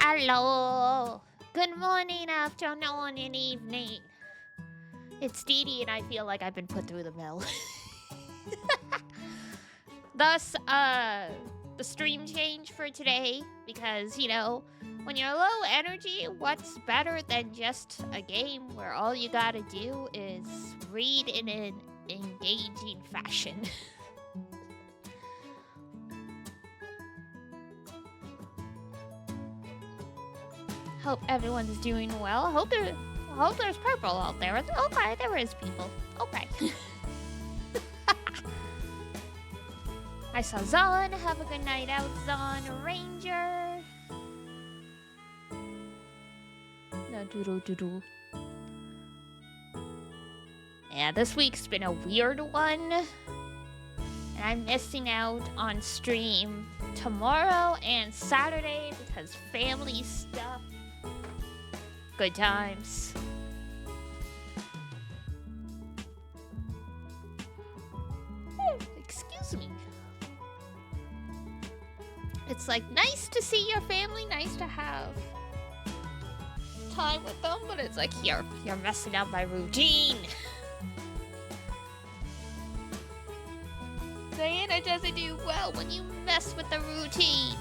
Hello. Good morning, afternoon, and evening. It's Dee and I feel like I've been put through the mill. Thus, the stream change for today, because, you know, when you're low energy, what's better than just a game where all you gotta do is read in an engaging fashion? Hope everyone's doing well. Hope there's purple out there. Okay, there is people. Okay. I saw Zon. Have a good night out, Zon. Ranger. No doodle. Yeah, this week's been a weird one. And I'm missing out on stream tomorrow and Saturday because family stuff. Good times. Excuse me. It's like nice to see your family, nice to have time with them, but it's like you're messing up my routine. Diana doesn't do well when you mess with the routine.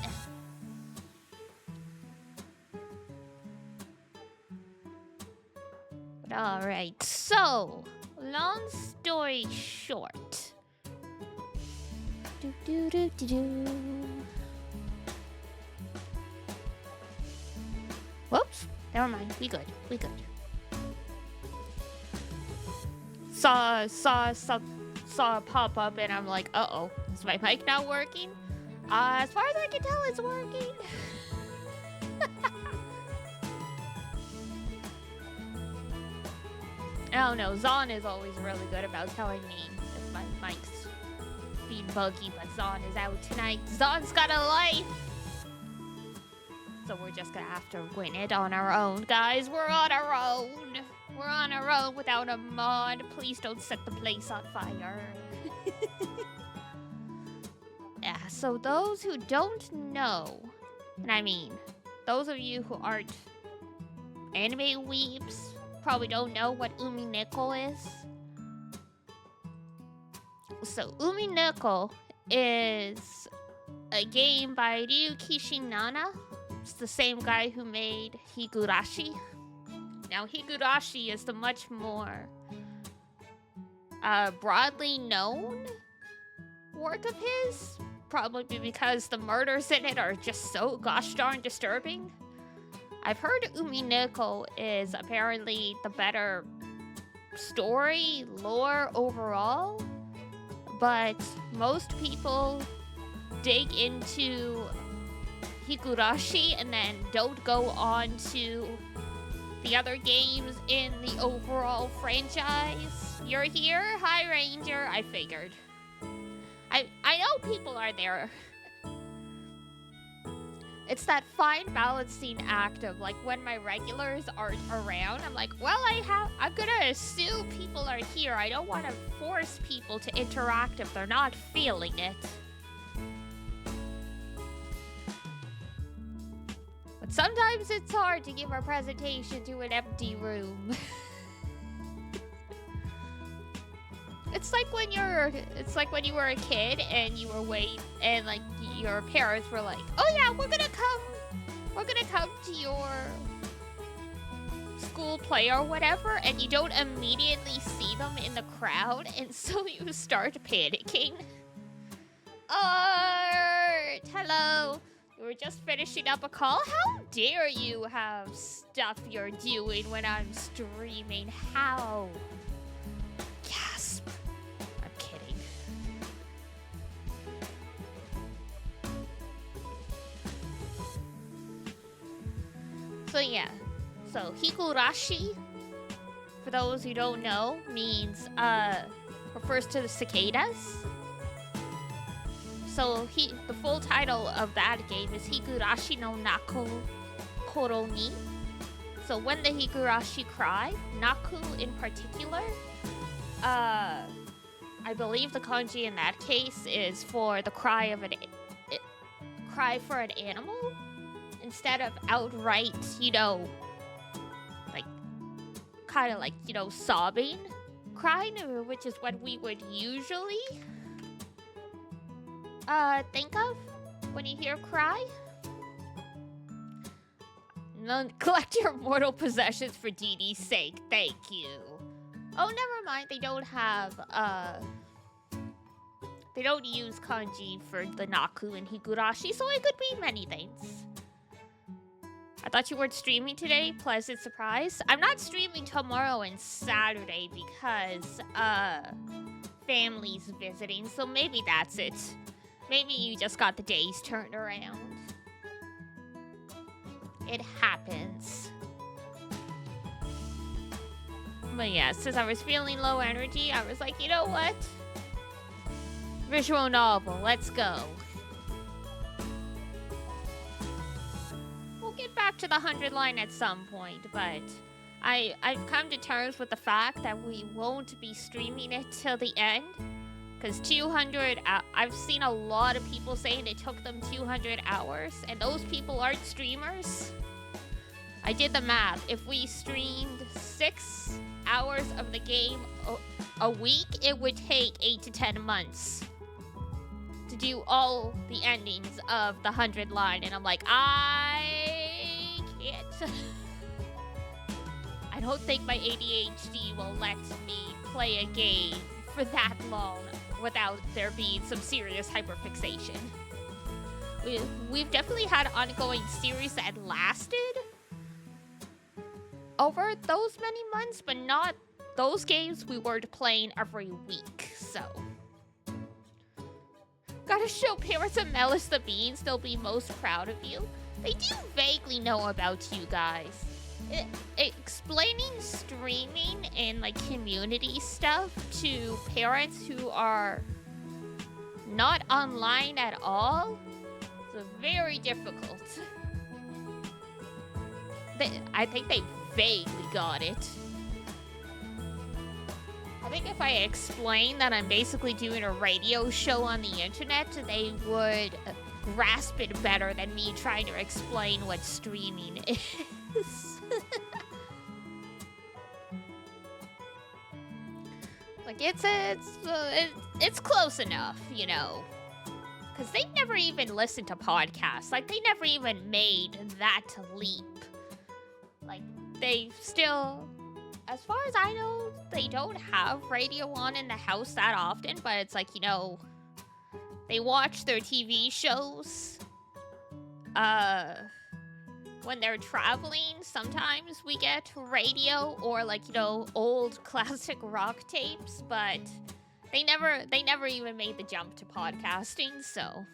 But alright, so long story short. Whoops, never mind. We good. Saw a pop up and I'm like, uh-oh, is my mic not working? As far as I can tell, it's working. I don't know, Zon is always really good about telling me if my mic's being buggy, but Zon is out tonight. Zon's got a life! So we're just gonna have to win it on our own, guys. We're on our own. We're on our own without a mod. Please don't set the place on fire. Yeah, so those who don't know, and I mean, those of you who aren't anime weebs probably don't know what UMINEKO is. So UMINEKO is a game by Ryu Kishinana. It's the same guy who made Higurashi. Now, Higurashi is the much more broadly known work of his. Probably because the murders in it are just so gosh darn disturbing. I've heard UMINEKO is apparently the better story, lore overall. But most people dig into Higurashi and then don't go on to the other games in the overall franchise. You're here? Hi, Ranger. I figured. I know people are there. It's that fine balancing act of like when my regulars aren't around, I'm like, well, I'm gonna assume people are here. I don't want to force people to interact if they're not feeling it. But sometimes it's hard to give a presentation to an empty room. It's like when you were a kid and you were and like your parents were like, "Oh yeah, we're gonna come to your school play or whatever," and you don't immediately see them in the crowd, and so you start panicking. Art, hello. We were just finishing up a call. How dare you have stuff you're doing when I'm streaming? How? Gasp. I'm kidding. So yeah. So Higurashi, for those who don't know, means refers to the cicadas. So the full title of that game is Higurashi no NAKU KORO ni. So when the Higurashi cry, NAKU in particular, I believe the kanji in that case is for the cry of cry for an animal. And instead of outright, you know, like, kind of like, you know, sobbing, crying, which is what we would usually think of when you hear cry. None, collect your mortal possessions for Dee Dee's sake. Thank you. Oh, never mind. They don't have, they don't use kanji for the Naku and Higurashi, so it could be many things. I thought you weren't streaming today. Pleasant surprise. I'm not streaming tomorrow and Saturday because, family's visiting, so maybe that's it. Maybe you just got the days turned around. It happens. But yeah, since I was feeling low energy, I was like, you know what? Visual novel, let's go. We'll get back to the 100 line at some point, but I've come to terms with the fact that we won't be streaming it till the end. Because 200, I've seen a lot of people saying it took them 200 hours, and those people aren't streamers. I did the math. If we streamed 6 hours of the game a week, it would take 8 to 10 months to do all the endings of the 100 line, and I'm like, I can't. I don't think my ADHD will let me play a game for that long without there being some serious hyperfixation. We've definitely had ongoing series that lasted over those many months, but not those games we weren't playing every week, so. Gotta show parents of Melis the Beans, they'll be most proud of you. They do vaguely know about you guys. Explaining streaming and like community stuff to parents who are not online at all is very difficult. I think they vaguely got it. I think if I explain that I'm basically doing a radio show on the internet, they would grasp it better than me trying to explain what streaming is. Like, it's close enough, you know. Because they never even listened to podcasts. Like, they never even made that leap. Like, they still, as far as I know, they don't have radio on in the house that often. But it's like, you know, they watch their TV shows. When they're traveling, sometimes we get radio or like, you know, old classic rock tapes, but they never even made the jump to podcasting, so.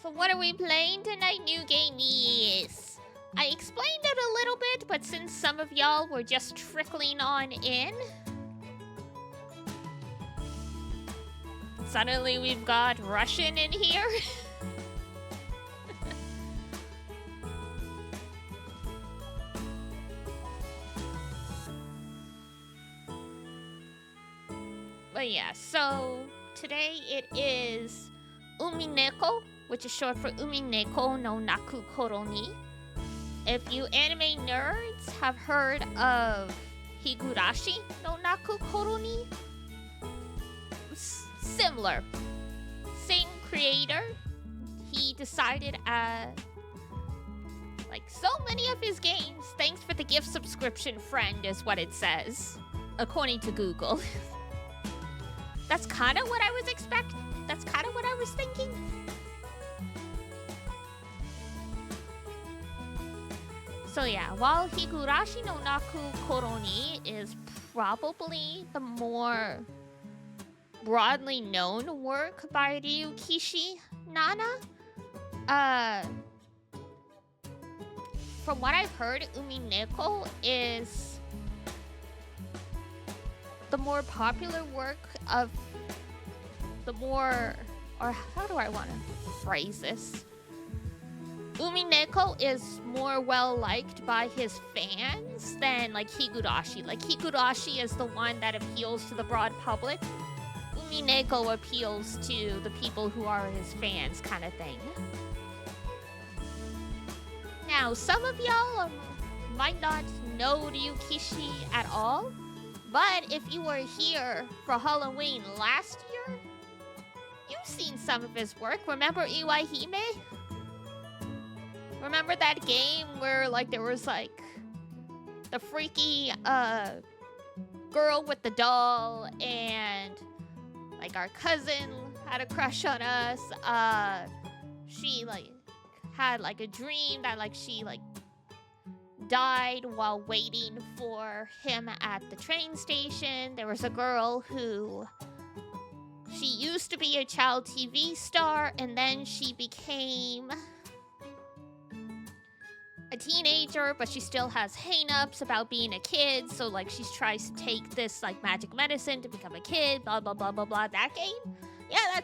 So what are we playing tonight? New game is. I explained it a little bit, but since some of y'all were just trickling on in, suddenly we've got Russian in here. But yeah, so today it is UMINEKO, which is short for UMINEKO no NAKU KORO ni. If you anime nerds have heard of Higurashi no NAKU KORO ni, similar. Same creator. He decided, like so many of his games, thanks for the gift subscription, friend, is what it says, according to Google. That's kind of what I was expecting. That's kind of what I was thinking. So yeah, while Higurashi no NAKU KORO ni is probably the more broadly known work by Ryukishi Nana, from what I've heard, UMINEKO is the more popular work of the more, or how do I want to phrase this? UMINEKO is more well-liked by his fans than like Higurashi. Like Higurashi is the one that appeals to the broad public. UMINEKO appeals to the people who are his fans kind of thing. Now, some of y'all might not know Ryukishi at all, but if you were here for Halloween last year, you've seen some of his work. Remember Iwaihime? Remember that game where like there was like the freaky girl with the doll and like our cousin had a crush on us. She like had like a dream that like she like died while waiting for him at the train station. There was a girl who she used to be a child TV star and then she became a teenager, but she still has hang-ups about being a kid, so like she tries to take this like magic medicine to become a kid, blah blah blah blah blah. That game? Yeah,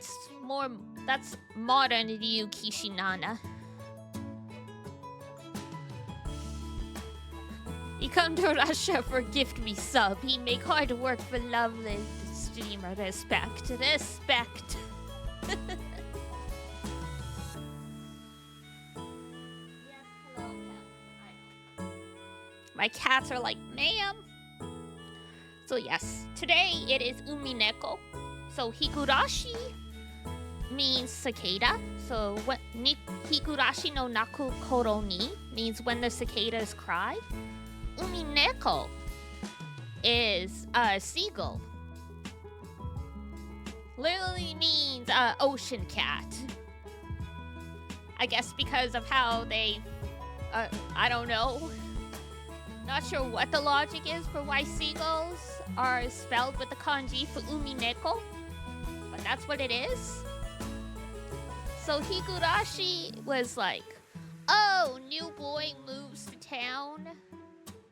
that's modern Ryukishi Nana. He come to Russia for gift me sub. He make hard work for lovely streamer. Respect. Respect. My cats are like, ma'am. So yes, today it is UMINEKO. So higurashi means cicada. So what higurashi no naku koro ni means when the cicadas cry. UMINEKO is a seagull. Literally means ocean cat. I guess because of how they, I don't know. Not sure what the logic is for why seagulls are spelled with the kanji for UMINEKO, but that's what it is. So higurashi was like, oh, new boy moves to town.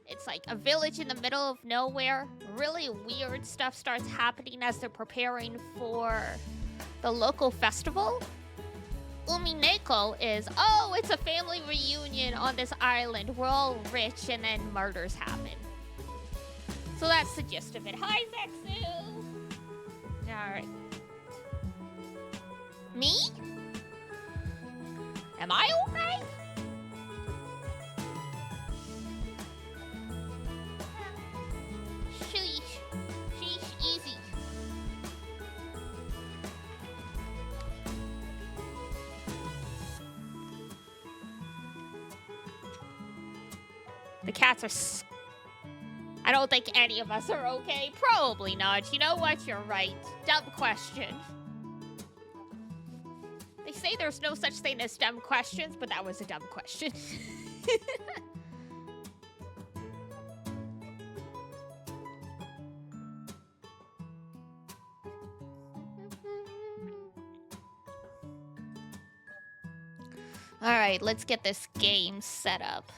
It's like a village in the middle of nowhere. Really weird stuff starts happening as they're preparing for the local festival. UMINEKO is, oh, it's a family reunion on this island. We're all rich, and then murders happen. So that's the gist of it. Hi, Zexu! Alright. Me? Am I okay? Sheesh. Sheesh, easy. The cats are I don't think any of us are okay. Probably not. You know what? You're right. Dumb question. They say there's no such thing as dumb questions, but that was a dumb question. Alright, let's get this game set up.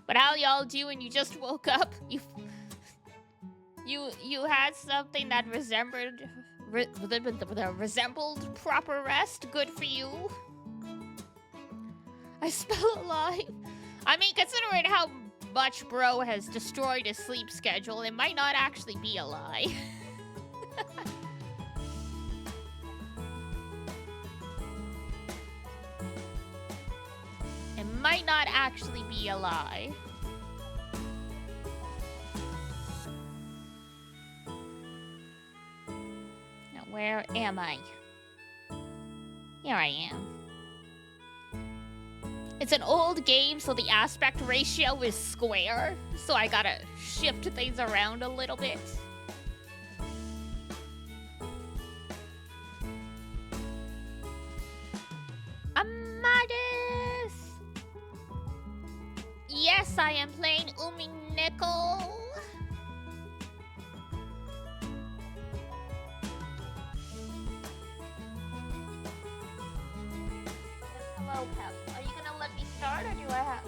But how y'all doing? You just woke up? You had something that resembled proper rest? Good for you. I spell alive. I mean, considering how much bro has destroyed his sleep schedule, it might not actually be a lie. It might not actually be a lie. Now, where am I? Here I am. It's an old game, so the aspect ratio is square, so I gotta shift things around a little bit. Amadis! Yes, I am playing UMINEKO. Hello, Pep. Are you gonna let me start, or do I have...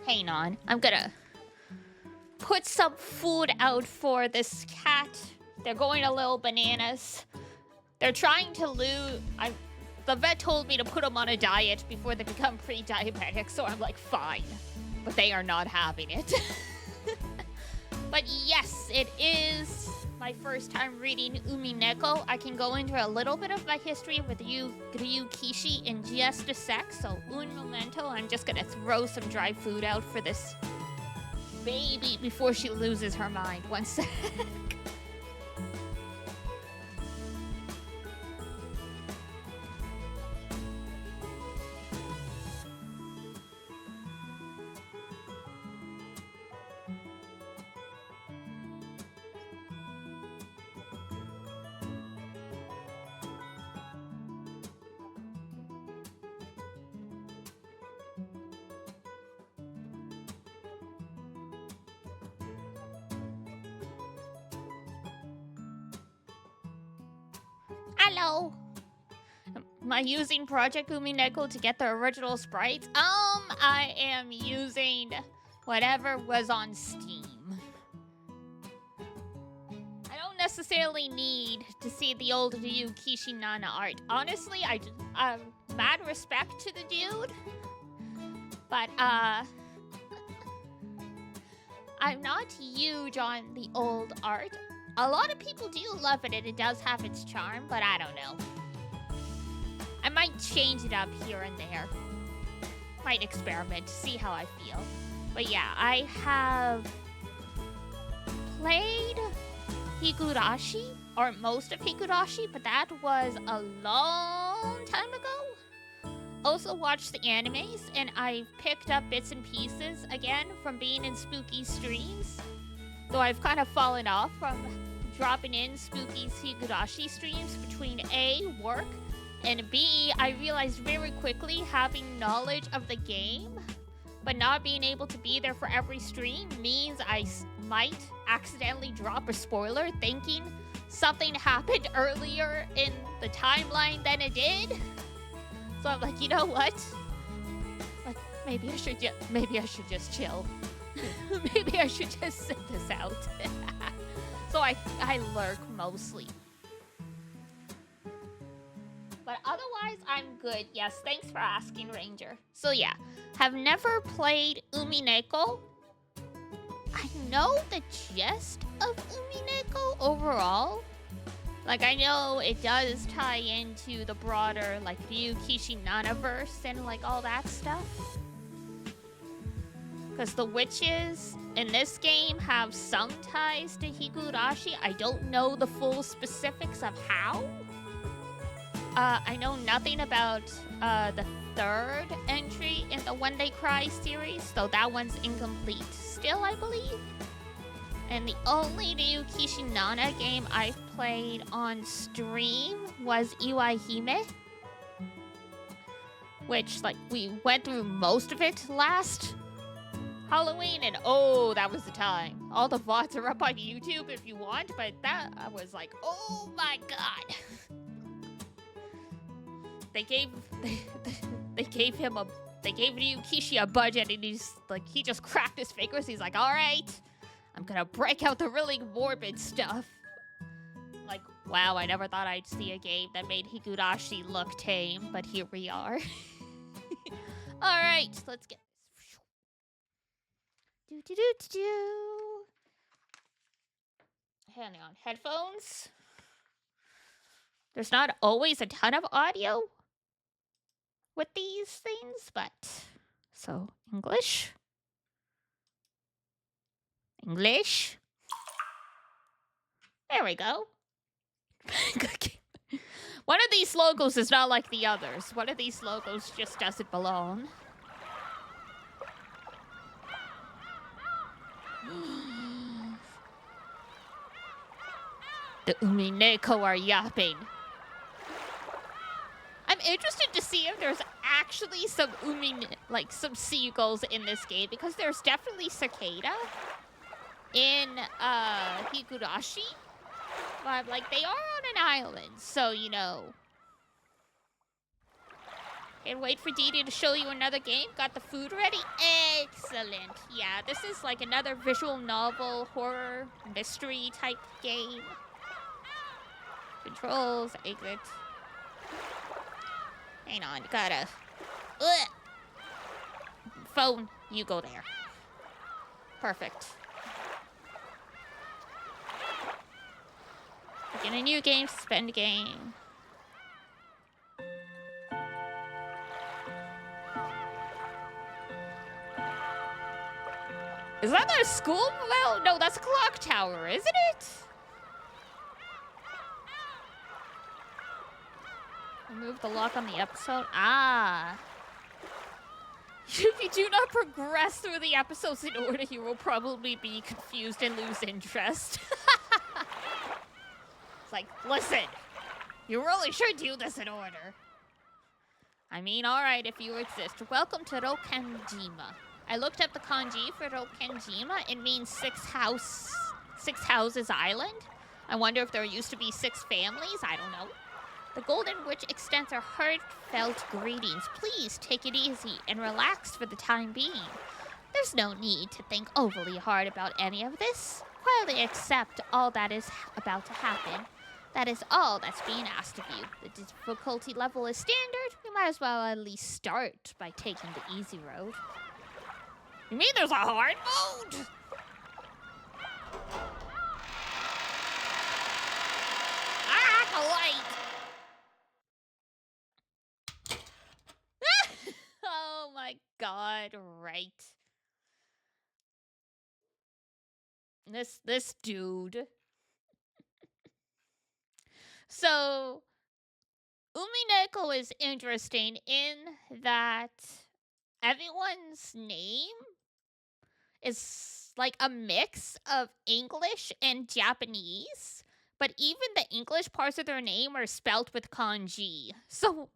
Hang on. I'm gonna put some food out for this cat. They're going a little bananas. They're trying to lose... The vet told me to put them on a diet before they become pre-diabetic, so I'm like, fine. but they are not having it. But yes, it is my first time reading UMINEKO. I can go into a little bit of my history with Ryukishi in just a sec. So, un momento, I'm just gonna throw some dry food out for this baby before she loses her mind. One sec. Hello. Am I using Project UMINEKO to get the original sprites? I am using whatever was on Steam. I don't necessarily need to see the old Ryukishi Nana art. Honestly, mad respect to the dude. But, I'm not huge on the old art. A lot of people do love it, and it does have its charm, but I don't know. I might change it up here and there. Might experiment to see how I feel. But yeah, I have played Higurashi, or most of Higurashi, but that was a long time ago. Also watched the animes, and I've picked up bits and pieces, again, from being in spooky streams. Though I've kind of fallen off from dropping in spooky Higurashi streams between A, work, and B, I realized very quickly having knowledge of the game, but not being able to be there for every stream means I might accidentally drop a spoiler thinking something happened earlier in the timeline than it did. So I'm like, you know what? Like, maybe I should just chill. Maybe I should just sit this out. So I lurk mostly. But otherwise, I'm good. Yes, thanks for asking, Ranger. So yeah, have never played UMINEKO. I know the gist of UMINEKO overall. Like, I know it does tie into the broader, like, Ryukishi Nanaverse and, like, all that stuff. Because the witches in this game have some ties to Higurashi. I don't know the full specifics of how. I know nothing about the third entry in the When They Cry series, so that one's incomplete still, I believe. And the only Ryukishi Nana game I've played on stream was Iwaihime, which, like, we went through most of it last Halloween, and oh, that was the time. All the VODs are up on YouTube if you want, but that, I was like, oh my god. They gave Ryukishi a budget, and he just cracked his fingers. He's like, all right, I'm gonna break out the really morbid stuff. Like, wow, I never thought I'd see a game that made Higurashi look tame, but here we are. All right, let's get this. Hang on, headphones. There's not always a ton of audio with these things, but so English. There we go. One of these logos is not like the others. One of these logos just doesn't belong. The UMINEKO are yapping. I'm interested to see if there's actually some some seagulls in this game, because there's definitely cicada in Higurashi. But, like, they are on an island, so, you know. Can't wait for Didi to show you another game. Got the food ready? Excellent. Yeah, this is like another visual novel, horror, mystery type game. Controls, exit. Hang on, gotta Phone, you go there. Perfect. Begin a new game, suspend game. Is that a school bell? No, that's a clock tower, isn't it? Remove the lock on the episode. Ah. If you do not progress through the episodes in order, you will probably be confused and lose interest. It's like, listen, you really should do this in order. I mean, alright, if you exist. Welcome to Rokenjima. I looked up the kanji for Rokenjima. It means six houses island. I wonder if there used to be 6 families. I don't know. The Golden Witch extends her heartfelt greetings. Please take it easy and relax for the time being. There's no need to think overly hard about any of this. Quietly accept all that is about to happen. That is all that's being asked of you. The difficulty level is standard. You might as well at least start by taking the easy road. You mean there's a hard mode? Light. Oh my god, right. This dude. So, UMINEKO is interesting in that everyone's name is like a mix of English and Japanese, but even the English parts of their name are spelt with kanji. So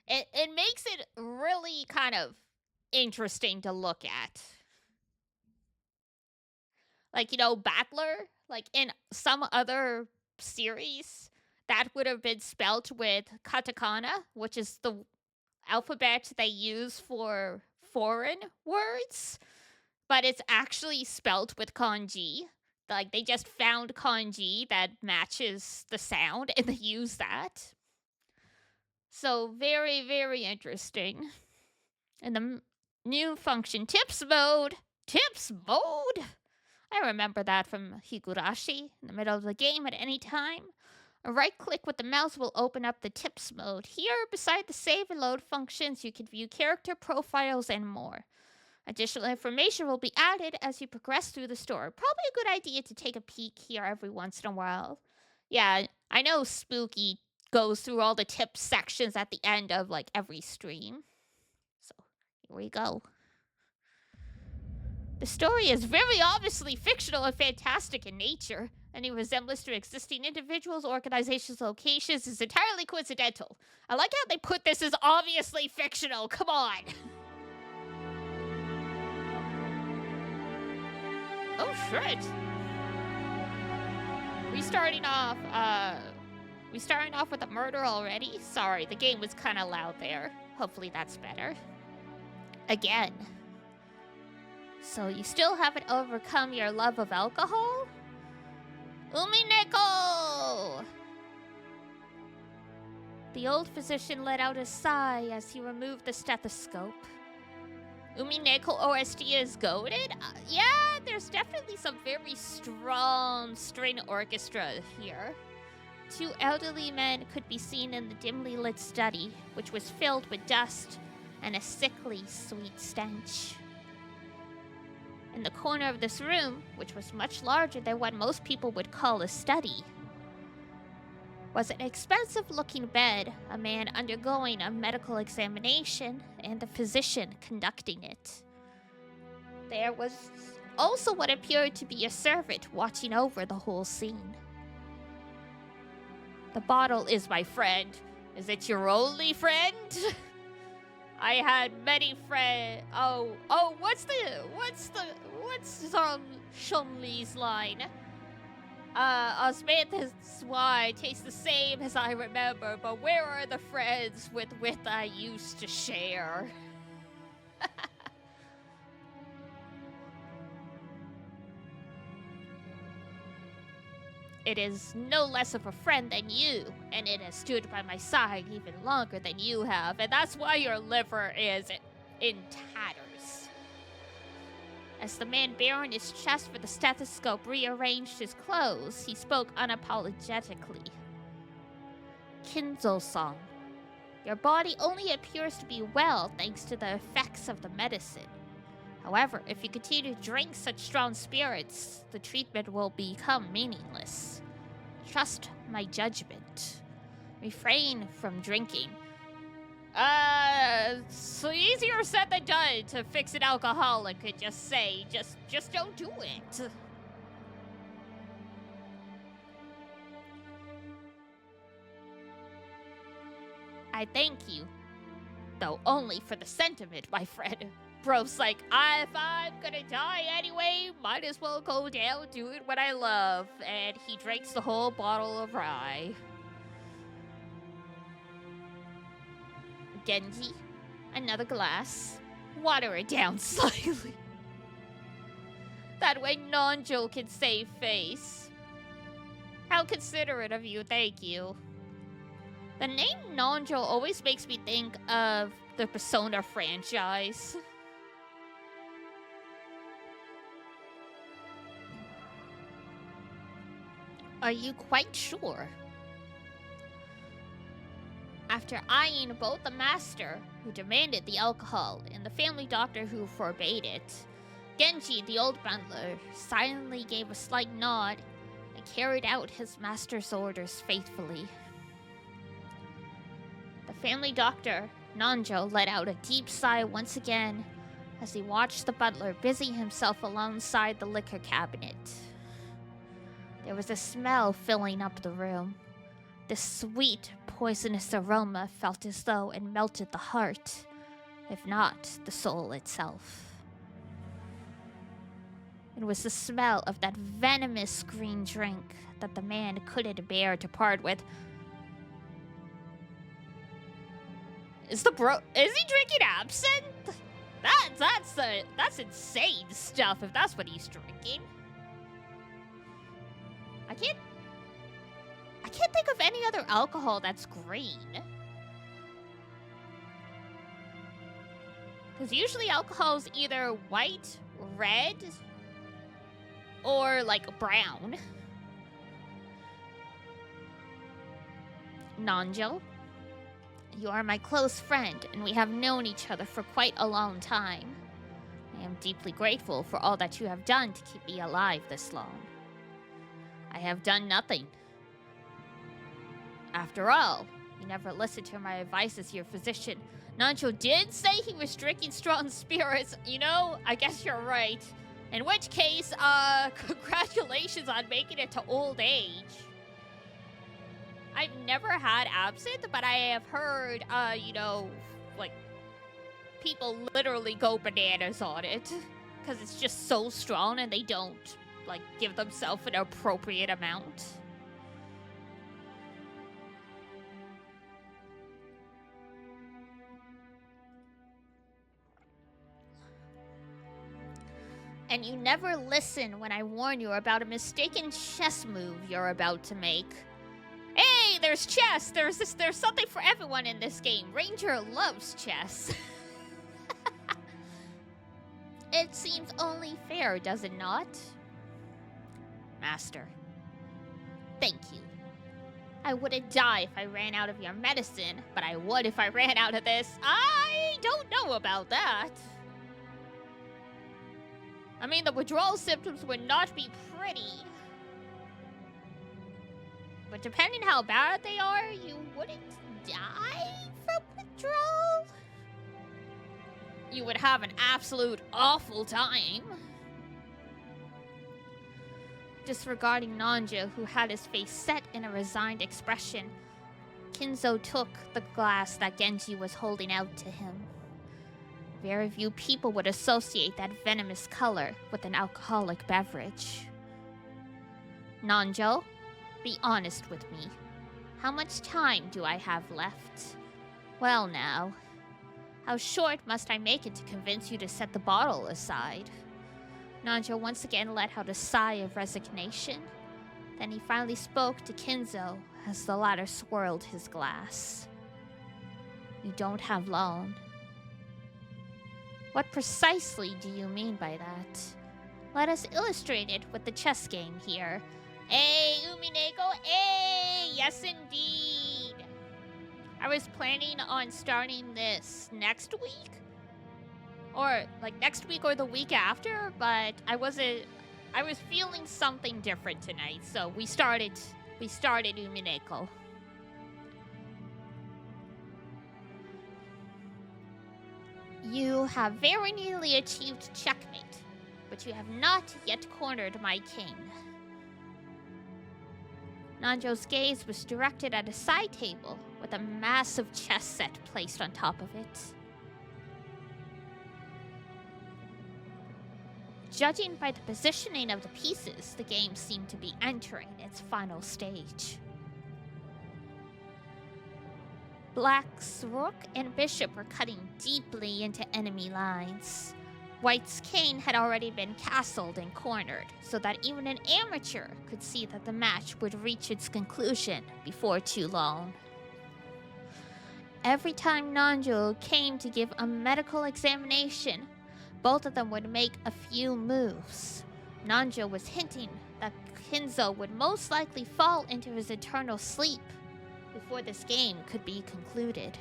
it makes it really kind of interesting to look at. Like, you know, Battler, like in some other series, that would have been spelt with katakana, which is the alphabet they use for foreign words. But it's actually spelt with kanji. Like, they just found kanji that matches the sound, and they use that. So, very, very interesting. And the new function, tips mode. Tips mode? I remember that from Higurashi, in the middle of the game at any time. A right-click with the mouse will open up the tips mode. Here, beside the save and load functions, you can view character profiles and more. Additional information will be added as you progress through the story. Probably a good idea to take a peek here every once in a while. Yeah, I know Spooky goes through all the tips sections at the end of, like, every stream. So, here we go. The story is very obviously fictional and fantastic in nature. Any resemblance to existing individuals, organizations, locations is entirely coincidental. I like how they put this as obviously fictional. Come on. Oh, shit. We starting off with a murder already? Sorry, the game was kind of loud there. Hopefully that's better. Again. So you still haven't overcome your love of alcohol? UMINEKO! The old physician let out a sigh as he removed the stethoscope. UMINEKO OST is goated? Yeah, there's definitely some very strong string orchestra here. 2 elderly men could be seen in the dimly lit study, which was filled with dust and a sickly, sweet stench. In the corner of this room, which was much larger than what most people would call a study, was an expensive-looking bed, a man undergoing a medical examination, and a physician conducting it. There was also what appeared to be a servant watching over the whole scene. The bottle is my friend. Is it your only friend? I had many friends. Oh, what's Shunli's line? Osmanthus wine tastes the same as I remember, but where are the friends with I used to share? It is no less of a friend than you, and it has stood by my side even longer than you have, and that's why your liver is in tatters. As the man baring his chest with the stethoscope rearranged his clothes, he spoke unapologetically. Kinzo-san, your body only appears to be well thanks to the effects of the medicine. However, if you continue to drink such strong spirits, the treatment will become meaningless. Trust my judgment. Refrain from drinking. So easier said than done to fix an alcoholic could just say, just don't do it. I thank you. Though only for the sentiment, my friend. Bro's like, if I'm gonna die anyway, might as well go down doing what I love. And he drinks the whole bottle of rye. Genji, another glass. Water it down slightly. That way Nanjo can save face. How considerate of you, thank you. The name Nanjo always makes me think of the Persona franchise. Are you quite sure? After eyeing both the master, who demanded the alcohol, and the family doctor who forbade it, Genji, the old butler, silently gave a slight nod and carried out his master's orders faithfully. The family doctor, Nanjo, let out a deep sigh once again as he watched the butler busy himself alongside the liquor cabinet. There was a smell filling up the room. The sweet, poisonous aroma felt as though it melted the heart, if not the soul itself. It was the smell of that venomous green drink that the man couldn't bear to part with. Is he drinking absinthe? That's insane stuff if that's what he's drinking. I can't think of any other alcohol that's green. Because usually alcohol's either white, red, or like brown. Nanjo, you are my close friend, and we have known each other for quite a long time. I am deeply grateful for all that you have done to keep me alive this long. I have done nothing. After all, you never listened to my advice as your physician. Nanjo did say he was drinking strong spirits. You know, I guess you're right. In which case, congratulations on making it to old age. I've never had absinthe, but I have heard, like, people literally go bananas on it. Because it's just so strong and they don't, like, give themselves an appropriate amount. And you never listen when I warn you about a mistaken chess move you're about to make. Hey, there's chess! There's something for everyone in this game. Ranger loves chess. It seems only fair, does it not? Master. Thank you. I wouldn't die if I ran out of your medicine, but I would if I ran out of this. I don't know about that. I mean, the withdrawal symptoms would not be pretty. But depending how bad they are, you wouldn't die from withdrawal. You would have an absolute awful time. Disregarding Nanjo, who had his face set in a resigned expression, Kinzo took the glass that Genji was holding out to him. Very few people would associate that venomous color with an alcoholic beverage. Nanjo, be honest with me. How much time do I have left? Well now, how short must I make it to convince you to set the bottle aside? Nanjo once again let out a sigh of resignation. Then he finally spoke to Kinzo as the latter swirled his glass. You don't have long. What precisely do you mean by that? Let us illustrate it with the chess game here. Hey, UMINEKO, hey! Yes, indeed! I was planning on starting this next week. Or, like, next week or the week after, but I was feeling something different tonight, so we started UMINEKO. You have very nearly achieved checkmate, but you have not yet cornered my king. Nanjo's gaze was directed at a side table with a massive chess set placed on top of it. Judging by the positioning of the pieces, the game seemed to be entering its final stage. Black's rook and bishop were cutting deeply into enemy lines. White's king had already been castled and cornered, so that even an amateur could see that the match would reach its conclusion before too long. Every time Nanjo came to give a medical examination, both of them would make a few moves. Nanjo was hinting that Kinzo would most likely fall into his eternal sleep before this game could be concluded.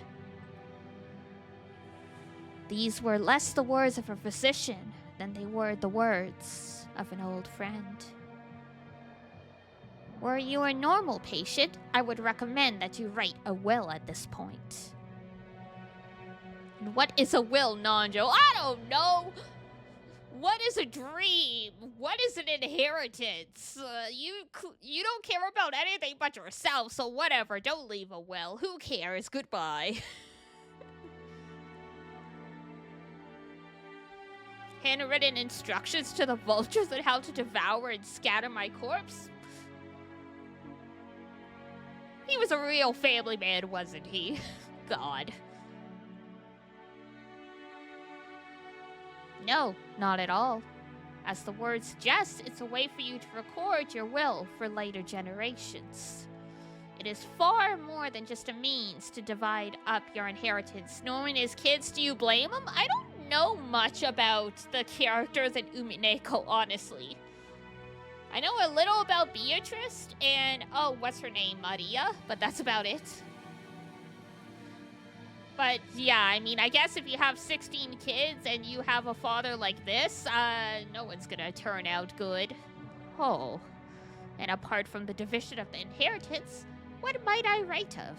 These were less the words of a physician than they were the words of an old friend. Were you a normal patient, I would recommend that you write a will at this point. And what is a will, Nanjo? I don't know! What is a dream? What is an inheritance? You don't care about anything but yourself, so whatever, don't leave a will. Who cares? Goodbye. Handwritten instructions to the vultures on how to devour and scatter my corpse? He was a real family man, wasn't he? God. No, not at all. As the word suggests, it's a way for you to record your will for later generations. It is far more than just a means to divide up your inheritance. Knowing his kids, do you blame him? I don't know much about the characters in UMINEKO, honestly. I know a little about Beatrice and, oh, what's her name? Maria, but that's about it. But yeah, I mean, I guess if you have 16 kids and you have a father like this, no one's gonna turn out good. Oh. And apart from the division of the inheritance, what might I write of?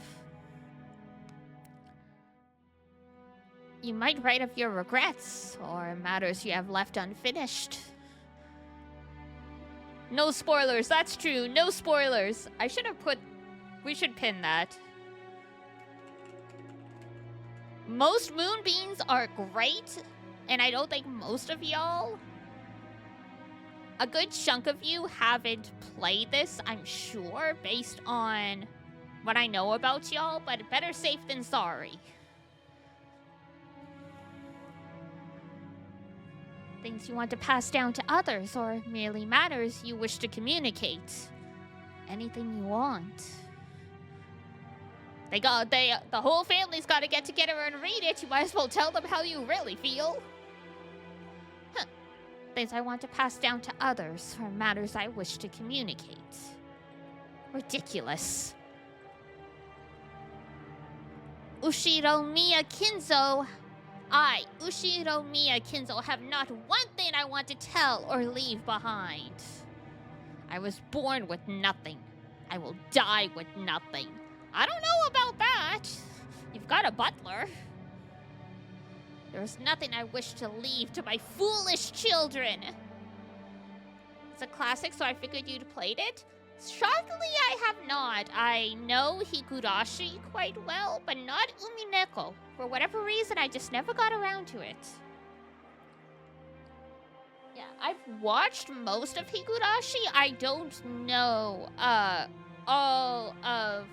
You might write of your regrets, or matters you have left unfinished. No spoilers, that's true, no spoilers. We should pin that. Most moonbeams are great, and I don't think most of y'all, a good chunk of you haven't played this, I'm sure, based on what I know about y'all, but better safe than sorry. Things you want to pass down to others, or merely matters you wish to communicate. Anything you want. The whole family's got to get together and read it. You might as well tell them how you really feel. Huh. Things I want to pass down to others, or matters I wish to communicate. Ridiculous. Ushiro Miya Kinzo. I, Ushiro Miya Kinzo, have not one thing I want to tell or leave behind. I was born with nothing. I will die with nothing. I don't know about that. You've got a butler. There's nothing I wish to leave to my foolish children. It's a classic, so I figured you'd played it. Shockingly, I have not. I know Higurashi quite well, but not UMINEKO. For whatever reason, I just never got around to it. Yeah, I've watched most of Higurashi. I don't know all of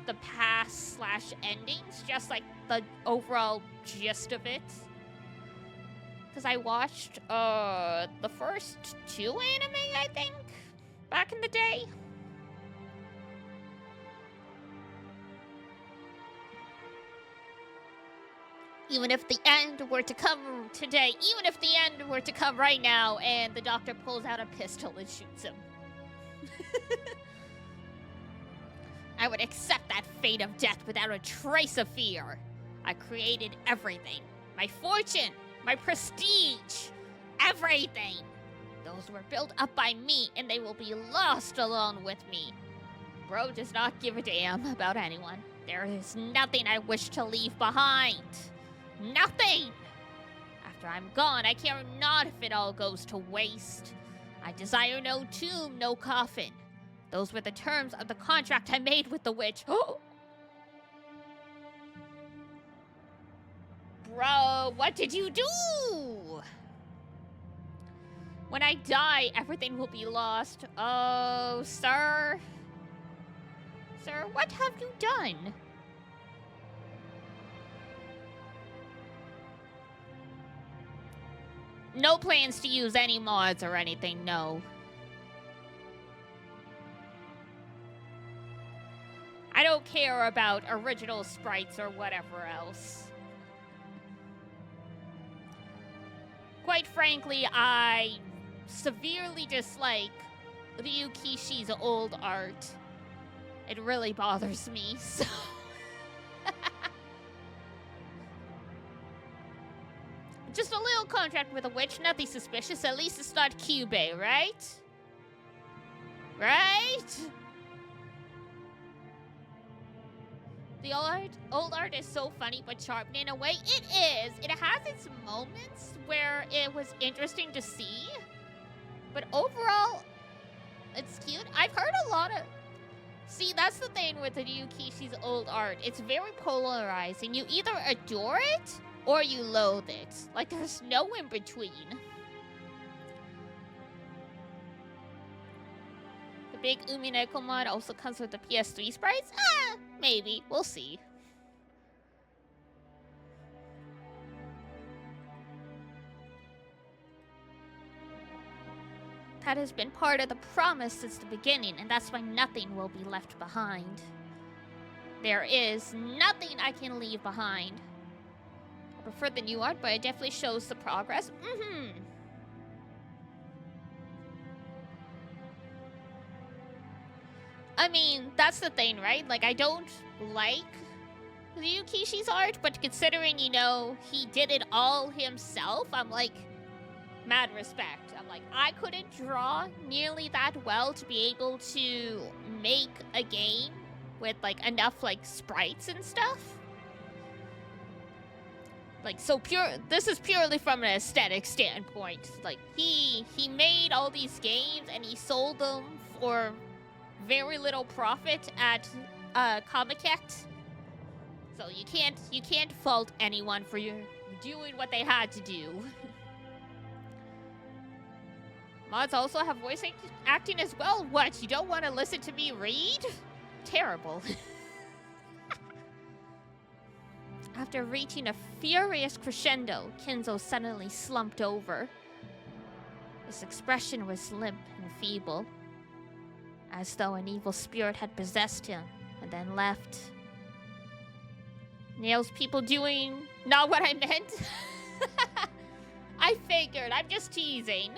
the past/endings, just like the overall gist of it. Because I watched the first 2 anime, I think, back in the day. Even if the end were to come today, even if the end were to come right now, and the doctor pulls out a pistol and shoots him. I would accept that fate of death without a trace of fear. I created everything. My fortune, my prestige, everything. Those were built up by me, and they will be lost along with me. Bro does not give a damn about anyone. There is nothing I wish to leave behind. Nothing! After I'm gone, I care not if it all goes to waste. I desire no tomb, no coffin. Those were the terms of the contract I made with the witch. Bro, what did you do? When I die, everything will be lost. Oh, sir. Sir, what have you done? No plans to use any mods or anything, no. I don't care about original sprites or whatever else. Quite frankly, I severely dislike Ryukishi's old art. It really bothers me, so... Just a little contract with a witch, nothing suspicious. At least it's not Cube, right? Right? The old art is so funny but sharp in a way. It is. It has its moments where it was interesting to see. But overall, it's cute. I've heard a lot of... See, that's the thing with the Ryukishi's old art. It's very polarizing. You either adore it or you loathe it. Like, there's no in between. The big UMINEKO mod also comes with the PS3 sprites? Maybe. We'll see. That has been part of the promise since the beginning, and that's why nothing will be left behind. There is nothing I can leave behind. I prefer the new art, but it definitely shows the progress. I mean, that's the thing, right? Like, I don't like Ryukishi's art, but considering, you know, he did it all himself, I'm like, mad respect. I'm like, I couldn't draw nearly that well to be able to make a game with, like, enough, like, sprites and stuff. Like, so this is purely from an aesthetic standpoint. Like, he made all these games and he sold them for very little profit at Comiket. So you can't fault anyone for doing what they had to do. Mods also have voice acting as well. What, you don't want to listen to me read? Terrible. After reaching a furious crescendo, Kinzo suddenly slumped over. His expression was limp and feeble, as though an evil spirit had possessed him and then left. Nails people doing not what I meant? I figured, I'm just teasing.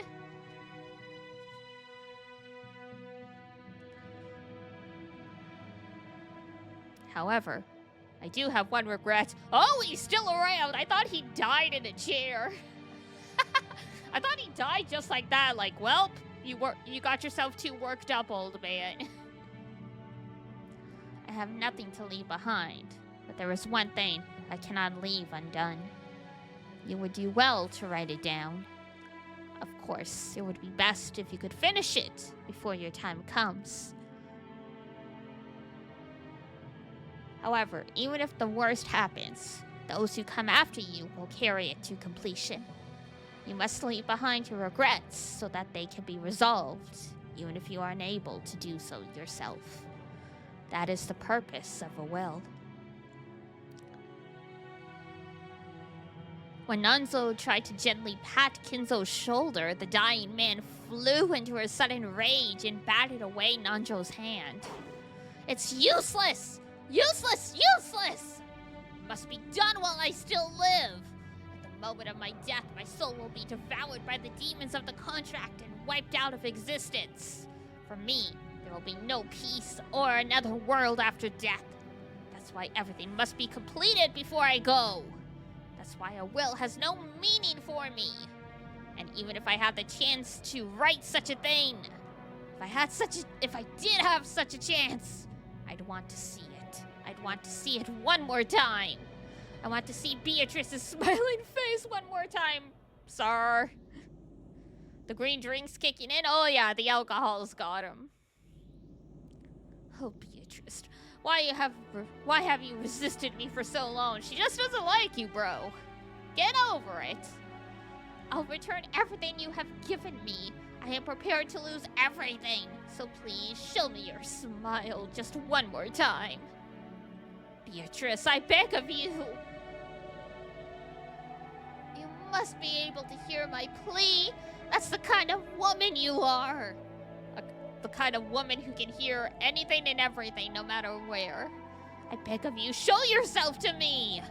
However, I do have one regret. Oh, he's still around. I thought he died in a chair. I thought he died just like that. Like, well, you got yourself too worked up, old man. I have nothing to leave behind, but there is one thing I cannot leave undone. You would do well to write it down. Of course, it would be best if you could finish it before your time comes. However, even if the worst happens, those who come after you will carry it to completion. You must leave behind your regrets so that they can be resolved, even if you are unable to do so yourself. That is the purpose of a will. When Nanzo tried to gently pat Kinzo's shoulder, the dying man flew into a sudden rage and batted away Nanjo's hand. It's useless! Useless! Useless! must be done while I still live. At the moment of my death, my soul will be devoured by the demons of the contract and wiped out of existence. For me, there will be no peace or another world after death. That's why everything must be completed before I go. That's why a will has no meaning for me. And even if I had the chance to write such a thing, if I did have such a chance, I'd want to see it. I'd want to see it one more time. I want to see Beatrice's smiling face one more time, sir. The green drink's kicking in. Oh yeah, the alcohol's got him. Oh, Beatrice, why have you resisted me for so long? She just doesn't like you, bro. Get over it. I'll return everything you have given me. I am prepared to lose everything. So please, show me your smile just one more time. Beatrice, I beg of you. You must be able to hear my plea. That's the kind of woman you are. The kind of woman who can hear anything and everything, no matter where. I beg of you, show yourself to me.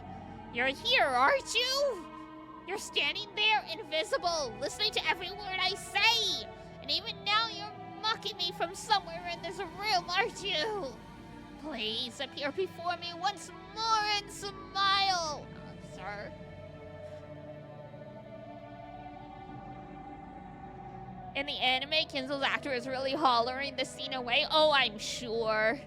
You're here, aren't you? You're standing there, invisible, listening to every word I say. And even now you're mocking me from somewhere in this room, aren't you? Please appear before me once more and smile, sir. In the anime, Kinzo's actor is really hollering the scene away. Oh, I'm sure.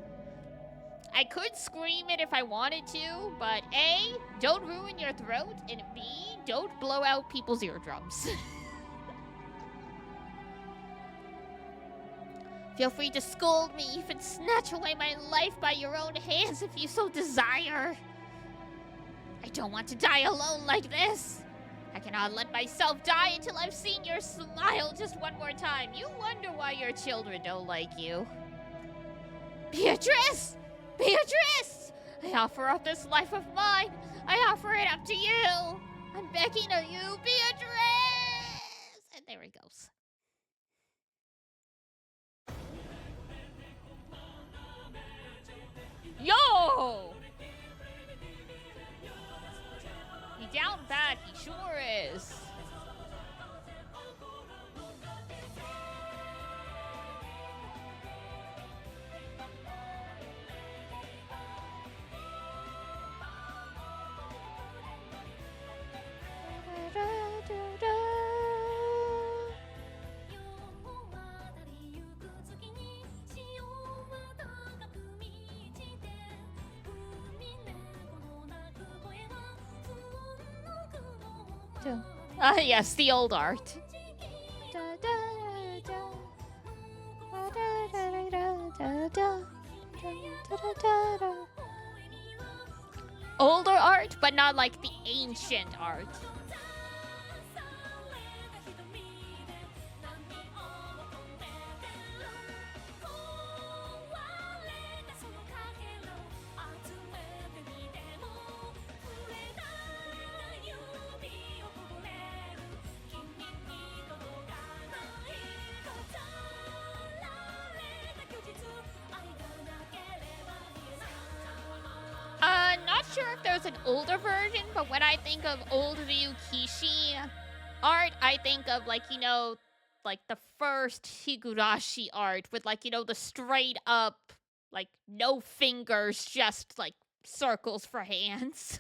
I could scream it if I wanted to, but A, don't ruin your throat, and B, don't blow out people's eardrums. Feel free to scold me, even snatch away my life by your own hands if you so desire. I don't want to die alone like this. I cannot let myself die until I've seen your smile just one more time. You wonder why your children don't like you. Beatrice! Beatrice! I offer up this life of mine. I offer it up to you. I'm begging of you, Beatrice! And there he goes. Yo! He down bad, he sure is. Ah, yes, the old art. Older art, but not like the ancient art. Not sure if there's an older version, but when I think of old Ryukishi art, I think of, like, you know, like the first Higurashi art with, like, you know, the straight up, like, no fingers, just, like, circles for hands.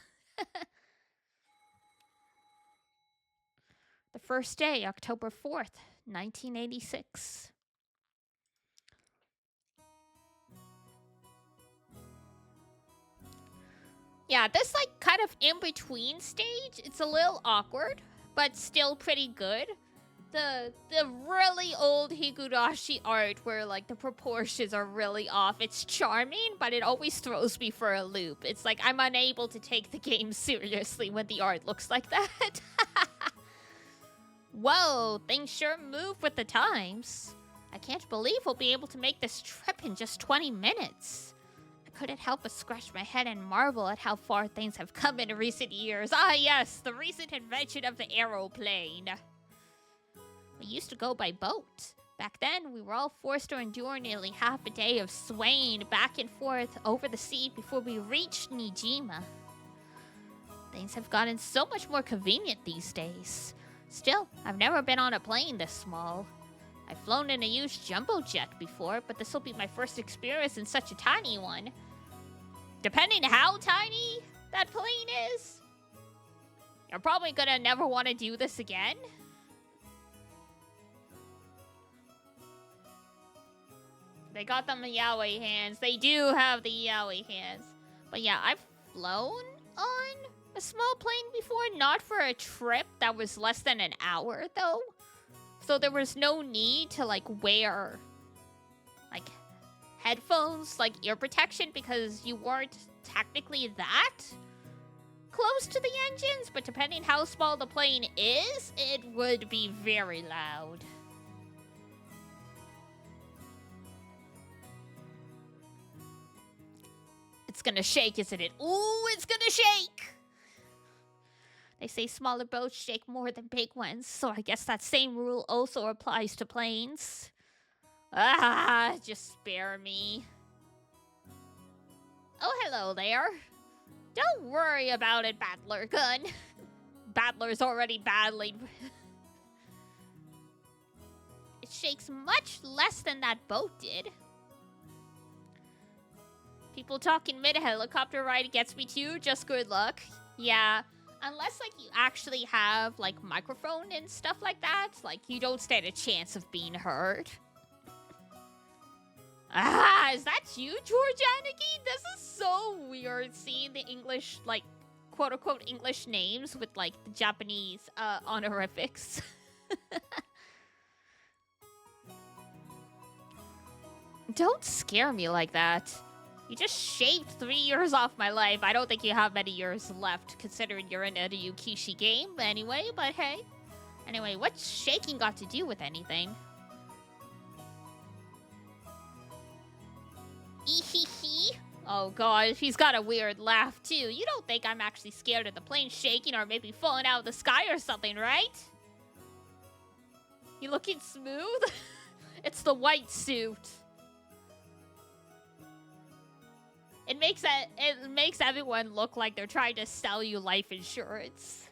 The first day, October 4th, 1986. Yeah, this, like, kind of in-between stage, it's a little awkward, but still pretty good. The really old Higurashi art where, like, the proportions are really off, it's charming, but it always throws me for a loop. It's like I'm unable to take the game seriously when the art looks like that. Whoa, things sure move with the times. I can't believe we'll be able to make this trip in just 20 minutes. Couldn't help but scratch my head and marvel at how far things have come in recent years. Ah, yes, the recent invention of the aeroplane. We used to go by boat. Back then, we were all forced to endure nearly half a day of swaying back and forth over the sea before we reached Nijima. Things have gotten so much more convenient these days. Still, I've never been on a plane this small. I've flown in a huge jumbo jet before, but this will be my first experience in such a tiny one. Depending how tiny that plane is, you're probably gonna never want to do this again. They got them yaoi hands. They do have the yaoi hands. But yeah, I've flown on a small plane before, not for a trip that was less than an hour though. So there was no need to like wear like headphones, like ear protection, because you weren't technically that close to the engines, but depending how small the plane is, it would be very loud. It's gonna shake, isn't it? Ooh, it's gonna shake! They say smaller boats shake more than big ones, so I guess that same rule also applies to planes. Ah, just spare me. Oh, hello there. Don't worry about it, Battler Gun. Battler's already battling. It shakes much less than that boat did. People talking mid-helicopter ride gets me too, just good luck. Yeah, unless like you actually have like microphone and stuff like that, like you don't stand a chance of being heard. Ah, is that you, Georgianiki? This is so weird seeing the English, like, quote-unquote English names with, like, the Japanese, honorifics. Don't scare me like that. You just shaved 3 years off my life. I don't think you have many years left, considering you're in a Yukishi game anyway, but hey. Anyway, what's shaking got to do with anything? Ehehe. Oh god, he's got a weird laugh too. You don't think I'm actually scared of the plane shaking or maybe falling out of the sky or something, right? You looking smooth? It's the white suit. It makes everyone look like they're trying to sell you life insurance.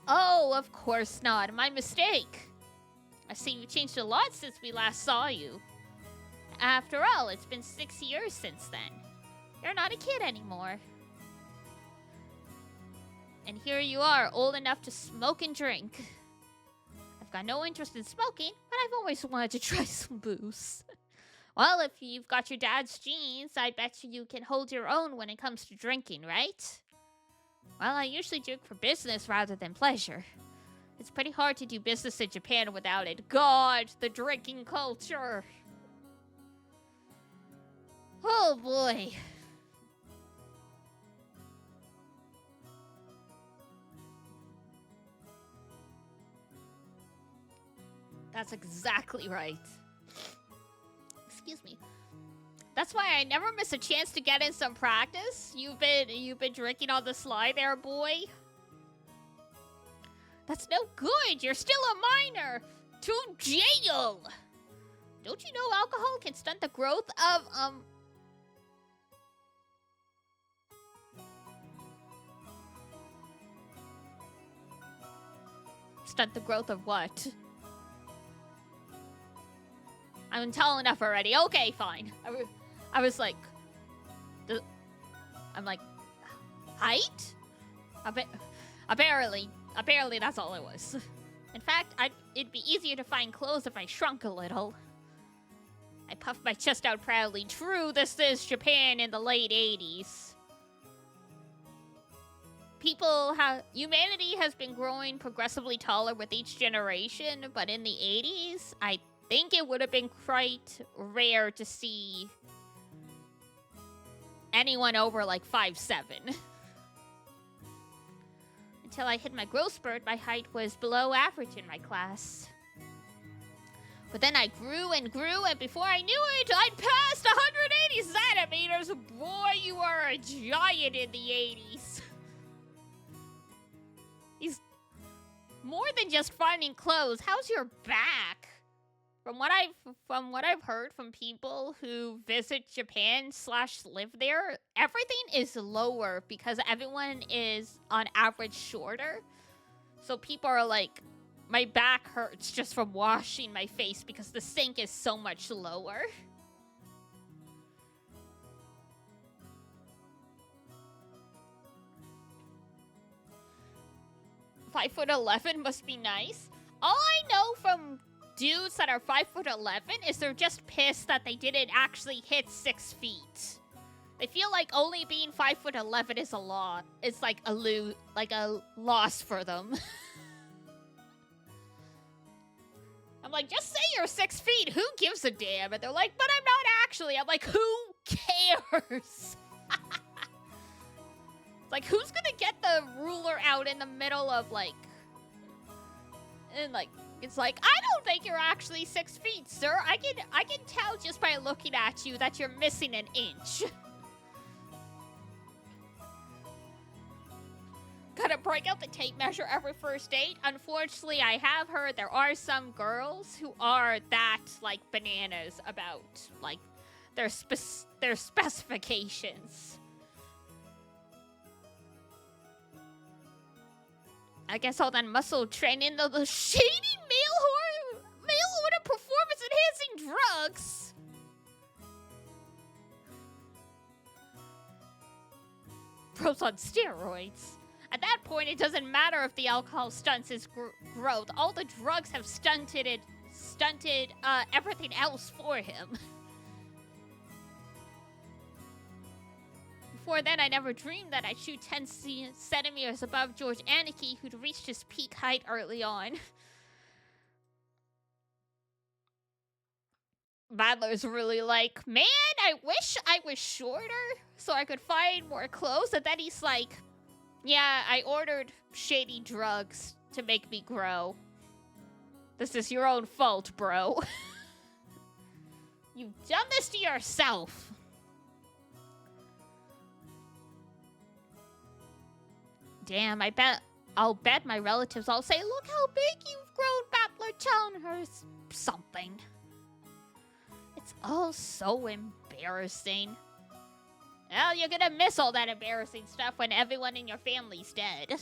Oh, of course not. My mistake. I see you changed a lot since we last saw you. After all, it's been 6 years since then. You're not a kid anymore. And here you are, old enough to smoke and drink. I've got no interest in smoking, but I've always wanted to try some booze. Well, if you've got your dad's genes, I bet you can hold your own when it comes to drinking, right? Well, I usually drink for business rather than pleasure. It's pretty hard to do business in Japan without it. God, the drinking culture. Oh boy. That's exactly right. Excuse me. That's why I never miss a chance to get in some practice. You've been drinking on the sly there, boy. That's no good. You're still a minor. To jail. Don't you know alcohol can stunt the growth of stunt the growth of what? I'm tall enough already. Okay, fine. I was like, I'm like, height? Apparently that's all it was. In fact, it'd be easier to find clothes if I shrunk a little. I puffed my chest out proudly. True, this is Japan in the late 80s. Humanity has been growing progressively taller with each generation, but in the 80s, I think it would have been quite rare to see anyone over like 5'7". Until I hit my growth spurt, my height was below average in my class. But then I grew and grew, and before I knew it, I'd passed 180 centimeters. Boy, you are a giant in the 80s. He's more than just finding clothes. How's your back? from what I've heard from people who visit Japan / live there, everything is lower because everyone is on average shorter. So people are like, my back hurts just from washing my face because the sink is so much lower. "5'11" must be nice. All I know from dudes that are 5'11" is they're just pissed that they didn't actually hit 6 feet. They feel like only being 5'11" is a lot. It's like a loss for them. I'm like, just say you're 6 feet. Who gives a damn? And they're like, but I'm not actually. I'm like, who cares? It's like, who's gonna get the ruler out in the middle of like, and like, it's like, I don't think you're actually 6 feet, sir. I can tell just by looking at you that you're missing an inch. Gotta break out the tape measure every first date. Unfortunately, I have heard there are some girls who are that, like, bananas about, like, their specifications. I guess all that muscle training, the shady mail order performance enhancing drugs. Bro's on steroids. At that point, it doesn't matter if the alcohol stunts his growth. All the drugs have stunted everything else for him. Before then, I never dreamed that I'd shoot 10 centimeters above George Aniki, who'd reached his peak height early on. Badler's really like, man, I wish I was shorter so I could find more clothes. And then he's like, yeah, I ordered shady drugs to make me grow. This is your own fault, bro. You've done this to yourself. Damn, I'll bet my relatives all say, look how big you've grown, Battler Town, or something. It's all so embarrassing. Well, you're gonna miss all that embarrassing stuff when everyone in your family's dead.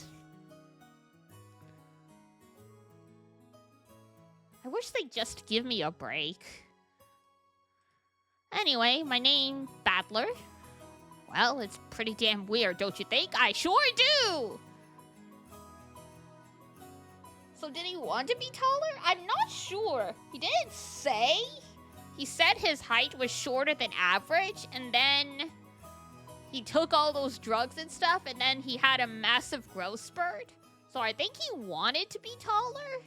I wish they'd just give me a break. Anyway, my name, Battler. Well, it's pretty damn weird, don't you think? I sure do! So did he want to be taller? I'm not sure. He didn't say. He said his height was shorter than average, and then he took all those drugs and stuff, and then he had a massive growth spurt. So I think he wanted to be taller,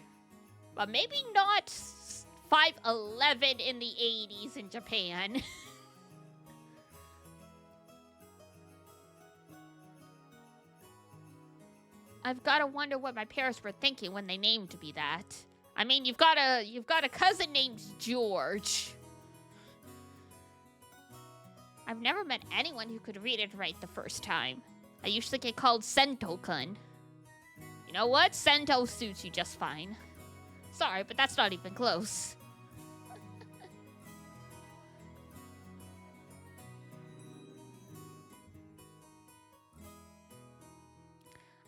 but maybe not 5'11" in the 80s in Japan. I've gotta wonder what my parents were thinking when they named me that. I mean, you've got a cousin named George. I've never met anyone who could read it right the first time. I usually get called Sento-kun. You know what? Sento suits you just fine. Sorry, but that's not even close.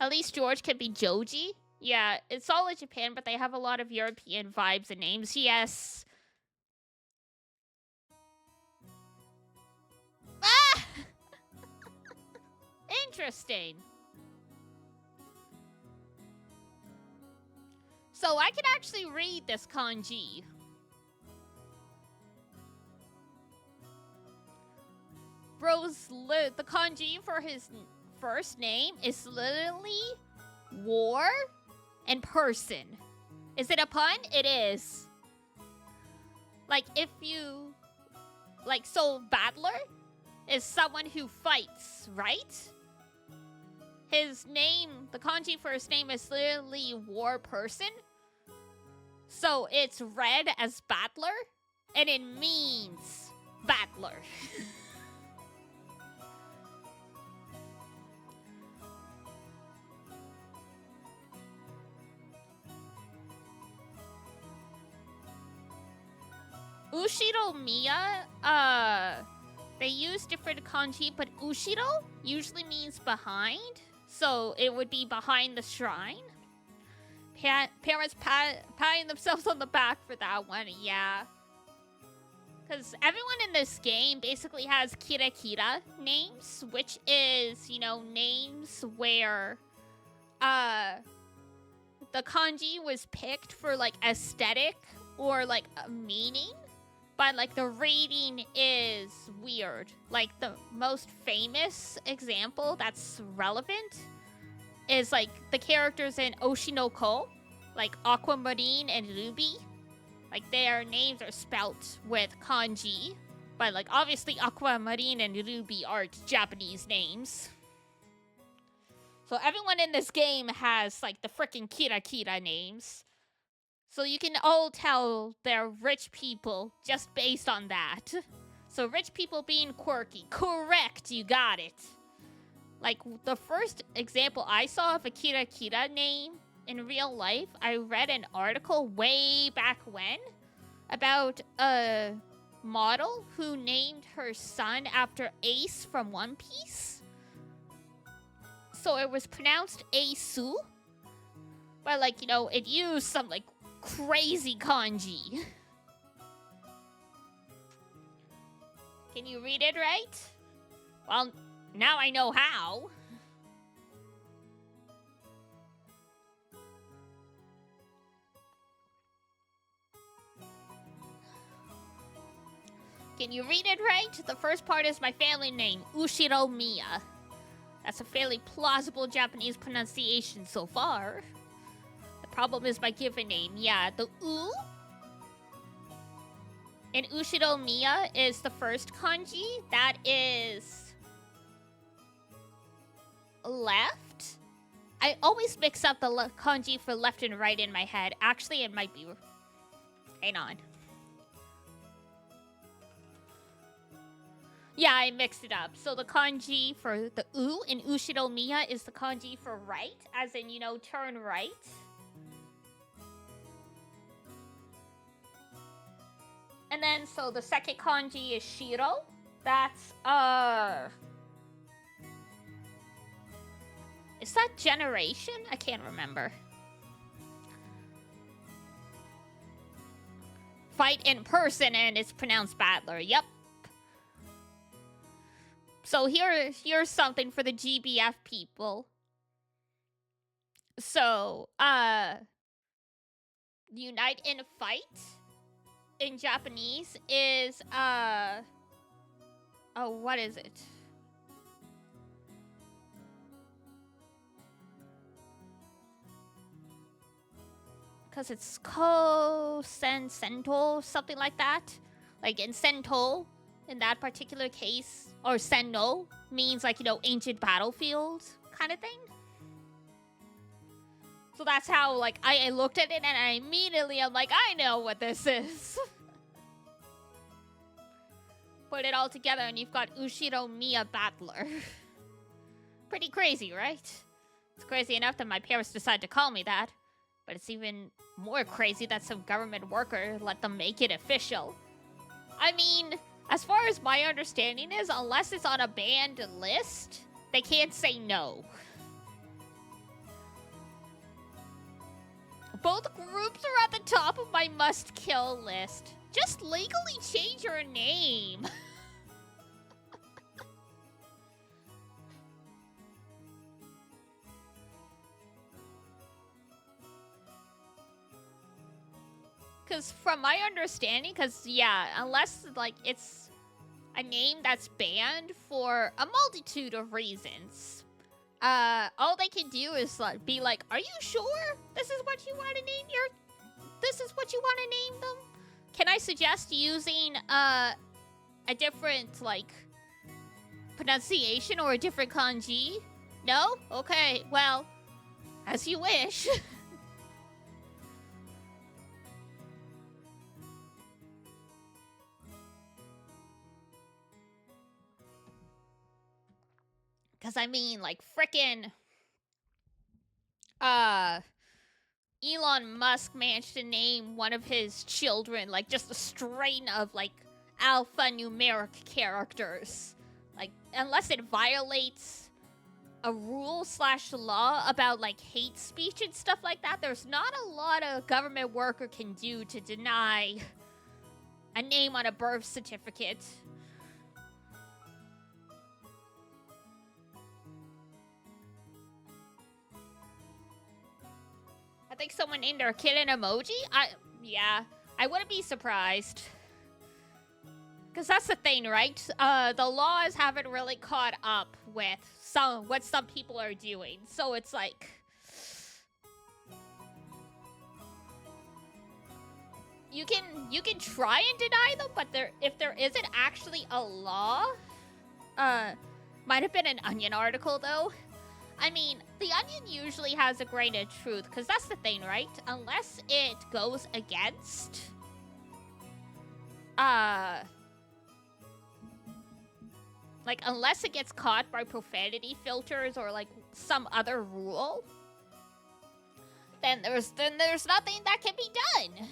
At least George can be Joji. Yeah, it's all in Japan, but they have a lot of European vibes and names. Yes. Ah! Interesting. So I can actually read this kanji. Bro's the kanji for his first name is literally war and person. Is it a pun? It is. Like, if you... Like, so Battler is someone who fights, right? His name, the kanji for his name is literally war person. So it's read as Battler, and it means Battler. Ushiro Miya, they use different kanji, but Ushiro usually means behind. So it would be behind the shrine. Parents patting themselves on the back for that one, yeah. Because everyone in this game basically has kirakira names, which is, you know, names where the kanji was picked for, like, aesthetic or, like, a meaning. But, like, the reading is weird. Like, the most famous example that's relevant is, like, the characters in Oshinoko, like Aquamarine and Ruby. Like, their names are spelt with kanji. But, like, obviously Aquamarine and Ruby are Japanese names. So everyone in this game has, like, the frickin' kirakira names. So you can all tell they're rich people just based on that. So rich people being quirky. Correct, you got it. Like, the first example I saw of a kirakira name in real life, I read an article way back when about a model who named her son after Ace from One Piece. So it was pronounced Asu. But, like, you know, it used some, like, crazy kanji. Can you read it right? Well, now I know how. Can you read it right? The first part is my family name, Ushiro Miya. That's a fairly plausible Japanese pronunciation so far. The problem is my given name. Yeah, the U in Ushiro Miya is the first kanji. That is left. I always mix up the kanji for left and right in my head. Actually, it might be... Hang on. Yeah, I mixed it up. So the kanji for the U in Ushiro Miya is the kanji for right, as in, you know, turn right. And then, so the second kanji is Shiro. That's, is that generation? I can't remember. Fight in person, and it's pronounced battler. Yep. So here's something for the GBF people. So, unite in fight in Japanese is, oh, what is it? Because it's Sento, something like that. Like in Sento, in that particular case, or Senno means, like, you know, ancient battlefield kind of thing. So that's how, like, I looked at it and I immediately, I'm like, I know what this is. Put it all together and you've got Ushiro Miya Battler. Pretty crazy, right? It's crazy enough that my parents decided to call me that. But it's even more crazy that some government worker let them make it official. I mean, as far as my understanding is, unless it's on a banned list, they can't say no. Both groups are at the top of my must-kill list. Just legally change your name. Because from my understanding, because, yeah, unless, like, it's a name that's banned for a multitude of reasons, all they can do is, like, be like, are you sure this is what you want to name this is what you want to name them? Can I suggest using, a different, like, pronunciation or a different kanji? No? Okay, well, as you wish. Because, I mean, like, frickin', Elon Musk managed to name one of his children, like, just a string of, like, alphanumeric characters. Like, unless it violates a rule/law about, like, hate speech and stuff like that, there's not a lot a government worker can do to deny a name on a birth certificate. I think someone named their kid an emoji? Yeah, I wouldn't be surprised. Because that's the thing, right? The laws haven't really caught up with what some people are doing. So it's like... You can try and deny them, but if there isn't actually a law... might have been an Onion article, though. I mean, the Onion usually has a grain of truth, because that's the thing, right? Unless it goes against... like, unless it gets caught by profanity filters or, like, some other rule, then there's nothing that can be done.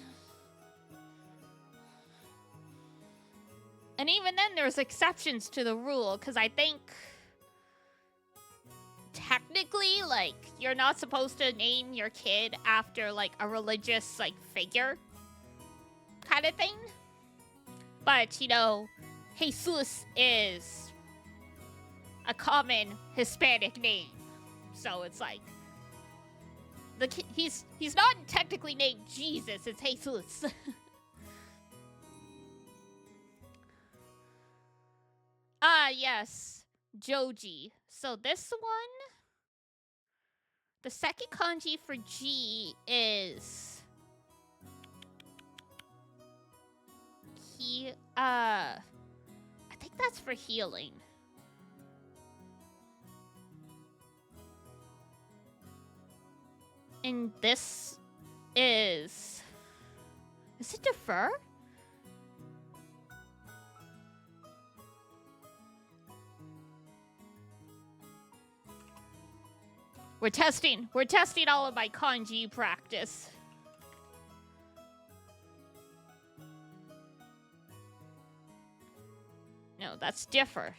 And even then, there's exceptions to the rule, because I think... technically, like, you're not supposed to name your kid after, like, a religious, like, figure kind of thing. But, you know, Jesus is a common Hispanic name. So it's like, he's not technically named Jesus, it's Jesus. Yes. Joji. So this one, the second kanji for G is I think that's for healing. And this is it defer? We're testing all of my kanji practice. No, that's differ.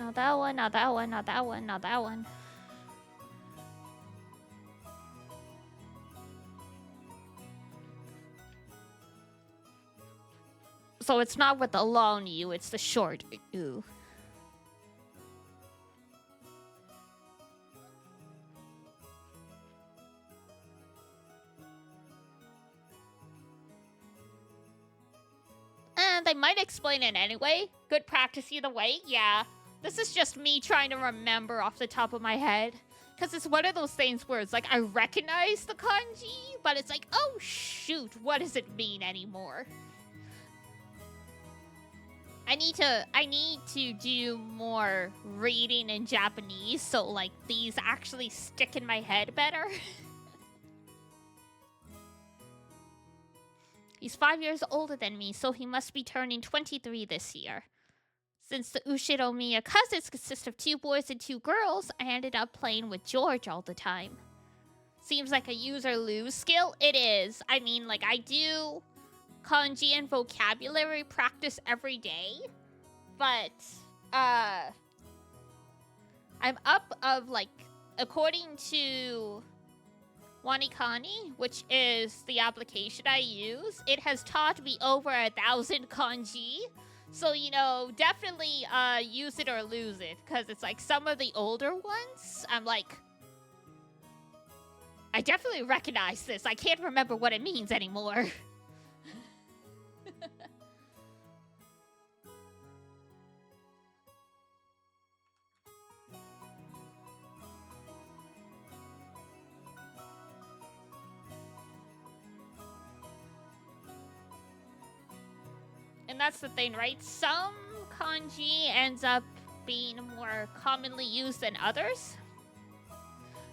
Not that one, not that one, not that one, not that one. So it's not with the long U, it's the short U. And they might explain it anyway. Good practice either way, yeah. This is just me trying to remember off the top of my head. Because it's one of those things where it's like, I recognize the kanji, but it's like, oh shoot, what does it mean anymore? I need to do more reading in Japanese, so like these actually stick in my head better. He's 5 years older than me, so he must be turning 23 this year. Since the Ushiromiya cousins consist of 2 boys and 2 girls, I ended up playing with George all the time. Seems like a use or lose skill? It is. I mean, like, I do kanji and vocabulary practice every day, but I'm up of, like, according to Wanikani, which is the application I use, it has taught me over 1,000 kanji. So, you know, definitely use it or lose it, because it's like some of the older ones, I'm like, I definitely recognize this. I can't remember what it means anymore. And that's the thing, right? Some kanji ends up being more commonly used than others.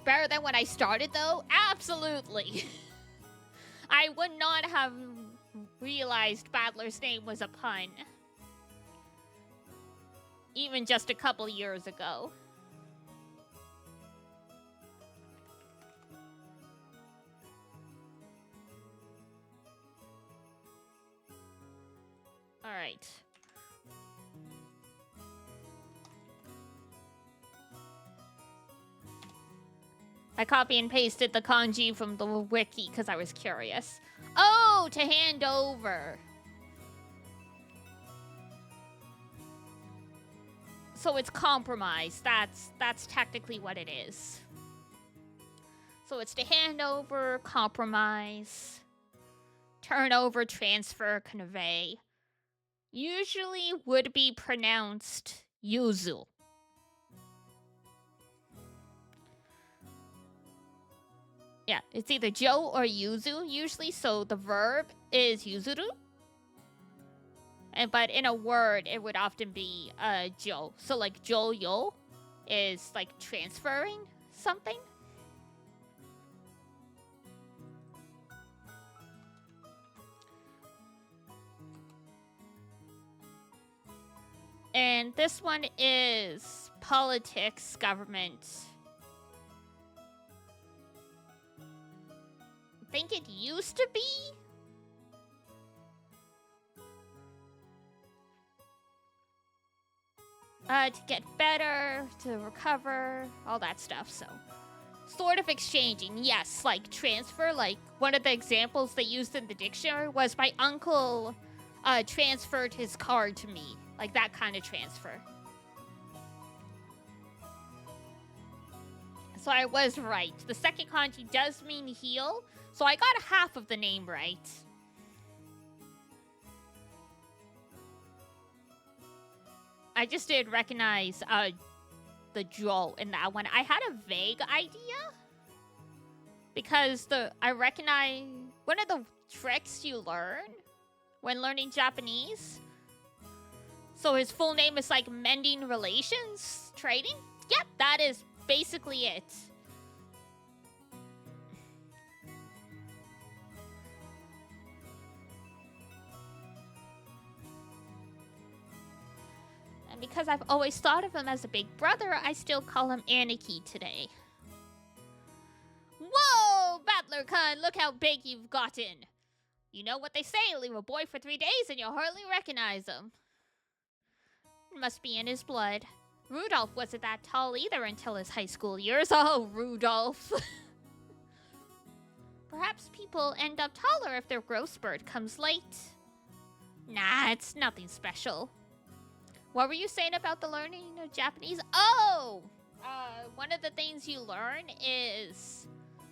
better than when I started, though? Absolutely. I would not have realized Battler's name was a pun. Even just a couple years ago. Alright. I copy and pasted the kanji from the wiki because I was curious. Oh, to hand over. So it's compromise. That's technically what it is. So it's to hand over, compromise, turn over, transfer, convey. Usually would be pronounced yuzu. Yeah, it's either jo or yuzu usually, so the verb is yuzuru. But in a word, it would often be jo. So like jo yo is like transferring something. And this one is politics, government. I think it used to be. To get better, to recover, all that stuff, so. Sort of exchanging, yes, like transfer, like one of the examples they used in the dictionary was my uncle transferred his card to me. Like that kind of transfer. So I was right. The second kanji does mean heal, so I got half of the name right. I just did recognize the jo in that one. I had a vague idea because I recognize one of the tricks you learn when learning Japanese. So his full name is like mending relations trading. Yep, that is basically it. And because I've always thought of him as a big brother, I still call him Aniki today. Whoa, Battler-kun, look how big you've gotten. You know what they say, leave a boy for 3 days and you'll hardly recognize him. It must be in his blood. Rudolph wasn't that tall either until his high school years. Oh, Rudolph. Perhaps people end up taller if their growth spurt comes late. Nah, it's nothing special. What were you saying about the learning of Japanese? Oh! One of the things you learn is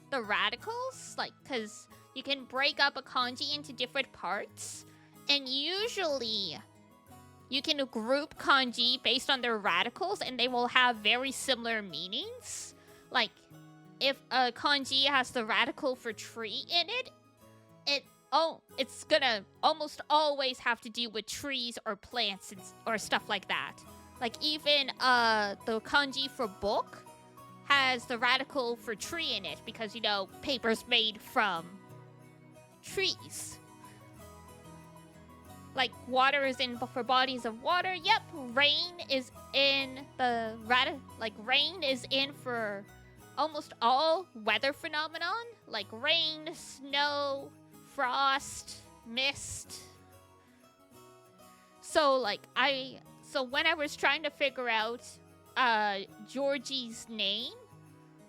the radicals. Like, because you can break up a kanji into different parts. And usually you can group kanji based on their radicals, and they will have very similar meanings. Like, if a kanji has the radical for tree in it, it's gonna almost always have to do with trees or plants or stuff like that. Like, even the kanji for book has the radical for tree in it because, you know, paper's made from trees. Like, water is in for bodies of water. Yep, rain is in the rain is in for almost all weather phenomenon. Like rain, snow, frost, mist. So when I was trying to figure out Georgie's name,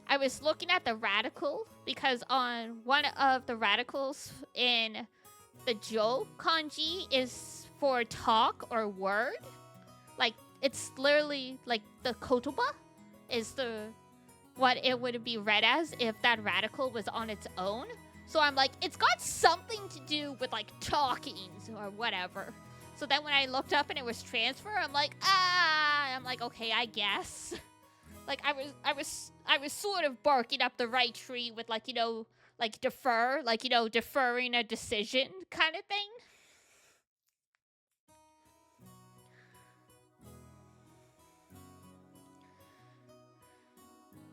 I was looking at the radical because on one of the radicals in the Jo kanji is for talk or word. Like, it's literally like the kotoba is what it would be read as if that radical was on its own. So I'm like, it's got something to do with like talking or whatever. So then when I looked up and it was transfer, I'm like, okay, I guess. Like, I was sort of barking up the right tree with, like, you know, like defer, like, you know, deferring a decision kind of thing.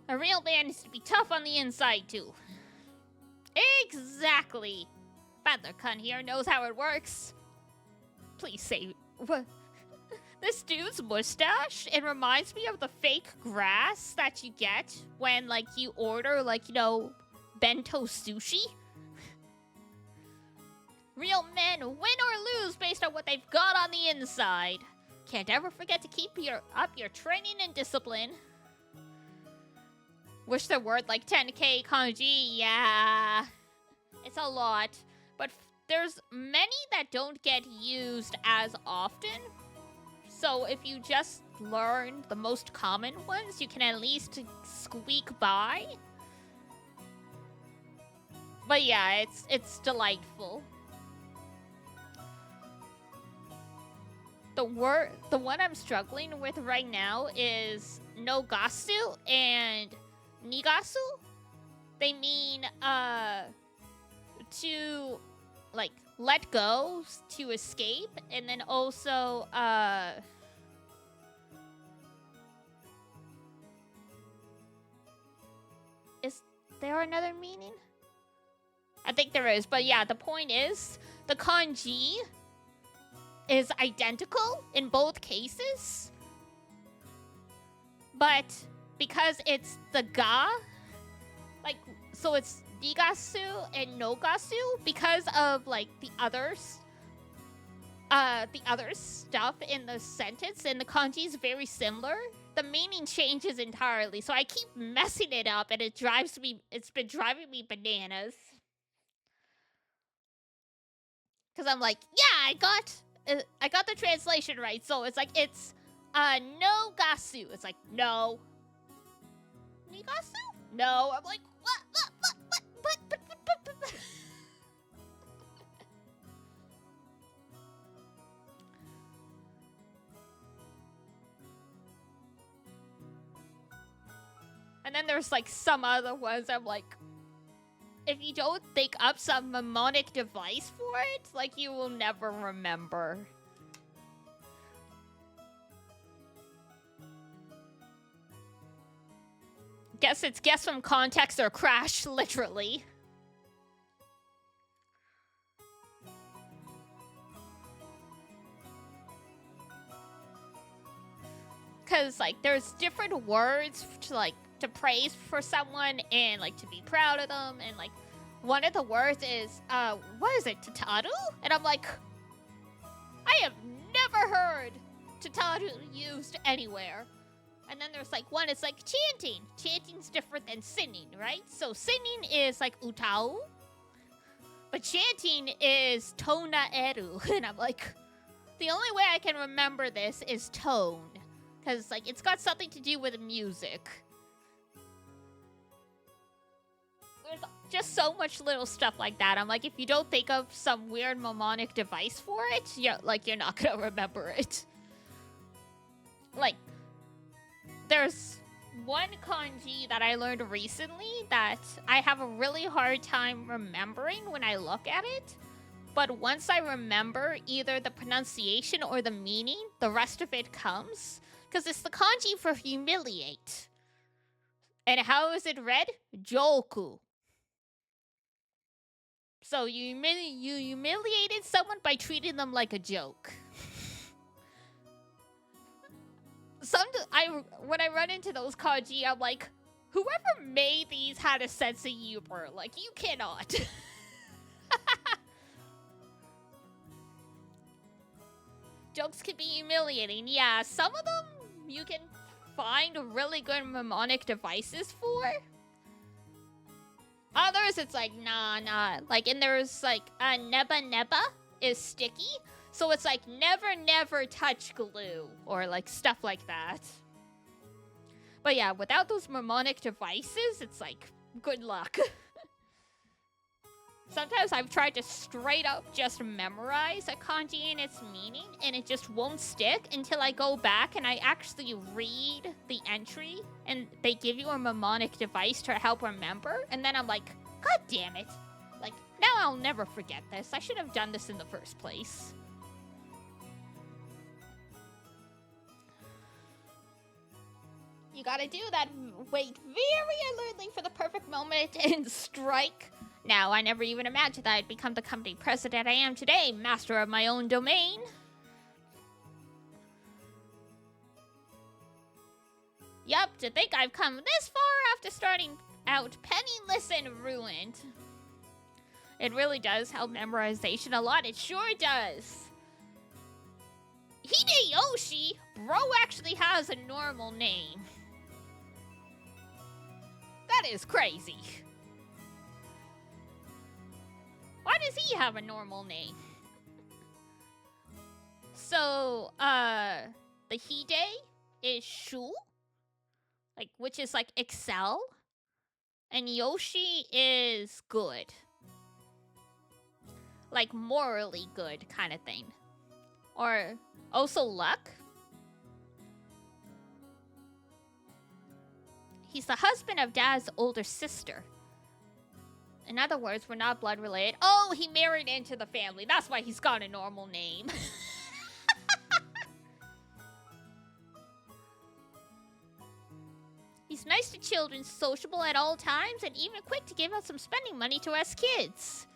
A real man needs to be tough on the inside, too. Exactly. Battler-kun here knows how it works. Please say... What? This dude's mustache, it reminds me of the fake grass that you get when, like, you order, like, you know, bento sushi. Real men win or lose based on what they've got on the inside. Can't ever forget to keep up your training and discipline. Wish there were like 10k kanji, yeah. It's a lot, but there's many that don't get used as often. So if you just learn the most common ones, you can at least squeak by. But yeah, it's delightful. The one I'm struggling with right now is nogasu and nigasu. They mean to like let go, to escape, and then also is there another meaning? I think there is, but yeah, the point is the kanji is identical in both cases, but because it's the ga, like, so it's nigasu and nogasu, because of like the other stuff in the sentence, and the kanji is very similar, the meaning changes entirely. So I keep messing it up, and it's been driving me bananas. Because I'm like, yeah, I got the translation right. So it's like, it's no gasu. It's like, no. Nigasu? No. I'm like, what? And then there's like some other ones I'm like, if you don't think up some mnemonic device for it, like, you will never remember. Guess it's guess from context or crash, literally. Because, like, there's different words to praise for someone and, like, to be proud of them. And, like, one of the words is, what is it, tataru? And I'm like, I have never heard tataru used anywhere. And then there's, like, one, it's like chanting. Chanting's different than singing, right? So singing is, like, utau. But chanting is tonaeru. And I'm like, the only way I can remember this is tone. Because, like, it's got something to do with music. There's just so much little stuff like that. I'm like, if you don't think of some weird mnemonic device for it, you're not gonna remember it. Like, there's one kanji that I learned recently that I have a really hard time remembering when I look at it. But once I remember either the pronunciation or the meaning, the rest of it comes. Because it's the kanji for humiliate. And how is it read? Joku. So you humiliated someone by treating them like a joke. When I run into those kanji, I'm like, whoever made these had a sense of humor. Like, you cannot. Jokes can be humiliating. Yeah, some of them you can find really good mnemonic devices for. Others, it's like, nah. Like, and there's like, neba is sticky. So it's like, never touch glue. Or like, stuff like that. But yeah, without those mnemonic devices, it's like, good luck. Sometimes I've tried to straight up just memorize a kanji and its meaning, and it just won't stick until I go back and I actually read the entry, and they give you a mnemonic device to help remember, and then I'm like, God damn it. Like, now I'll never forget this. I should have done this in the first place. You gotta do that. Wait very alertly for the perfect moment and strike. Now, I never even imagined that I'd become the company president I am today, master of my own domain. Yup, to think I've come this far after starting out penniless and ruined. It really does help memorization a lot, it sure does. Hideyoshi, bro actually has a normal name. That is crazy. Why does he have a normal name? So, the Hide is Shu, like, which is like excel, and Yoshi is good. Like, morally good kind of thing. Or also luck. He's the husband of Dad's older sister. In other words, we're not blood related. Oh, he married into the family. That's why he's got a normal name. He's nice to children, sociable at all times, and even quick to give out some spending money to us kids.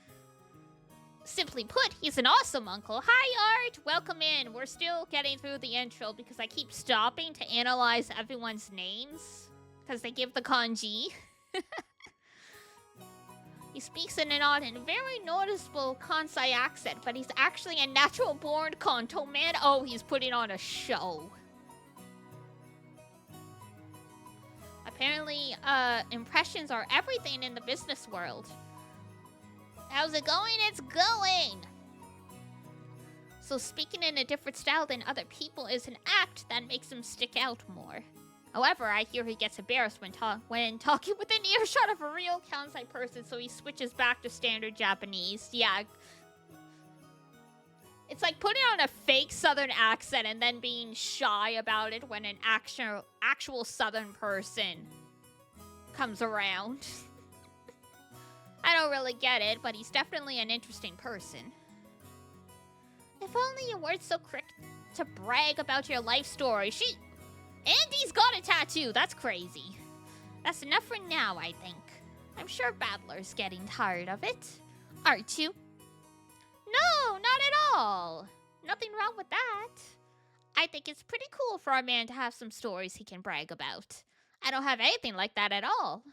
Simply put, he's an awesome uncle. Hi, Art! Welcome in. We're still getting through the intro because I keep stopping to analyze everyone's names. Because they give the kanji. He speaks in an odd and very noticeable Kansai accent, but he's actually a natural-born Kanto man. Oh, he's putting on a show. Apparently, impressions are everything in the business world. How's it going? It's going! So speaking in a different style than other people is an act that makes him stick out more. However, I hear he gets embarrassed when talking within earshot of a real Kansai person, so he switches back to standard Japanese. Yeah. It's like putting on a fake Southern accent and then being shy about it when an actual Southern person comes around. I don't really get it, but he's definitely an interesting person. If only you weren't so quick to brag about your life story. Andy's got a tattoo. That's crazy. That's enough for now, I think. I'm sure Battler's getting tired of it. Aren't you? No, not at all. Nothing wrong with that. I think it's pretty cool for a man to have some stories he can brag about. I don't have anything like that at all.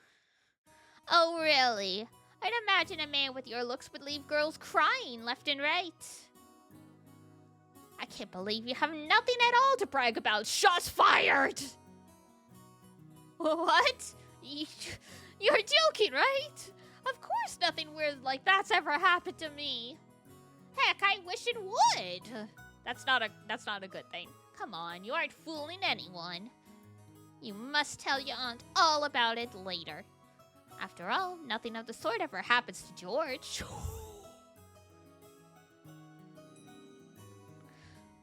Oh, really? I'd imagine a man with your looks would leave girls crying left and right. I can't believe you have nothing at all to brag about. Shots fired! What? You're joking, right? Of course nothing weird like that's ever happened to me. Heck, I wish it would. That's not a good thing. Come on, you aren't fooling anyone. You must tell your aunt all about it later. After all, nothing of the sort ever happens to George.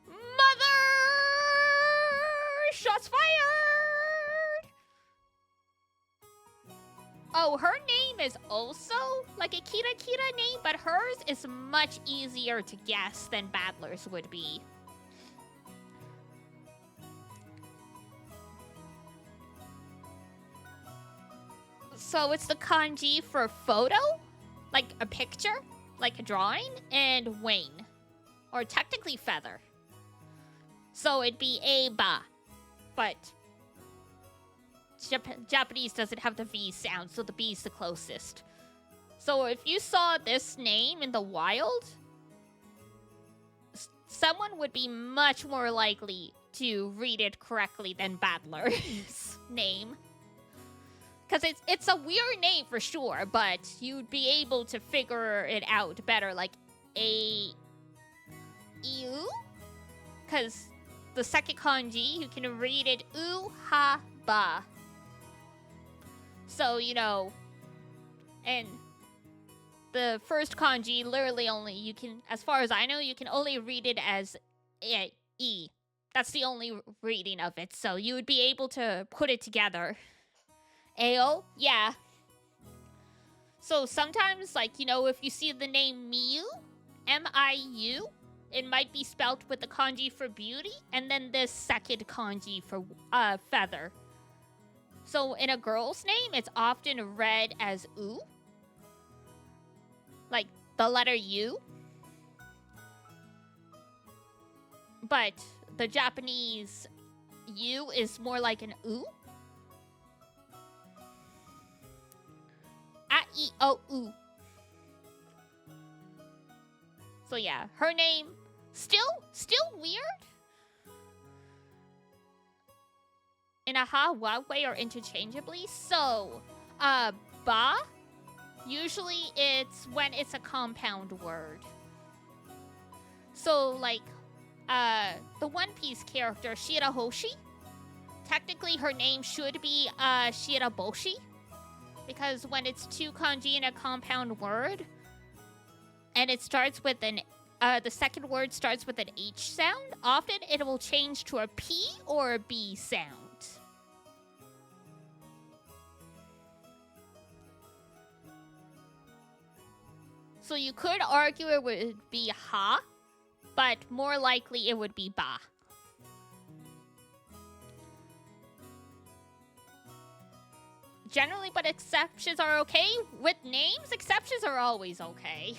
Mother! Shots fired! Oh, her name is also like a kirakira name, but hers is much easier to guess than Battler's would be. So it's the kanji for photo, like a picture, like a drawing, and wing, or technically feather. So it'd be eba, but Japanese doesn't have the V sound, so the B is the closest. So if you saw this name in the wild, someone would be much more likely to read it correctly than Battler's name. Because it's a weird name for sure, but you'd be able to figure it out better, like iu? Because the second kanji, you can read it u-ha-ba. So, you know, and the first kanji literally only, you can, as far as I know, you can only read it as e. That's the only reading of it, so you would be able to put it together. Ao? Yeah. So sometimes, like, you know, if you see the name Miu, M-I-U, it might be spelt with the kanji for beauty, and then the second kanji for feather. So in a girl's name, it's often read as U. Like the letter U. But the Japanese U is more like an U. A-E-O-U. So yeah, her name, still weird. In a ha, wa way or interchangeably. So, ba, usually it's when it's a compound word. So like, the One Piece character, Shirahoshi, technically her name should be, Shiraboshi. Because when it's two kanji in a compound word, and it starts with an, the second word starts with an H sound, often it will change to a P or a B sound. So you could argue it would be ha, but more likely it would be ba. Generally, but exceptions are okay. With names, exceptions are always okay.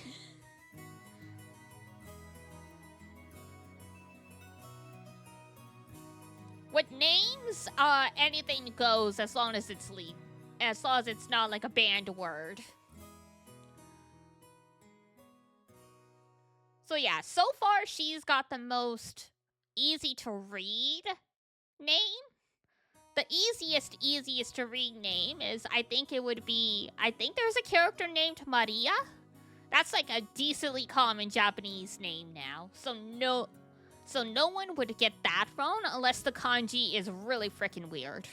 With names, anything goes as long as it's legal. As long as it's not like a banned word. So yeah, so far she's got the most easy to read name. The easiest to read name is, I think there's a character named Maria. That's like a decently common Japanese name now. So no one would get that wrong unless the kanji is really freaking weird.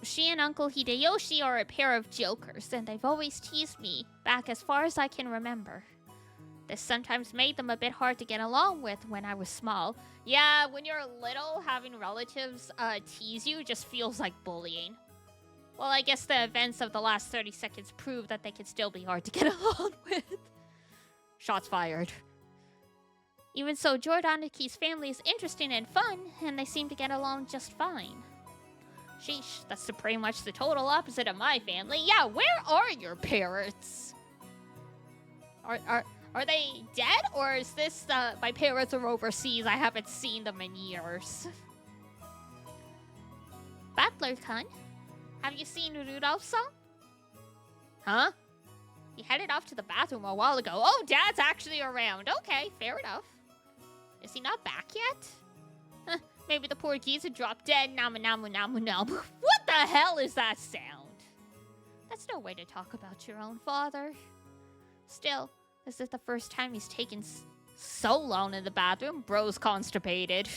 She and Uncle Hideyoshi are a pair of jokers, and they've always teased me back as far as I can remember. This sometimes made them a bit hard to get along with when I was small. Yeah, when you're little, having relatives tease you just feels like bullying. Well, I guess the events of the last 30 seconds prove that they can still be hard to get along with. Shots fired. Even so, Jordaniki's family is interesting and fun, and they seem to get along just fine. Sheesh, that's pretty much the total opposite of my family. Yeah, where are your parents? Are they dead, or is this my parents are overseas? I haven't seen them in years. Battler-kun, have you seen Rudolph-san? Huh? He headed off to the bathroom a while ago. Oh, Dad's actually around. Okay, fair enough. Is he not back yet? Maybe the poor geezer dropped dead. Namu namu namu namu. What the hell is that sound? That's no way to talk about your own father. Still, this is the first time he's taken so long in the bathroom. Bro's constipated.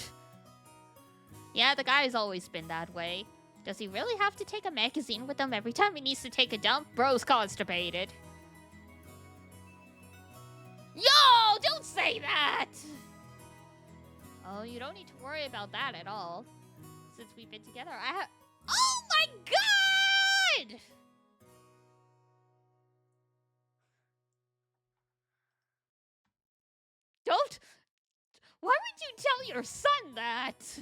Yeah, the guy's always been that way. Does he really have to take a magazine with him every time he needs to take a dump? Bro's constipated. Yo, don't say that! Oh, you don't need to worry about that at all. Since we've been together, Oh my god! Don't... Why would you tell your son that?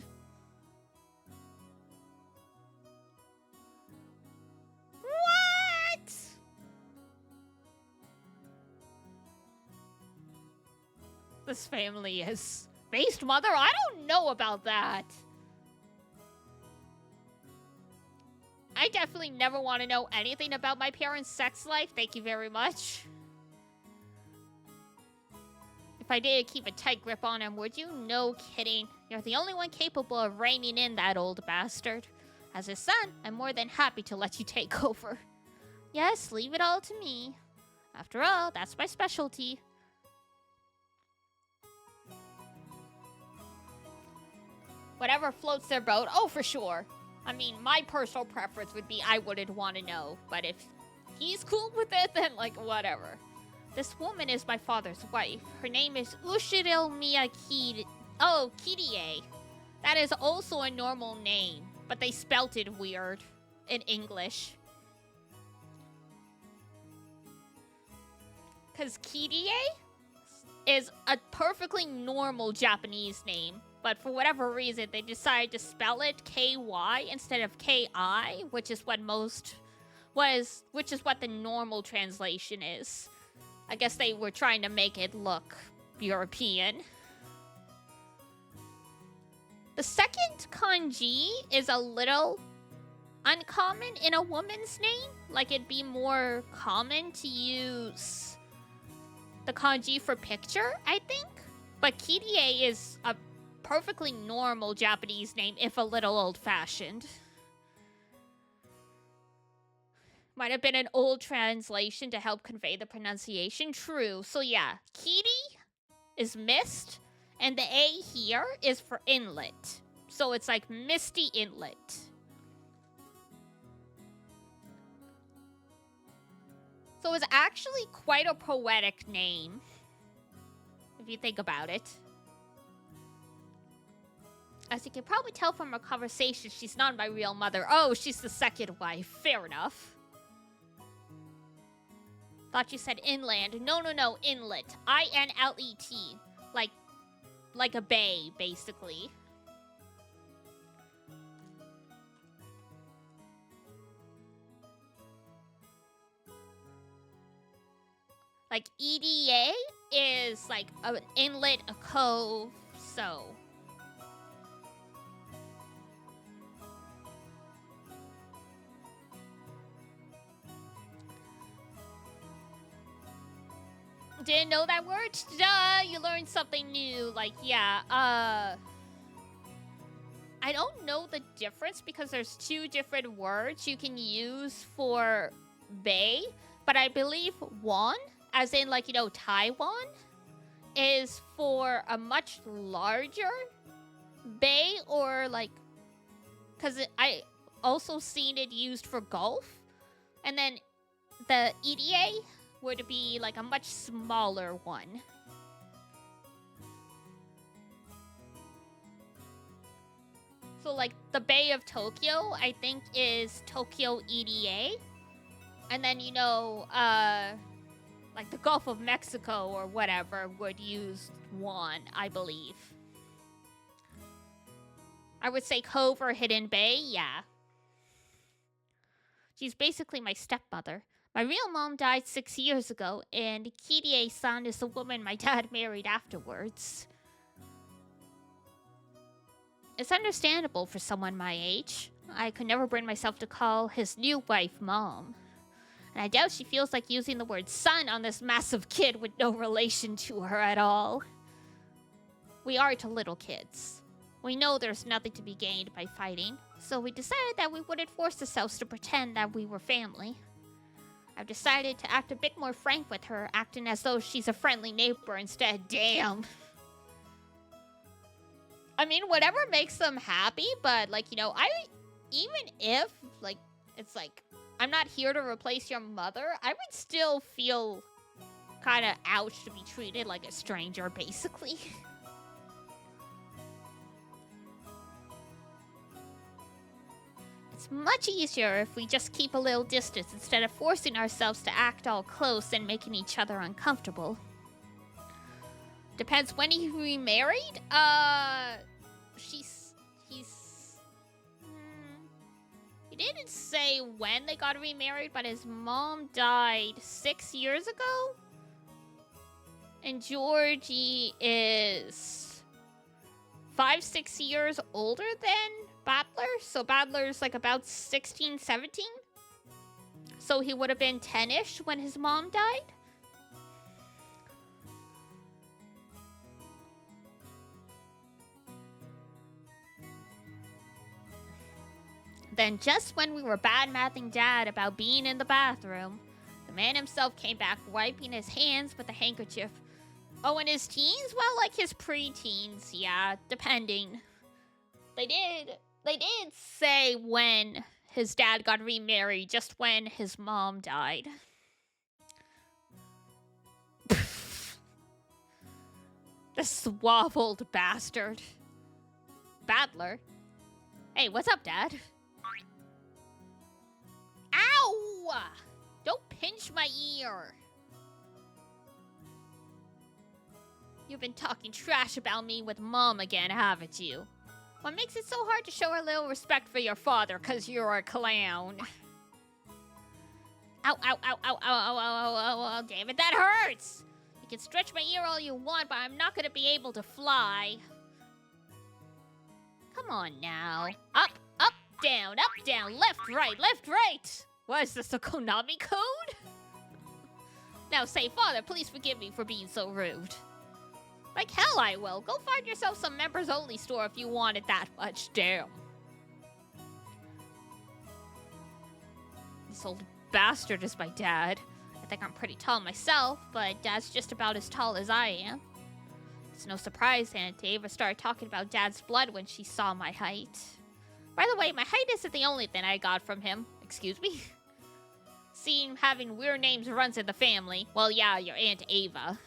What? This family is... Based mother? I don't know about that. I definitely never want to know anything about my parents' sex life. Thank you very much. If I did keep a tight grip on him, would you? No kidding. You're the only one capable of reining in that old bastard. As his son, I'm more than happy to let you take over. Yes, leave it all to me. After all, that's my specialty. Whatever floats their boat. Oh, for sure. I mean, my personal preference would be I wouldn't want to know. But if he's cool with it, then, like, whatever. This woman is my father's wife. Her name is Ushiro Miyaki... Oh, Kirie. That is also a normal name. But they spelt it weird in English. Because Kirie is a perfectly normal Japanese name. but for whatever reason, they decided to spell it KY instead of KI, which is what the normal translation is. I guess they were trying to make it look European. The second kanji is a little uncommon in a woman's name. Like, it'd be more common to use the kanji for picture, I think. But Kirie is a perfectly normal Japanese name, if a little old-fashioned. Might have been an old translation to help convey the pronunciation. True. So yeah, Kiri is mist, and the A here is for inlet. So it's like Misty Inlet. So it's actually quite a poetic name, if you think about it. As you can probably tell from our conversation, she's not my real mother. Oh, she's the second wife. Fair enough. Thought you said inland. No, inlet. I-N-L-E-T. Like a bay, basically. Like, EDA is like an inlet, a cove, so. Didn't know that word? Duh, you learned something new. Like, yeah, I don't know the difference because there's two different words you can use for bay, but I believe won, as in, like, you know, Taiwan, is for a much larger bay, or like, because I also seen it used for golf, and then the EDA would be like a much smaller one. So like the Bay of Tokyo, I think, is Tokyo EDA. And then, you know, like the Gulf of Mexico or whatever would use one, I believe. I would say Cove or Hidden Bay, yeah. She's basically my stepmother. My real mom died 6 years ago, and Kirie-san is the woman my dad married afterwards. It's understandable for someone my age. I could never bring myself to call his new wife Mom. And I doubt she feels like using the word son on this massive kid with no relation to her at all. We are to little kids. We know there's nothing to be gained by fighting, so we decided that we wouldn't force ourselves to pretend that we were family. I've decided to act a bit more frank with her, acting as though she's a friendly neighbor instead. Damn. I mean, whatever makes them happy, but, like, you know, even if, like, it's like, I'm not here to replace your mother, I would still feel kind of ouch to be treated like a stranger, basically. It's much easier if we just keep a little distance instead of forcing ourselves to act all close and making each other uncomfortable. Depends when he remarried? He didn't say when they got remarried, but his mom died 6 years ago? And Georgie is 5-6 years older than Battler, so Battler's like about 16, 17. So he would have been 10-ish when his mom died. Then just when we were bad-mouthing Dad about being in the bathroom, the man himself came back wiping his hands with a handkerchief. Oh, in his teens? Well, like his pre-teens, yeah, depending. They did say when his dad got remarried, just when his mom died. The swaveled bastard. Battler. Hey, what's up, Dad? Ow! Don't pinch my ear. You've been talking trash about me with Mom again, haven't you? What makes it so hard to show a little respect for your father, 'cause you're a clown? Ow, ow, ow, ow, ow, ow, ow, ow, ow, damn it, that hurts! You can stretch my ear all you want, but I'm not gonna be able to fly. Come on now. Up, down, left, right. What is this, a Konami code? Now say, Father, please forgive me for being so rude. Like hell I will. Go find yourself some members-only store if you want it that much. Damn. This old bastard is my dad. I think I'm pretty tall myself, but Dad's just about as tall as I am. It's no surprise Aunt Ava started talking about Dad's blood when she saw my height. By the way, my height isn't the only thing I got from him. Excuse me? Seeing having weird names runs in the family. Well, yeah, your Aunt Ava.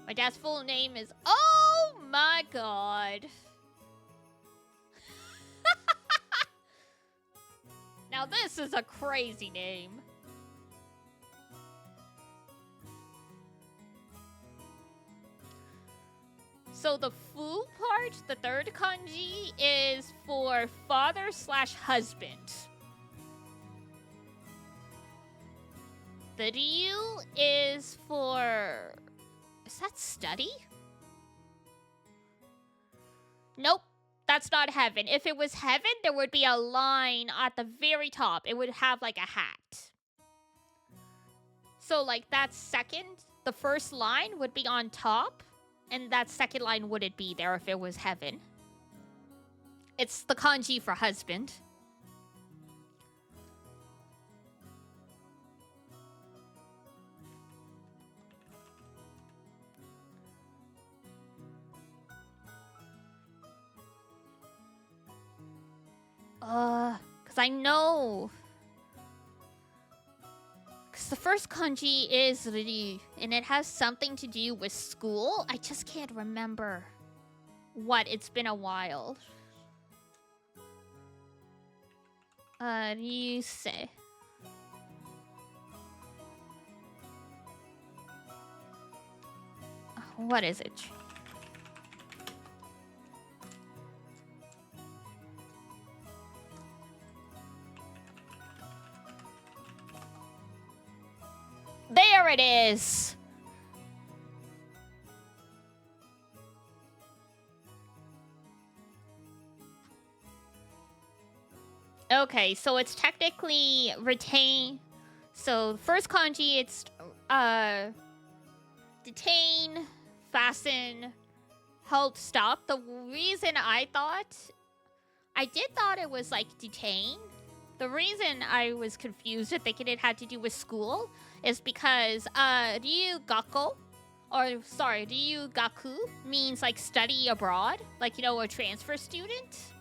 My dad's full name is... Oh my god. Now this is a crazy name. So the fu part, the third kanji, is for father/husband. The ryu is for... Is that study? Nope, that's not heaven. If it was heaven, there would be a line at the very top. It would have like a hat. So like that second, the first line would be on top. And that second line wouldn't be there if it was heaven. It's the kanji for husband. Because I know. Because the first kanji is ri, and it has something to do with school. I just can't remember what. It's been a while. Ryusei. What is it? There it is! Okay, so it's technically retain. So first kanji, it's detain, fasten, hold, stop. The reason I did thought it was like detain. The reason I was confused and thinking it had to do with school is because ryugaku means like study abroad, like, you know, a transfer student.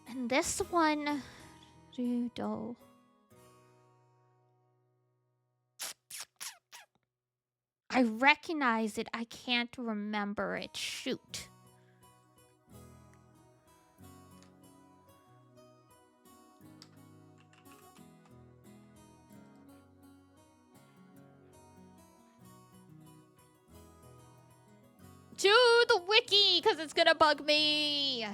And this one, ryudo. I recognize it. I can't remember it. Shoot. To the wiki, because it's gonna bug me.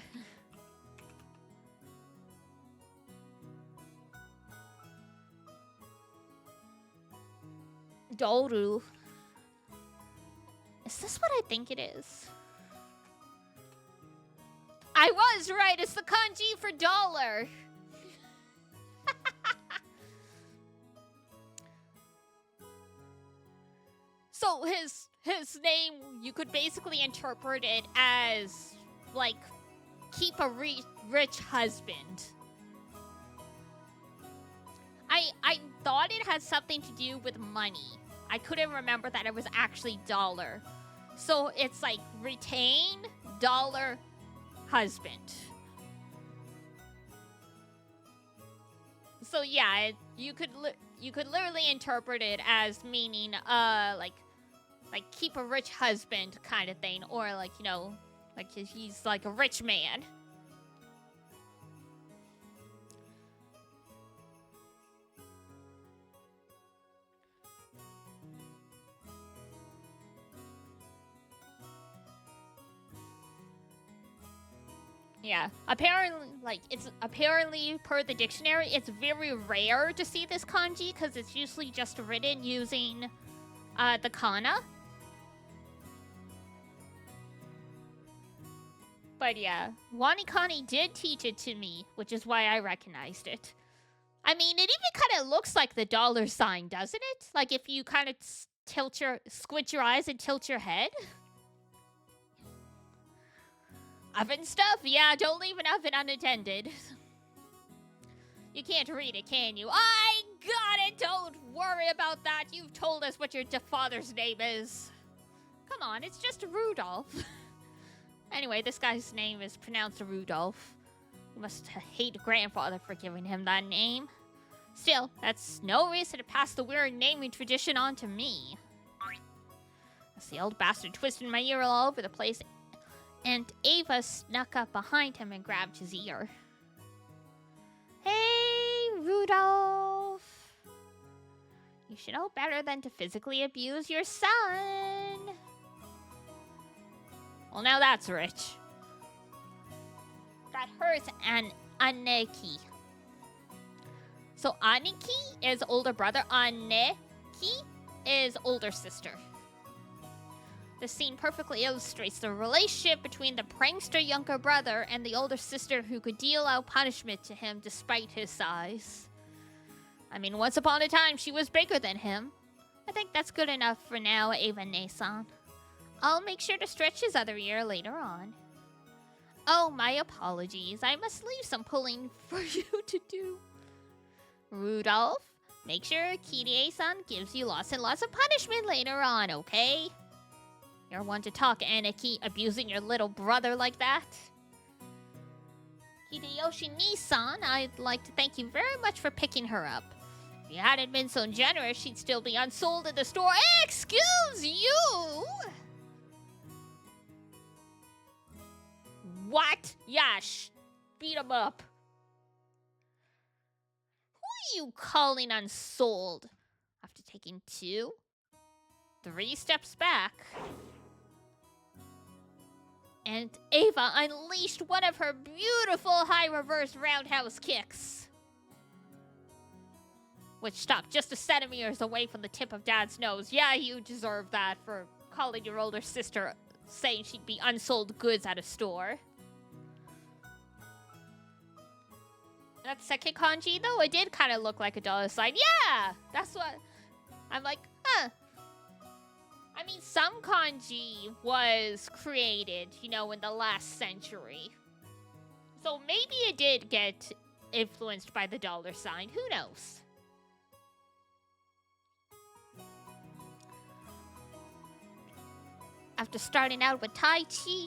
Doru. Is this what I think it is? I was right. It's the kanji for dollar. So his name, you could basically interpret it as like keep a rich husband. I thought it had something to do with money. I couldn't remember that it was actually dollar. So it's like retain, dollar, husband. So yeah, you could literally interpret it as meaning like keep a rich husband kind of thing, or like, you know, like he's like a rich man. Yeah, apparently, it's apparently per the dictionary, it's very rare to see this kanji because it's usually just written using the kana. But yeah, Wanikani did teach it to me, which is why I recognized it. I mean, it even kind of looks like the dollar sign, doesn't it? Like if you kind of squint your eyes and tilt your head. Oven stuff? Yeah, don't leave an oven unattended. You can't read it, can you? I got it! Don't worry about that. You've told us what your father's name is. Come on, it's just Rudolph. Anyway, this guy's name is pronounced Rudolph. You must hate grandfather for giving him that name. Still, that's no reason to pass the weird naming tradition on to me. As the old bastard twisted my ear all over the place, and Ava snuck up behind him and grabbed his ear. Hey, Rudolph. You should know better than to physically abuse your son. Well, now that's rich. That hurts an Aneki. So Aniki is older brother. Aneki is older sister. The scene perfectly illustrates the relationship between the prankster younger brother and the older sister who could deal out punishment to him despite his size. I mean, once upon a time, she was bigger than him. I think that's good enough for now, Ava-ne-san. I'll make sure to stretch his other ear later on. Oh, my apologies. I must leave some pulling for you to do. Rudolph, make sure Kirie-san gives you lots and lots of punishment later on, okay? You're one to talk, Aniki, abusing your little brother like that. Hideyoshi-ni-san, I'd like to thank you very much for picking her up. If you hadn't been so generous, she'd still be unsold in the store. Excuse you! What? Yash, beat him up. Who are you calling unsold? After taking 2, 3 steps back, and Ava unleashed one of her beautiful high reverse roundhouse kicks, which stopped just a centimeters away from the tip of Dad's nose. Yeah, you deserve that for calling your older sister, saying she'd be unsold goods at a store. That second kanji, though, it did kind of look like a dollar sign. Yeah! That's what... I'm like, huh. I mean, some kanji was created, you know, in the last century. So maybe it did get influenced by the dollar sign. Who knows? After starting out with Tai Chi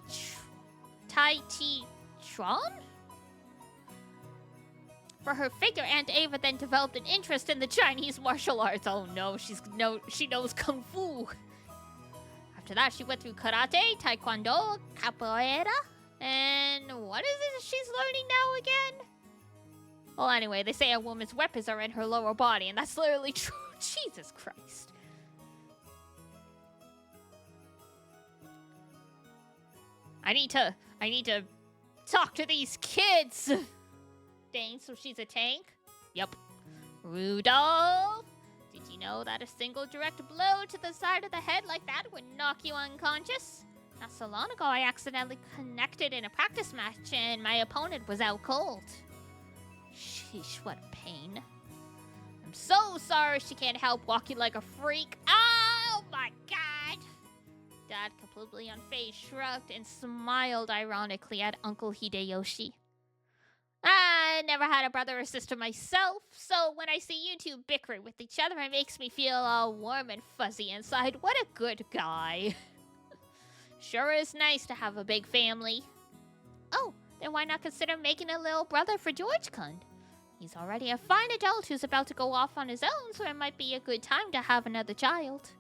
Chuan? For her figure, Aunt Ava then developed an interest in the Chinese martial arts. Oh no, she knows Kung Fu. After that, she went through karate, taekwondo, capoeira, and what is it she's learning now again? Well, anyway, they say a woman's weapons are in her lower body, and that's literally true. Jesus Christ. I need to talk to these kids. Dang, so she's a tank? Yup. Rudolph, did you know that a single direct blow to the side of the head like that would knock you unconscious? Not so long ago, I accidentally connected in a practice match and my opponent was out cold. Sheesh, what a pain. I'm so sorry she can't help walking like a freak. Oh my god! Dad, completely unfazed, shrugged and smiled ironically at Uncle Hideyoshi. I never had a brother or sister myself, so when I see you two bickering with each other, it makes me feel all warm and fuzzy inside. What a good guy. Sure is nice to have a big family. Oh, then why not consider making a little brother for George-kun? He's already a fine adult who's about to go off on his own, so it might be a good time to have another child.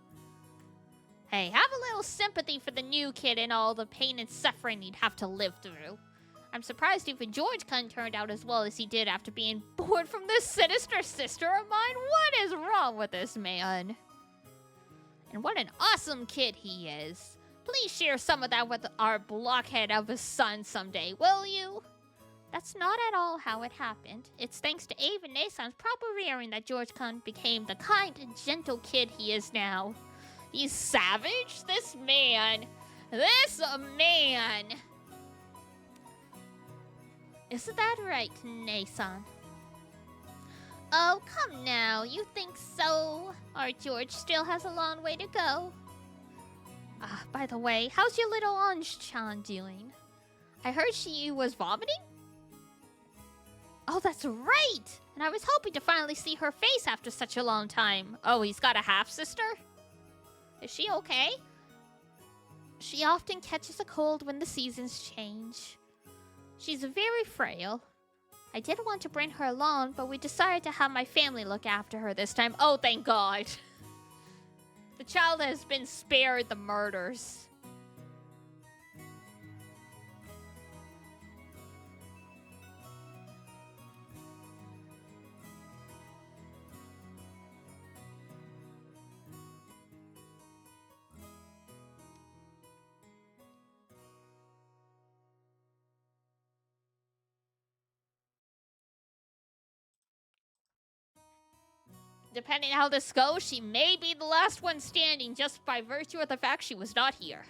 Hey, have a little sympathy for the new kid and all the pain and suffering he'd have to live through. I'm surprised even George-kun turned out as well as he did after being born from this sinister sister of mine. What is wrong with this man? And what an awesome kid he is. Please share some of that with our blockhead of a son someday, will you? That's not at all how it happened. It's thanks to Ava Nason's proper rearing that George-kun became the kind and gentle kid he is now. He's savage? This man. Isn't that right, Nason? Oh, come now. You think so? Our George still has a long way to go. By the way, how's your little Ange-chan doing? I heard she was vomiting? Oh, that's right! And I was hoping to finally see her face after such a long time. Oh, he's got a half-sister? Is she okay? She often catches a cold when the seasons change. She's very frail. I did want to bring her along, but we decided to have my family look after her this time. Oh, thank God. The child has been spared the murders. Depending on how this goes, she may be the last one standing just by virtue of the fact she was not here.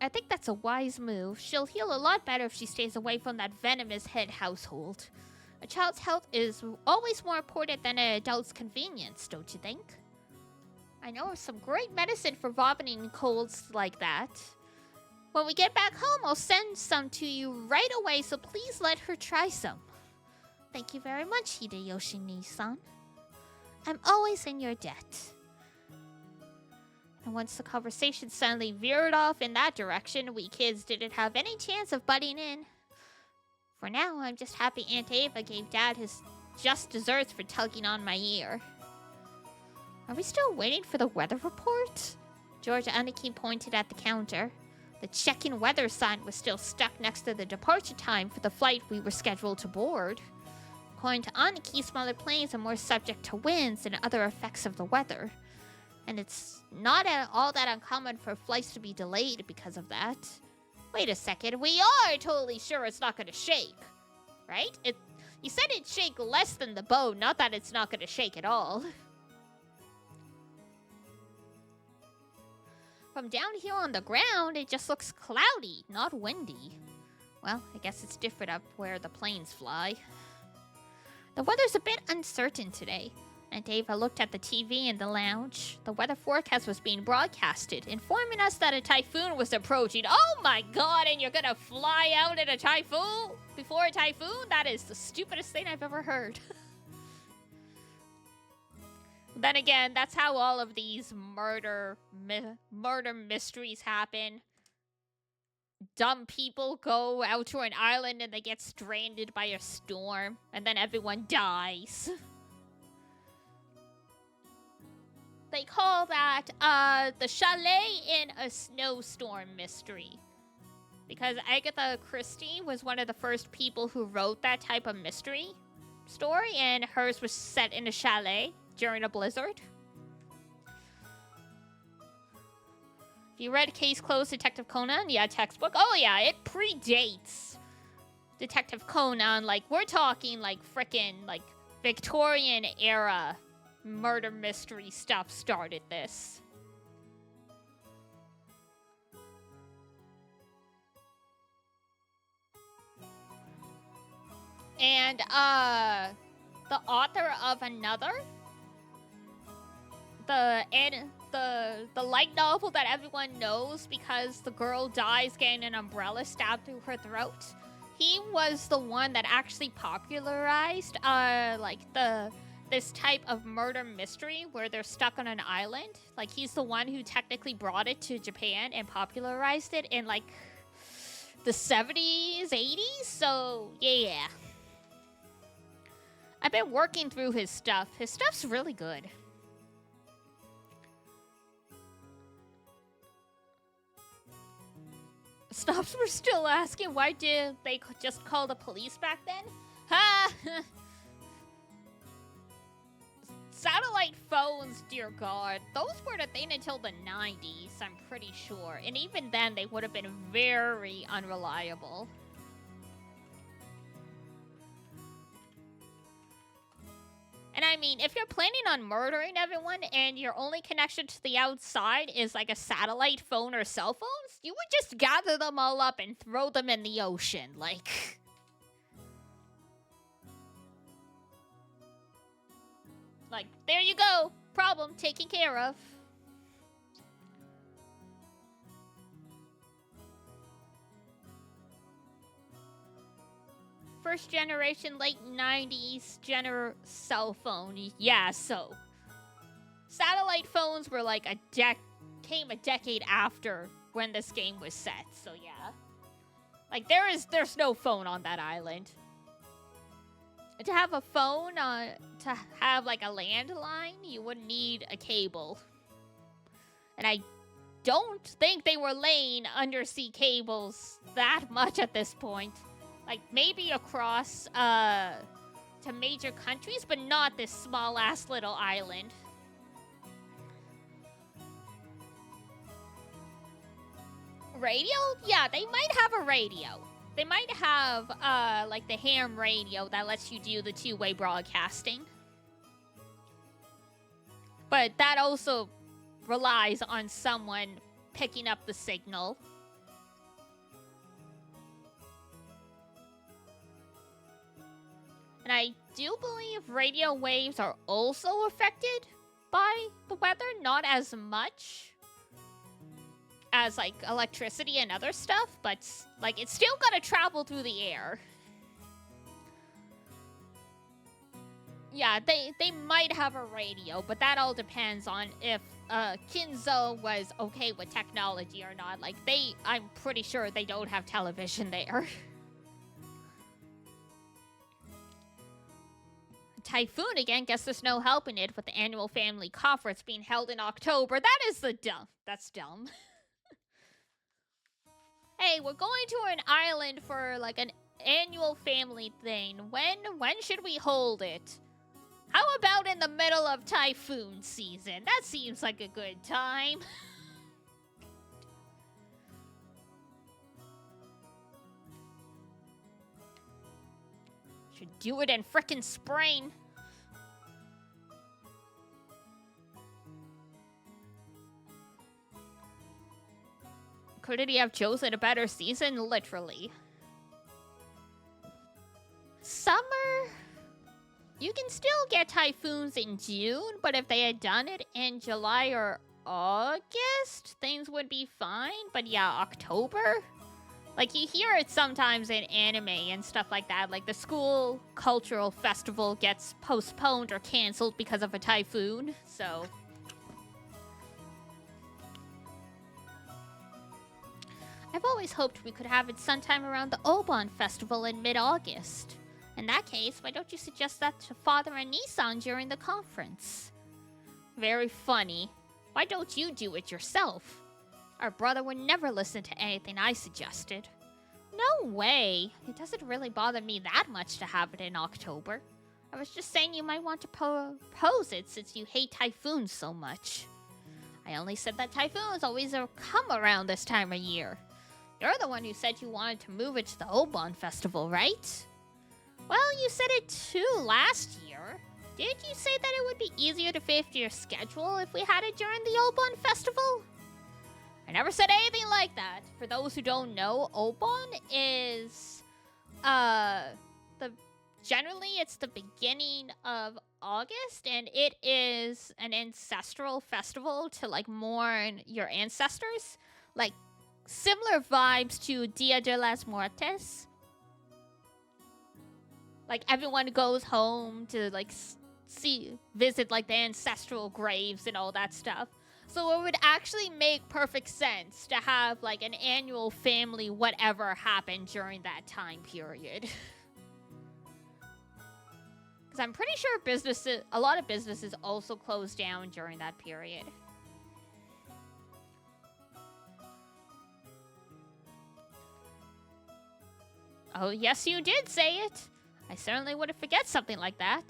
I think that's a wise move. She'll heal a lot better if she stays away from that venomous head household. A child's health is always more important than an adult's convenience, don't you think? I know of some great medicine for vomiting colds like that. When we get back home, I'll send some to you right away, so please let her try some. Thank you very much, Hideyoshi-ni-san. I'm always in your debt. And once the conversation suddenly veered off in that direction, we kids didn't have any chance of butting in. For now, I'm just happy Aunt Ava gave Dad his just desserts for tugging on my ear. Are we still waiting for the weather report? George Aniki pointed at the counter. The check-in weather sign was still stuck next to the departure time for the flight we were scheduled to board. According to Aniki, smaller planes are more subject to winds and other effects of the weather. And it's not at all that uncommon for flights to be delayed because of that. Wait a second, we are totally sure it's not going to shake, right? You said it'd shake less than the boat, not that it's not going to shake at all. From down here on the ground, it just looks cloudy, not windy. Well, I guess it's different up where the planes fly. The weather's a bit uncertain today. Aunt Ava looked at the TV in the lounge. The weather forecast was being broadcasted, informing us that a typhoon was approaching. Oh my God, and you're gonna fly out in a typhoon? Before a typhoon? That is the stupidest thing I've ever heard. Then again, that's how all of these murder mysteries happen. Dumb people go out to an island and they get stranded by a storm, and then everyone dies. They call that the chalet in a snowstorm mystery. Because Agatha Christie was one of the first people who wrote that type of mystery story, and hers was set in a chalet during a blizzard. If you read Case Closed Detective Conan, yeah, textbook. Oh yeah, it predates Detective Conan. Like, we're talking like frickin' like Victorian era murder mystery stuff started this. And the author of another, the light novel that everyone knows because the girl dies getting an umbrella stabbed through her throat, he was the one that actually popularized this type of murder mystery where they're stuck on an island. Like, he's the one who technically brought it to Japan and popularized it in like the 70s, 80s. So yeah, I've been working through his stuff. His stuff's really good. Stops were still asking, why did they just call the police back then? Ha! Satellite phones, dear God, those were the thing until the 90s, I'm pretty sure. And even then, they would have been very unreliable. And I mean, if you're planning on murdering everyone and your only connection to the outside is like a satellite phone or cell phones, you would just gather them all up and throw them in the ocean, like... Like, there you go. Problem taken care of. First generation, late 90s cell phone. Yeah, so. Satellite phones were like came a decade after when this game was set, so yeah. Like, there's no phone on that island. To have a phone, to have like a landline, you would need a cable. And I don't think they were laying undersea cables that much at this point. Like, maybe across, to major countries, but not this small-ass little island. Radio? Yeah, they might have a radio. They might have, like, the ham radio that lets you do the two-way broadcasting. But that also relies on someone picking up the signal. And I do believe radio waves are also affected by the weather, not as much as, like, electricity and other stuff, but, like, it's still gotta travel through the air. Yeah, they might have a radio, but that all depends on if, Kinzo was okay with technology or not. Like, I'm pretty sure they don't have television there. Typhoon again, guess there's no helping it with the annual family conference being held in October. That's dumb. Hey, we're going to an island for, like, an annual family thing. When should we hold it? How about in the middle of typhoon season? That seems like a good time. Should do it in frickin' spring. Couldn't he have chosen a better season? Literally. Summer? You can still get typhoons in June, but if they had done it in July or August, things would be fine. But yeah, October? Like, you hear it sometimes in anime and stuff like that. Like, the school cultural festival gets postponed or canceled because of a typhoon, so... I've always hoped we could have it sometime around the Obon Festival in mid-August. In that case, why don't you suggest that to Father and Nissan during the conference? Very funny. Why don't you do it yourself? Our brother would never listen to anything I suggested. No way. It doesn't really bother me that much to have it in October. I was just saying you might want to propose it since you hate typhoons so much. I only said that typhoons always come around this time of year. You're the one who said you wanted to move it to the Obon Festival, right? Well, you said it too last year. Did you say that it would be easier to fit your schedule if we had it during the Obon Festival? I never said anything like that. For those who don't know, Obon is, generally it's the beginning of August, and it is an ancestral festival to, like, mourn your ancestors. Like, similar vibes to Dia de las Muertes. Like, everyone goes home to, like, visit, like, the ancestral graves and all that stuff. So it would actually make perfect sense to have, like, an annual family whatever happen during that time period. Because I'm pretty sure a lot of businesses also close down during that period. Oh, yes, you did say it. I certainly wouldn't forget something like that.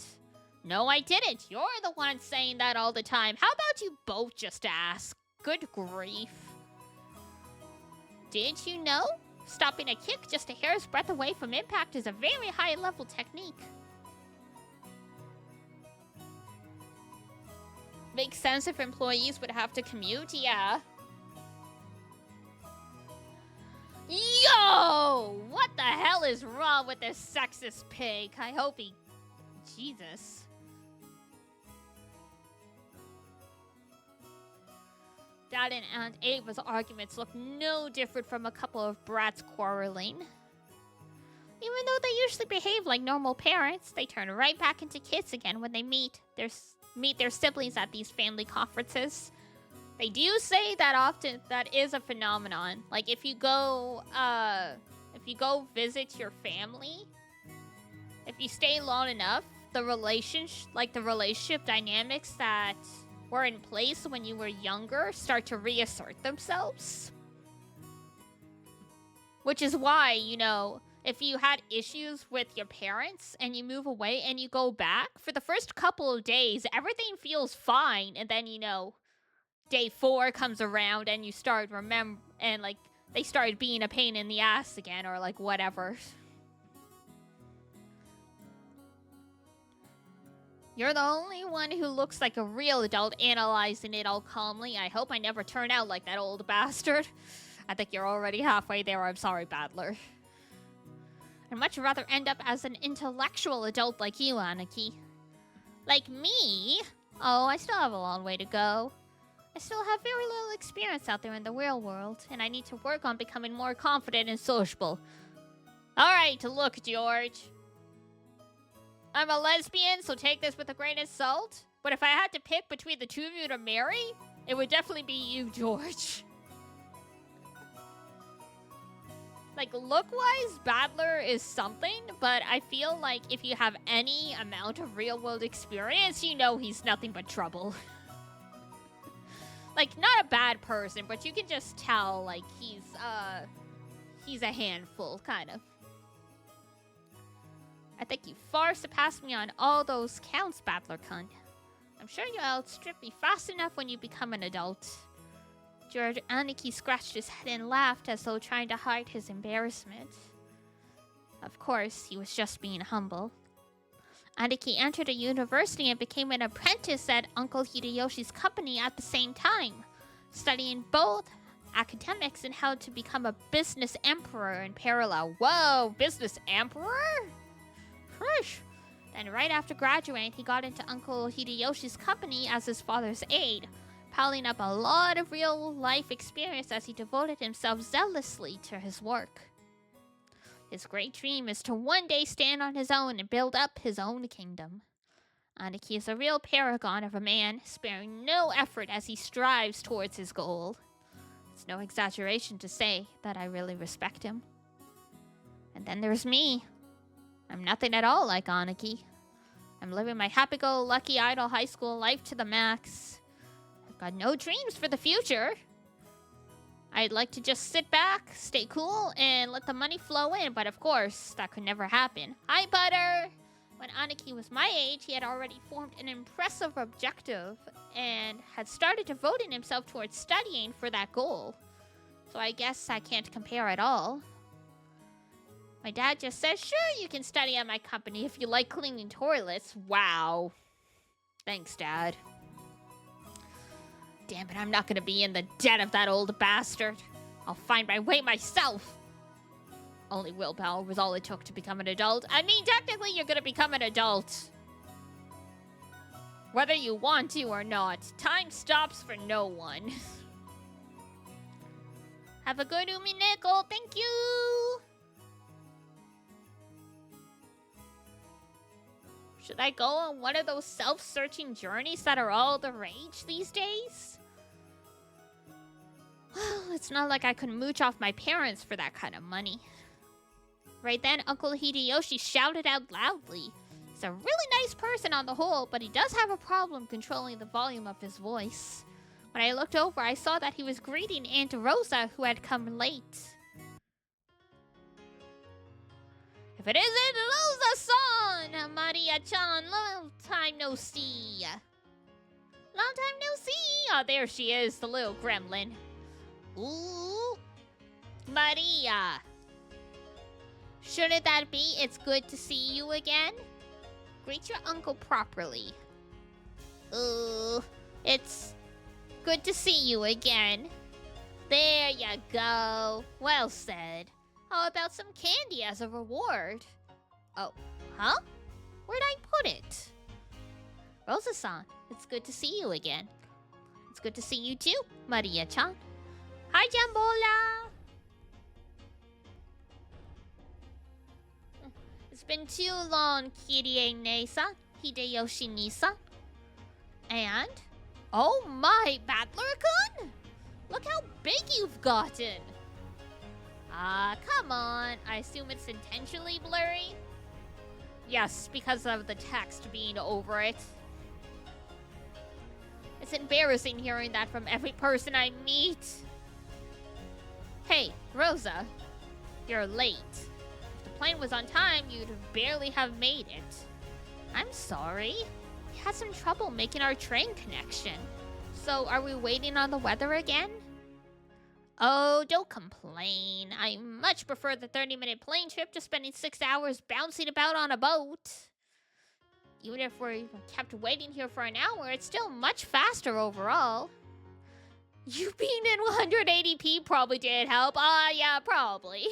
No, I didn't. You're the one saying that all the time. How about you both just ask? Good grief. Didn't you know? Stopping a kick just a hair's breadth away from impact is a very high-level technique. Makes sense if employees would have to commute, yeah. Yo! What the hell is wrong with this sexist pig? I hope he... Jesus. Dad and Aunt Ava's arguments look no different from a couple of brats quarreling. Even though they usually behave like normal parents, they turn right back into kids again when they meet their siblings at these family conferences. They do say that often that is a phenomenon. Like if you go visit your family, if you stay long enough, the relationship dynamics that were in place when you were younger start to reassert themselves. Which is why, you know, if you had issues with your parents and you move away and you go back, for the first couple of days, everything feels fine. And then, you know, day 4 comes around and you start and like they started being a pain in the ass again or like whatever. You're the only one who looks like a real adult analyzing it all calmly. I hope I never turn out like that old bastard. I think you're already halfway there. I'm sorry, Battler. I'd much rather end up as an intellectual adult like you, Aniki. Like me? Oh, I still have a long way to go. I still have very little experience out there in the real world, and I need to work on becoming more confident and sociable. Alright, look, George. I'm a lesbian, so take this with a grain of salt. But if I had to pick between the two of you to marry, it would definitely be you, George. Like, look-wise, Battler is something, but I feel like if you have any amount of real-world experience, you know he's nothing but trouble. Like, not a bad person, but you can just tell, like, he's a handful, kind of. I think you far surpassed me on all those counts, Battler cunt. I'm sure you'll outstrip me fast enough when you become an adult. George Aniki scratched his head and laughed as though trying to hide his embarrassment. Of course, he was just being humble. Aniki entered a university and became an apprentice at Uncle Hideyoshi's company at the same time, studying both academics and how to become a business emperor in parallel. Whoa, business emperor? Then right after graduating, he got into Uncle Hideyoshi's company as his father's aide, piling up a lot of real-life experience as he devoted himself zealously to his work. His great dream is to one day stand on his own and build up his own kingdom. Aniki is a real paragon of a man, sparing no effort as he strives towards his goal. It's no exaggeration to say that I really respect him. And then there's me. I'm nothing at all like Aniki. I'm living my happy-go-lucky idle high school life to the max. I've got no dreams for the future. I'd like to just sit back, stay cool, and let the money flow in, but of course, that could never happen. Hi, Butter! When Aniki was my age, he had already formed an impressive objective and had started devoting himself towards studying for that goal. So I guess I can't compare at all. My dad just says, sure, you can study at my company if you like cleaning toilets. Wow. Thanks, Dad. Damn it, I'm not gonna be in the debt of that old bastard. I'll find my way myself. Only willpower was all it took to become an adult. I mean, technically, you're gonna become an adult. Whether you want to or not, time stops for no one. Have a good UMINEKO. Thank you. Should I go on one of those self-searching journeys that are all the rage these days? Well, it's not like I could mooch off my parents for that kind of money. Right then, Uncle Hideyoshi shouted out loudly. He's a really nice person on the whole, but he does have a problem controlling the volume of his voice. When I looked over, I saw that he was greeting Aunt Rosa, who had come late. If it isn't Rosa-san! Maria-chan, long time no see. Long time no see! Oh, there she is, the little gremlin. Ooh. Maria. Shouldn't that be it's good to see you again? Greet your uncle properly. Ooh. It's good to see you again. There you go. Well said. How about some candy as a reward? Oh, huh? Where'd I put it? Rosa-san, it's good to see you again. It's good to see you too, Maria-chan. Hi, Jambola! It's been too long, Kirie-ne-san, Hideyoshi-ni-san. And? Oh my, Battler-kun! Look how big you've gotten! Ah, come on. I assume it's intentionally blurry? Yes, because of the text being over it. It's embarrassing hearing that from every person I meet. Hey, Rosa. You're late. If the plane was on time, you'd barely have made it. I'm sorry. We had some trouble making our train connection. So, are we waiting on the weather again? Oh, don't complain. I much prefer the 30-minute plane trip to spending 6 hours bouncing about on a boat. Even if we kept waiting here for an hour, it's still much faster overall. You being in 180p probably did help. Yeah, probably.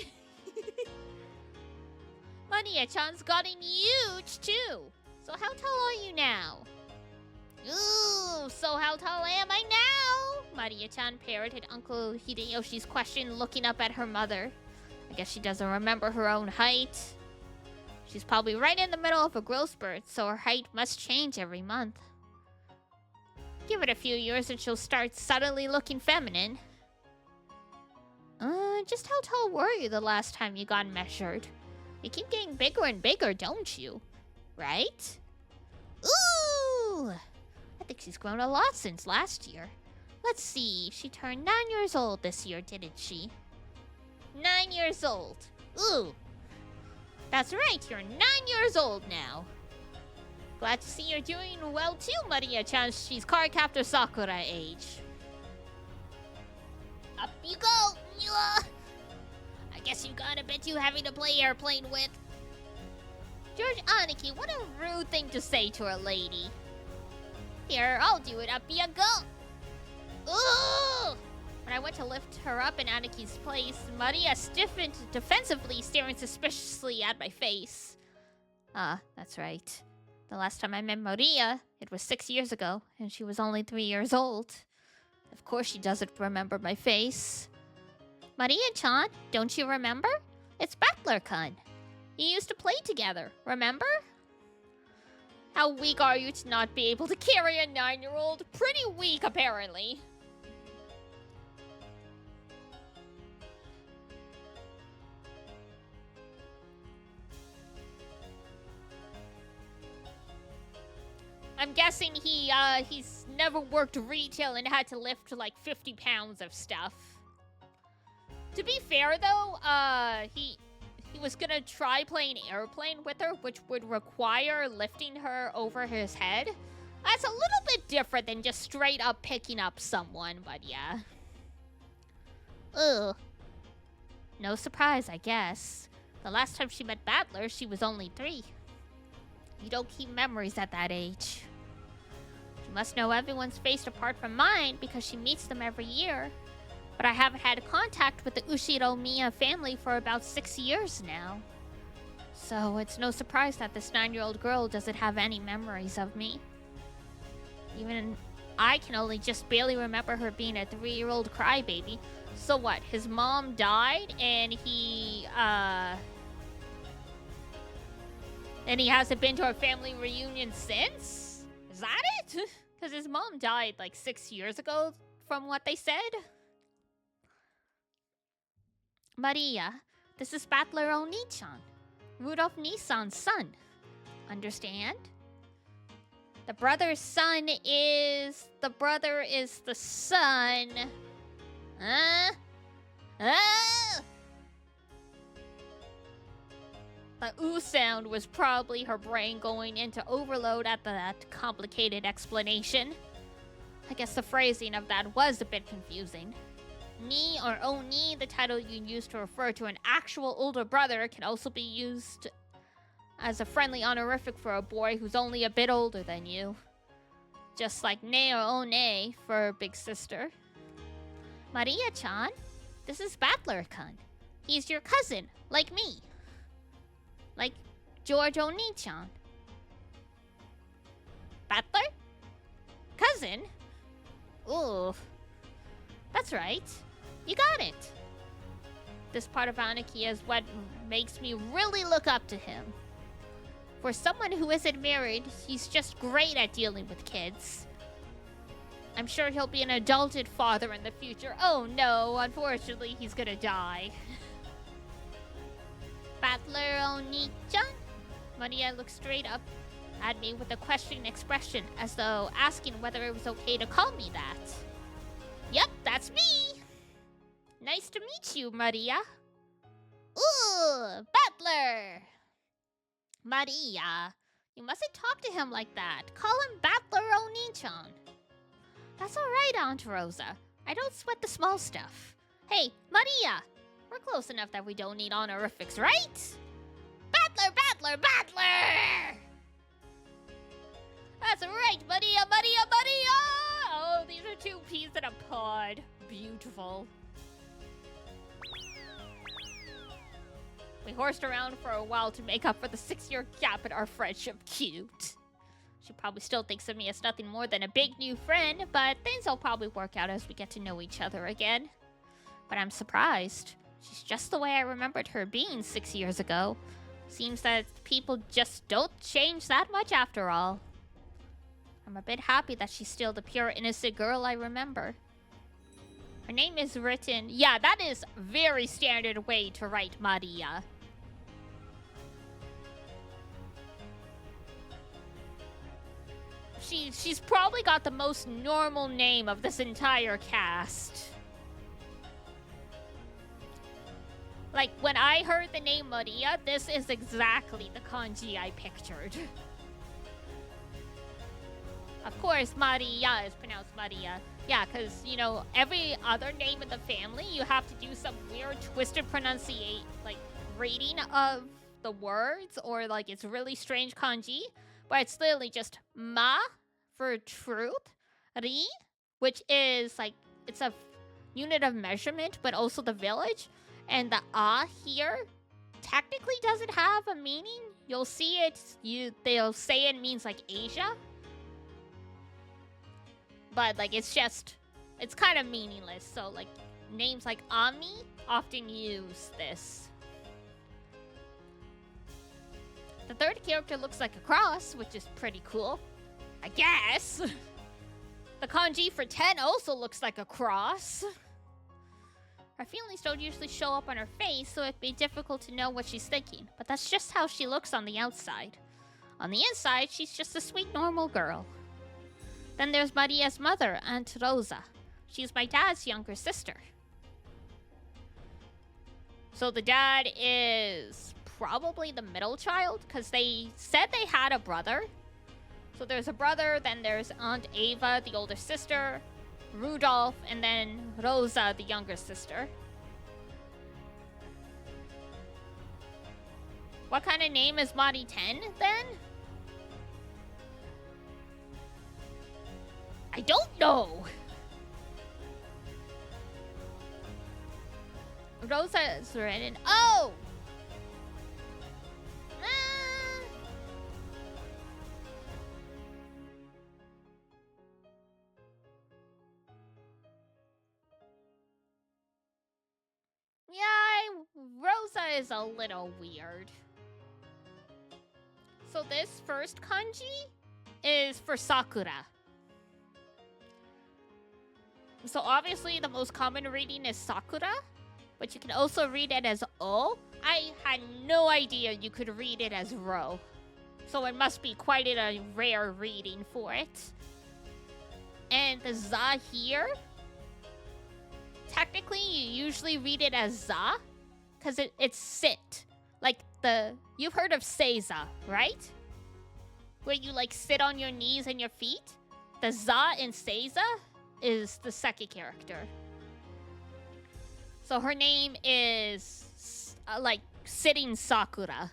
Maria-chan's gotten huge, too. So how tall are you now? Ooh, so how tall am I now? Maria-chan parroted Uncle Hideyoshi's question, looking up at her mother. I guess she doesn't remember her own height. She's probably right in the middle of a growth spurt, so her height must change every month. Give it a few years and she'll start suddenly looking feminine. Just how tall were you the last time you got measured? You keep getting bigger and bigger, don't you? Right? Ooh! I think she's grown a lot since last year. Let's see, she turned 9 years old this year, didn't she? 9 years old. Ooh. That's right, you're 9 years old now. Glad to see you're doing well too, Maria-chan. She's Cardcaptor Sakura age. Up you go! I guess you got a bit too heavy to play airplane with. George Aniki, what a rude thing to say to a lady. Here, I'll do it. Up you go. Ooh! When I went to lift her up in Aniki's place, Maria stiffened defensively, staring suspiciously at my face. That's right. The last time I met Maria, it was 6 years ago, and she was only 3 years old. Of course she doesn't remember my face. Maria-chan, don't you remember? It's Battler-kun. You used to play together, remember? How weak are you to not be able to carry a 9-year-old? Pretty weak, apparently. I'm guessing he's never worked retail and had to lift like 50 pounds of stuff. To be fair though, he was gonna try playing airplane with her, which would require lifting her over his head. That's a little bit different than just straight up picking up someone, but yeah. Ugh. No surprise, I guess. The last time she met Battler, she was only 3. You don't keep memories at that age. She must know everyone's face apart from mine because she meets them every year. But I haven't had contact with the Ushiromiya family for about 6 years now. So it's no surprise that this 9-year-old girl doesn't have any memories of me. Even I can only just barely remember her being a 3-year-old crybaby. So what, his mom died and he hasn't been to a family reunion since? Is that it? Because his mom died like 6 years ago, from what they said. Maria, this is Battler Oni-chan, Rudolph Nissan's son. Understand? The brother is the son. The ooh sound was probably her brain going into overload at that complicated explanation. I guess the phrasing of that was a bit confusing. Ni or oni, the title you use to refer to an actual older brother, can also be used as a friendly honorific for a boy who's only a bit older than you. Just like ne or one for big sister. Maria-chan, this is Battler-kun. He's your cousin, like me. Like George Oni-chan. Battler? Cousin? Ooh. That's right. You got it. This part of Aniki is what makes me really look up to him. For someone who isn't married, he's just great at dealing with kids. I'm sure he'll be an adulted father in the future. Oh no, unfortunately, he's gonna die. Battler Oni-chan? Maria looked straight up at me with a questioning expression, as though asking whether it was okay to call me that. Yep, that's me! Nice to meet you, Maria. Ooh, Battler! Maria, you mustn't talk to him like that. Call him Battler Oni-chan. That's alright, Aunt Rosa. I don't sweat the small stuff. Hey, Maria! We're close enough that we don't need honorifics, right? Battler, Battler, Battler! That's right, Maria, Maria, Maria! Oh, these are two peas in a pod. Beautiful. We horsed around for a while to make up for the 6-year gap in our friendship. Cute. She probably still thinks of me as nothing more than a big new friend, but things will probably work out as we get to know each other again. But I'm surprised. She's just the way I remembered her being 6 years ago. Seems that people just don't change that much after all. I'm a bit happy that she's still the pure, innocent girl I remember. Her name is written... Yeah, that is very standard way to write Maria. She's probably got the most normal name of this entire cast. Like, when I heard the name Maria, this is exactly the kanji I pictured. Of course, Maria is pronounced Maria. Yeah, because, you know, every other name in the family, you have to do some weird twisted pronunciation, like, reading of the words, or, like, it's really strange kanji. But it's literally just ma for truth, ri, which is, like, it's a unit of measurement, but also the village. And the ah here technically doesn't have a meaning. You'll see it, they'll say it means, like, Asia. But, like, it's kind of meaningless. So, like, names like Ami often use this. The third character looks like a cross, which is pretty cool, I guess. The kanji for 10 also looks like a cross. Her feelings don't usually show up on her face, so it'd be difficult to know what she's thinking. But that's just how she looks on the outside. On the inside, she's just a sweet, normal girl. Then there's Maria's mother, Aunt Rosa. She's my dad's younger sister. So the dad is probably the middle child, because they said they had a brother. So there's a brother, then there's Aunt Ava, the older sister, Rudolph, and then Rosa, the younger sister. What kind of name is Mari 10, then? I don't know! Rosa is written... Oh! Rosa is a little weird. So this first kanji is for Sakura. So obviously the most common reading is Sakura, but you can also read it as O. I had no idea you could read it as Ro. So it must be quite a rare reading for it. And the za here, technically you usually read it as za, because it's sit. Like, You've heard of Seiza, right? Where you like sit on your knees and your feet? The za in Seiza is the second character. So her name is like Sitting Sakura.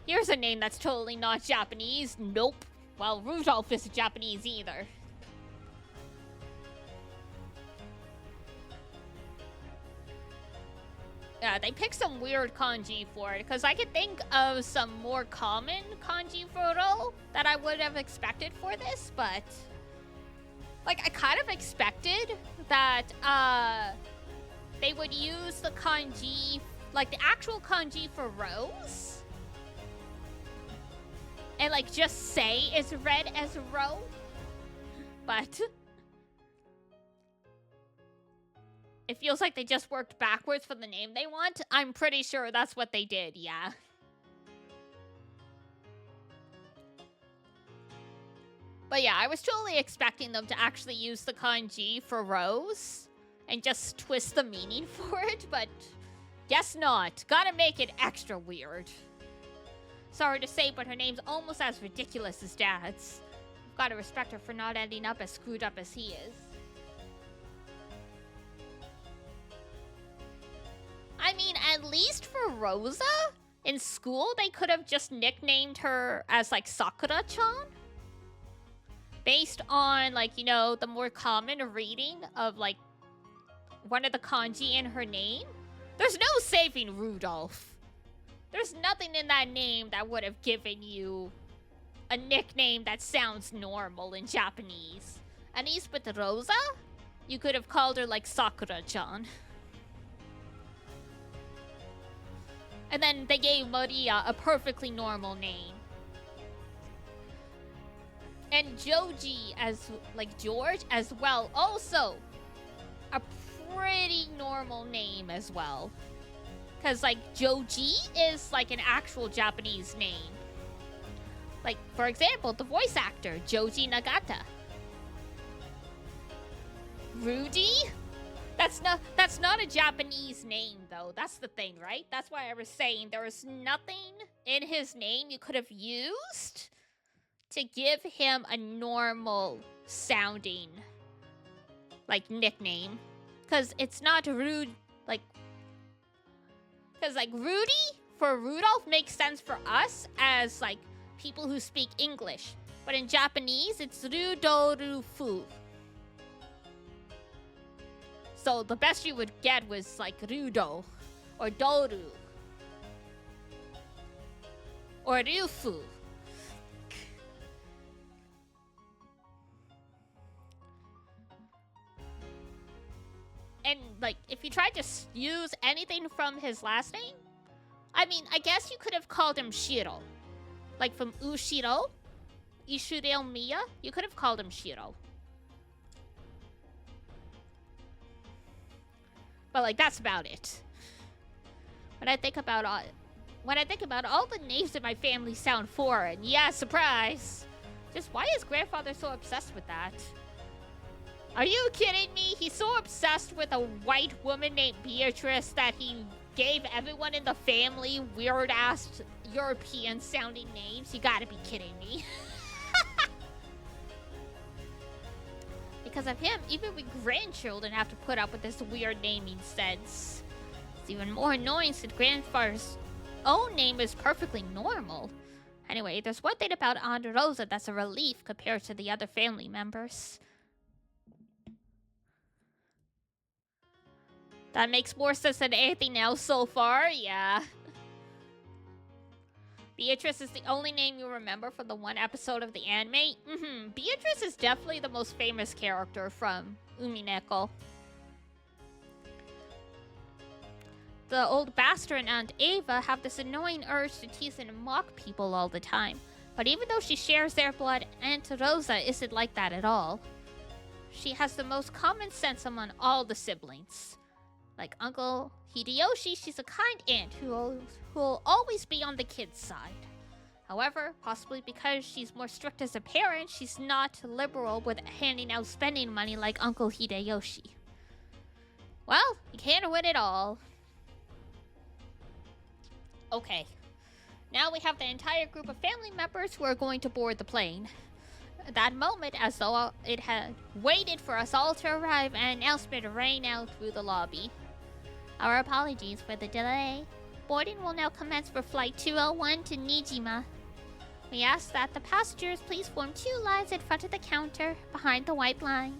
Here's a name that's totally not Japanese. Nope. Well, Rudolph isn't Japanese either. Yeah, they picked some weird kanji for it, because I could think of some more common kanji for Ro that I would have expected for this, but... Like, I kind of expected that, they would use the kanji, like, the actual kanji for Rose, and, like, just say is read as Ro, but... It feels like they just worked backwards for the name they want. I'm pretty sure that's what they did, yeah. But yeah, I was totally expecting them to actually use the kanji for Rose and just twist the meaning for it, but guess not. Gotta make it extra weird. Sorry to say, but her name's almost as ridiculous as Dad's. I've gotta respect her for not ending up as screwed up as he is. I mean, at least for Rosa, in school, they could have just nicknamed her as, like, Sakura-chan. Based on, like, you know, the more common reading of, like, one of the kanji in her name. There's no saving Rudolph. There's nothing in that name that would have given you a nickname that sounds normal in Japanese. At least with Rosa, you could have called her, like, Sakura-chan. And then they gave Maria a perfectly normal name. And Joji as, like, George as well. Also, a pretty normal name as well. Because, like, Joji is, like, an actual Japanese name. Like, for example, the voice actor, Joji Nagata. Rudy? That's not a Japanese name, though. That's the thing, right? That's why I was saying there was nothing in his name you could have used to give him a normal sounding, like, nickname. Because it's not rude, like... Because, like, Rudy for Rudolph makes sense for us as, like, people who speak English. But in Japanese, it's Rudorufu. So the best you would get was, like, Rudo, or Doru, or Ryufu. And, like, if you tried to use anything from his last name, I mean, I guess you could have called him Shiro. Like, from Ushiro, Ishureo Miya, you could have called him Shiro. But, like, that's about it. When I think about all the names in my family sound foreign. Yeah, surprise. Just why is grandfather so obsessed with that? Are you kidding me? He's so obsessed with a white woman named Beatrice that he gave everyone in the family weird-ass European-sounding names? You gotta be kidding me. Because of him, even we grandchildren have to put up with this weird naming sense. It's even more annoying since grandfather's own name is perfectly normal. Anyway, there's one thing about Aunt Rosa that's a relief compared to the other family members. That makes more sense than anything else so far, yeah. Beatrice is the only name you remember from the one episode of the anime? Beatrice is definitely the most famous character from UMINEKO. The old bastard and Aunt Ava have this annoying urge to tease and mock people all the time. But even though she shares their blood, Aunt Rosa isn't like that at all. She has the most common sense among all the siblings. Like Uncle Hideyoshi, she's a kind aunt who'll always be on the kid's side. However, possibly because she's more strict as a parent, she's not liberal with handing out spending money like Uncle Hideyoshi. Well, you can't win it all. Okay. Now we have the entire group of family members who are going to board the plane. At that moment, as though it had waited for us all to arrive, an announcement rang out through the lobby. Our apologies for the delay. Boarding will now commence for Flight 201 to Nijima. We ask that the passengers please form 2 lines in front of the counter, behind the white line.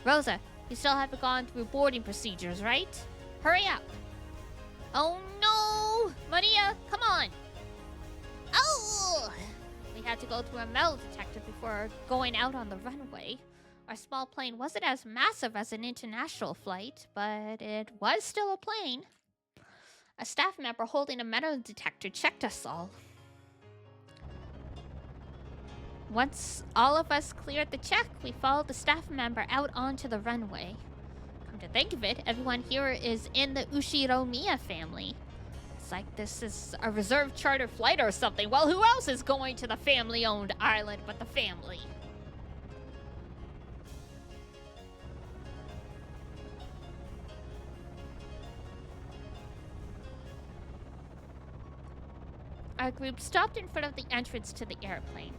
Rosa, you still haven't gone through boarding procedures, right? Hurry up. Oh no! Maria, come on! Oh! We had to go through a metal detector before going out on the runway. Our small plane wasn't as massive as an international flight, but it was still a plane. A staff member holding a metal detector checked us all. Once all of us cleared the check, we followed the staff member out onto the runway. Come to think of it, everyone here is in the Ushiromiya family. It's like this is a reserved charter flight or something. Well, who else is going to the family-owned island but the family? Our group stopped in front of the entrance to the airplane.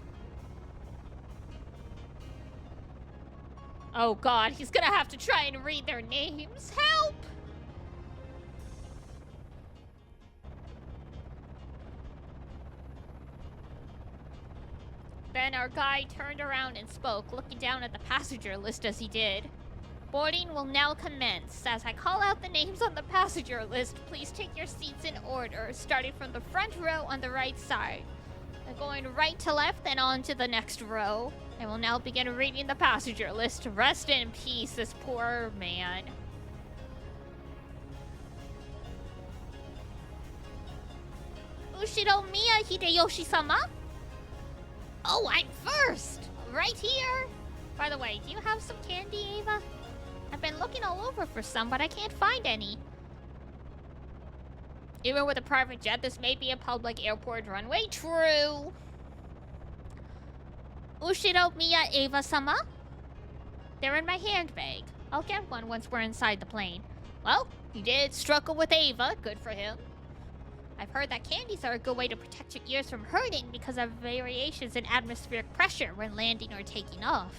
Oh god, he's gonna have to try and read their names. Help! Then our guide turned around and spoke, looking down at the passenger list as he did. Boarding will now commence. As I call out the names on the passenger list, please take your seats in order, starting from the front row on the right side. Going right to left and on to the next row. I will now begin reading the passenger list. Rest in peace, this poor man. Ushiromiya Hideyoshi-sama? Oh, I'm first! Right here! By the way, do you have some candy, Ava? I've been looking all over for some, but I can't find any. Even with a private jet, this may be a public airport runway. True. Ushiromiya Ava-sama? They're in my handbag. I'll get one once we're inside the plane. Well, he did struggle with Ava. Good for him. I've heard that candies are a good way to protect your ears from hurting because of variations in atmospheric pressure when landing or taking off.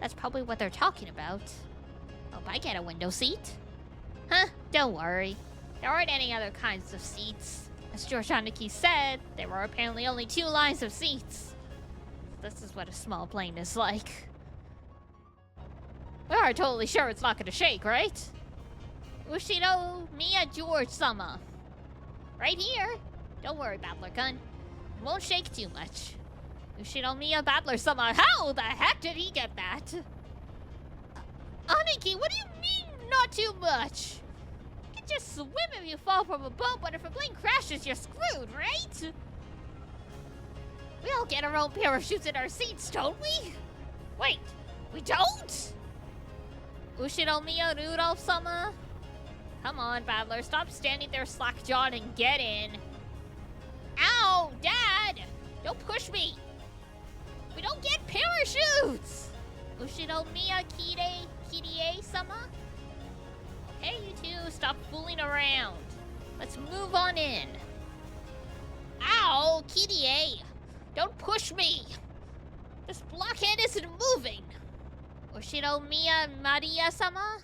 That's probably what they're talking about. Hope I get a window seat. Huh, don't worry. There aren't any other kinds of seats. As George Aniki said, there were apparently only 2 lines of seats. This is what a small plane is like. We are totally sure it's not gonna shake, right? Ushiromiya George-sama. Right here. Don't worry, Battler-kun. It won't shake too much. Ushiromiya Battler-sama. How the heck did he get that? Aniki, what do you mean, not too much? You can just swim if you fall from a boat, but if a plane crashes, you're screwed, right? We all get our own parachutes in our seats, don't we? Wait, we don't? Ushiromiya Rudolph-sama? Come on, Battler, stop standing there slack-jawed and get in. Ow, Dad! Don't push me! We don't get parachutes! Ushiromiya Kirie-sama? Okay, you two, stop fooling around. Let's move on in. Ow, Kirie! Don't push me! This blockhead isn't moving! Ushiromiya Maria-sama?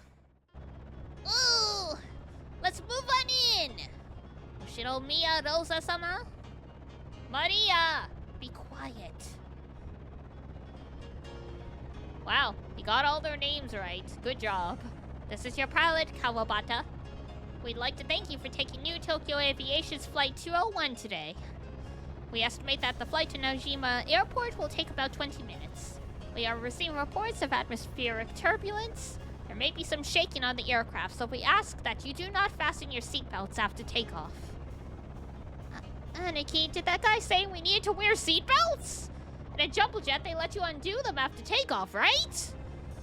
Ooh! Let's move on in! Ushiromiya Rosa-sama? Maria! Be quiet. Wow, you got all their names right. Good job. This is your pilot, Kawabata. We'd like to thank you for taking New Tokyo Aviation's Flight 201 today. We estimate that the flight to Najima Airport will take about 20 minutes. We are receiving reports of atmospheric turbulence. There may be some shaking on the aircraft, so we ask that you do not fasten your seatbelts after takeoff. Aniki, did that guy say we needed to wear seatbelts? In a jumbo jet, they let you undo them after takeoff, right?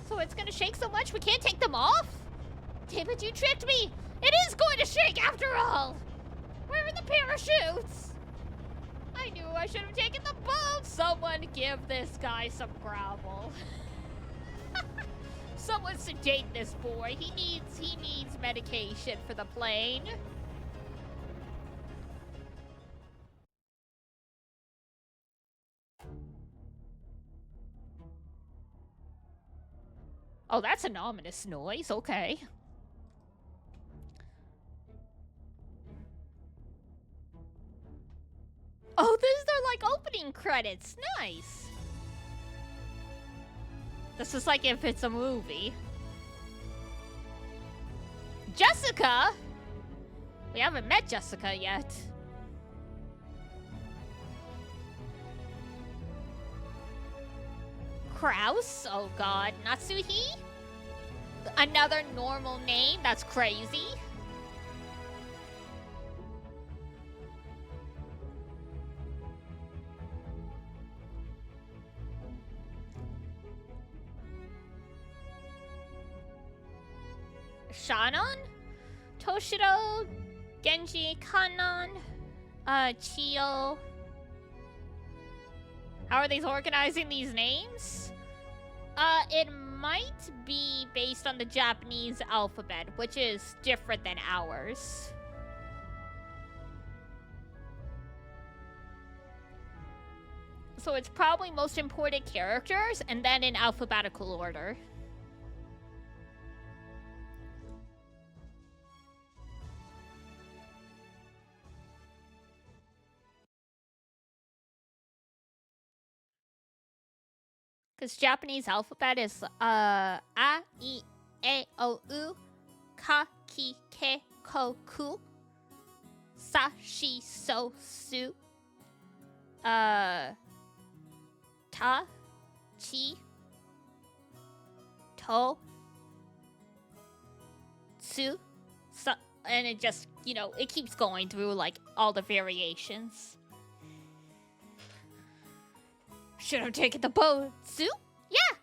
So it's gonna shake so much we can't take them off? David, you tricked me! It is going to shake after all! Where are the parachutes? I knew I should have taken the boat! Someone give this guy some gravel. Someone sedate this boy. He needs medication for the plane. Oh, that's an ominous noise. Okay. Oh, these are like opening credits. Nice. This is like if it's a movie. Jessica? We haven't met Jessica yet. Kraus? Oh god. Natsuhi? Another normal name? That's crazy. Shannon? Toshiro? Genji? Kanon? Chio? How are they organizing these names? It might be based on the Japanese alphabet, which is different than ours. So it's probably most important characters, and then in alphabetical order. Because Japanese alphabet is A, I, E, O, U, Ka, Ki, Ke, Ko, Ku, Sa, Shi, So, Su, Ta, Chi, To, Tsu, Sa, and it just, you know, it keeps going through like all the variations. Should have taken the boat. Su? Yeah.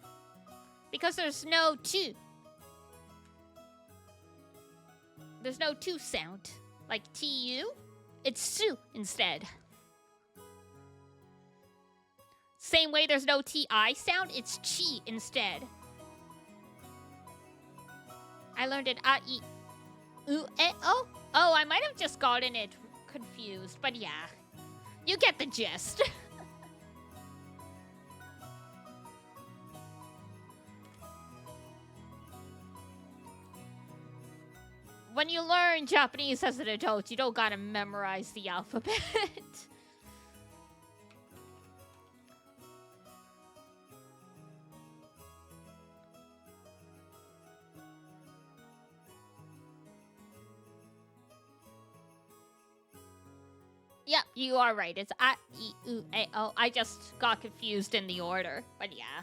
Because there's no tu. There's no tu sound. Like tu. It's su instead. Same way there's no ti sound, it's chi instead. I learned it a, I, u, e, o. Oh, I might have just gotten it confused, but yeah. You get the gist. When you learn Japanese as an adult, you don't gotta memorize the alphabet. Yep, you are right. It's A, I, U, A, O. I just got confused in the order, but yeah.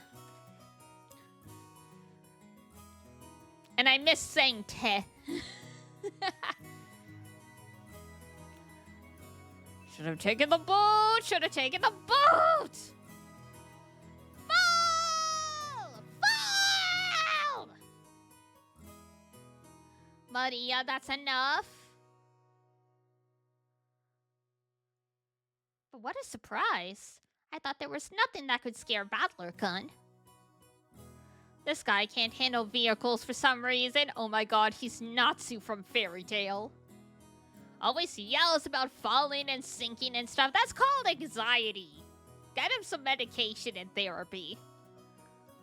And I missed saying te. Should have taken the boat! Should have taken the boat! Fall! Fall! Maria, that's enough. But what a surprise. I thought there was nothing that could scare Battler-kun. This guy can't handle vehicles for some reason. Oh my god, he's Natsu from Fairy Tail. Always yells about falling and sinking and stuff. That's called anxiety. Get him some medication and therapy.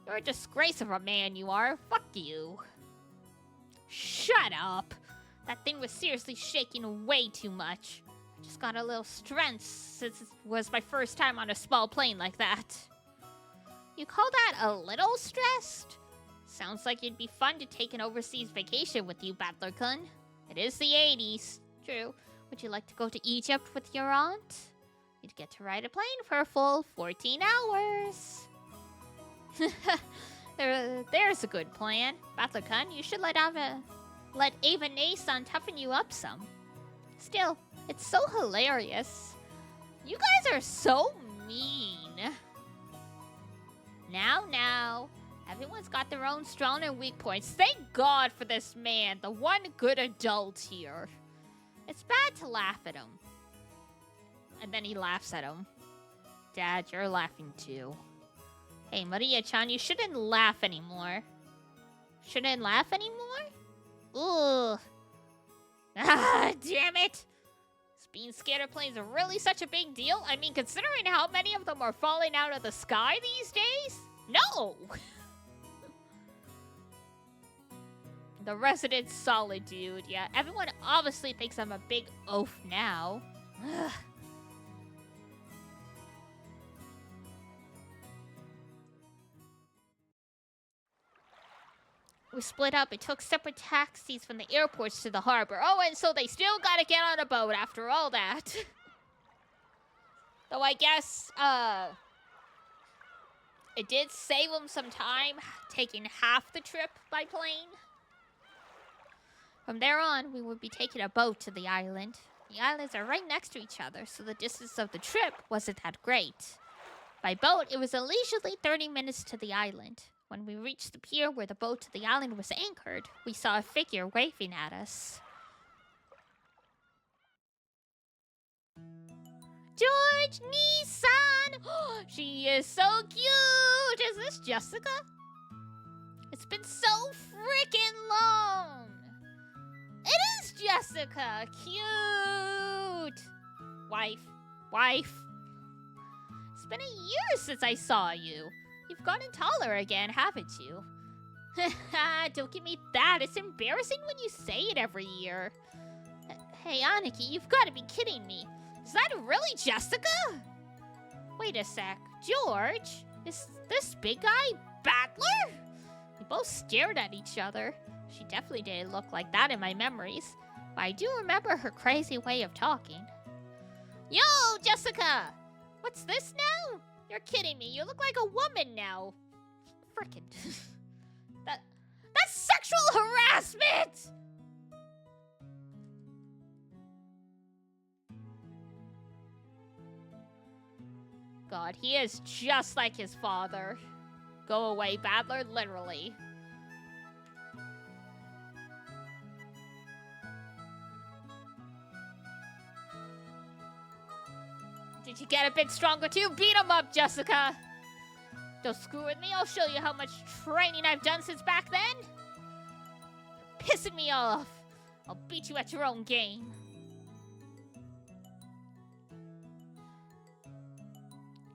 You're a disgrace of a man, you are. Fuck you. Shut up. That thing was seriously shaking way too much. I just got a little stressed since it was my first time on a small plane like that. You call that a little stressed? Sounds like it'd be fun to take an overseas vacation with you, Battler-kun. It is the 80s. True. Would you like to go to Egypt with your aunt? You'd get to ride a plane for a full 14 hours. There's a good plan. Battler-kun, you should let Ava-ne-san toughen you up some. Still, it's so hilarious. You guys are so mean. Now. Everyone's got their own strong and weak points. Thank God for this man, the one good adult here. It's bad to laugh at him. And then he laughs at him. Dad, you're laughing too. Hey, Maria-chan, you shouldn't laugh anymore. Shouldn't laugh anymore? Ugh. Ah, damn it! Is being scared of planes really such a big deal? I mean, considering how many of them are falling out of the sky these days? No! The resident solitude. Yeah, everyone obviously thinks I'm a big oaf now. Ugh. We split up and took separate taxis from the airports to the harbor. Oh, and so they still gotta get on a boat after all that. Though I guess, it did save them some time, taking half the trip by plane. From there on, we would be taking a boat to the island. The islands are right next to each other, so the distance of the trip wasn't that great. By boat, it was a leisurely 30 minutes to the island. When we reached the pier where the boat to the island was anchored, we saw a figure waving at us. George Nissan! She is so cute! Is this Jessica? It's been so freaking long! It is Jessica! Cute! Wife. It's been a year since I saw you. You've gotten taller again, haven't you? Don't give me that. It's embarrassing when you say it every year. Hey, Aniki, you've got to be kidding me. Is that really Jessica? Wait a sec. George? Is this big guy Battler? We both stared at each other. She definitely didn't look like that in my memories. But I do remember her crazy way of talking. Yo, Jessica! What's this now? You're kidding me. You look like a woman now. Frickin'. That's sexual harassment! God, he is just like his father. Go away, Battler, literally. Did you get a bit stronger too? Beat him up, Jessica! Don't screw with me, I'll show you how much training I've done since back then. You're pissing me off. I'll beat you at your own game.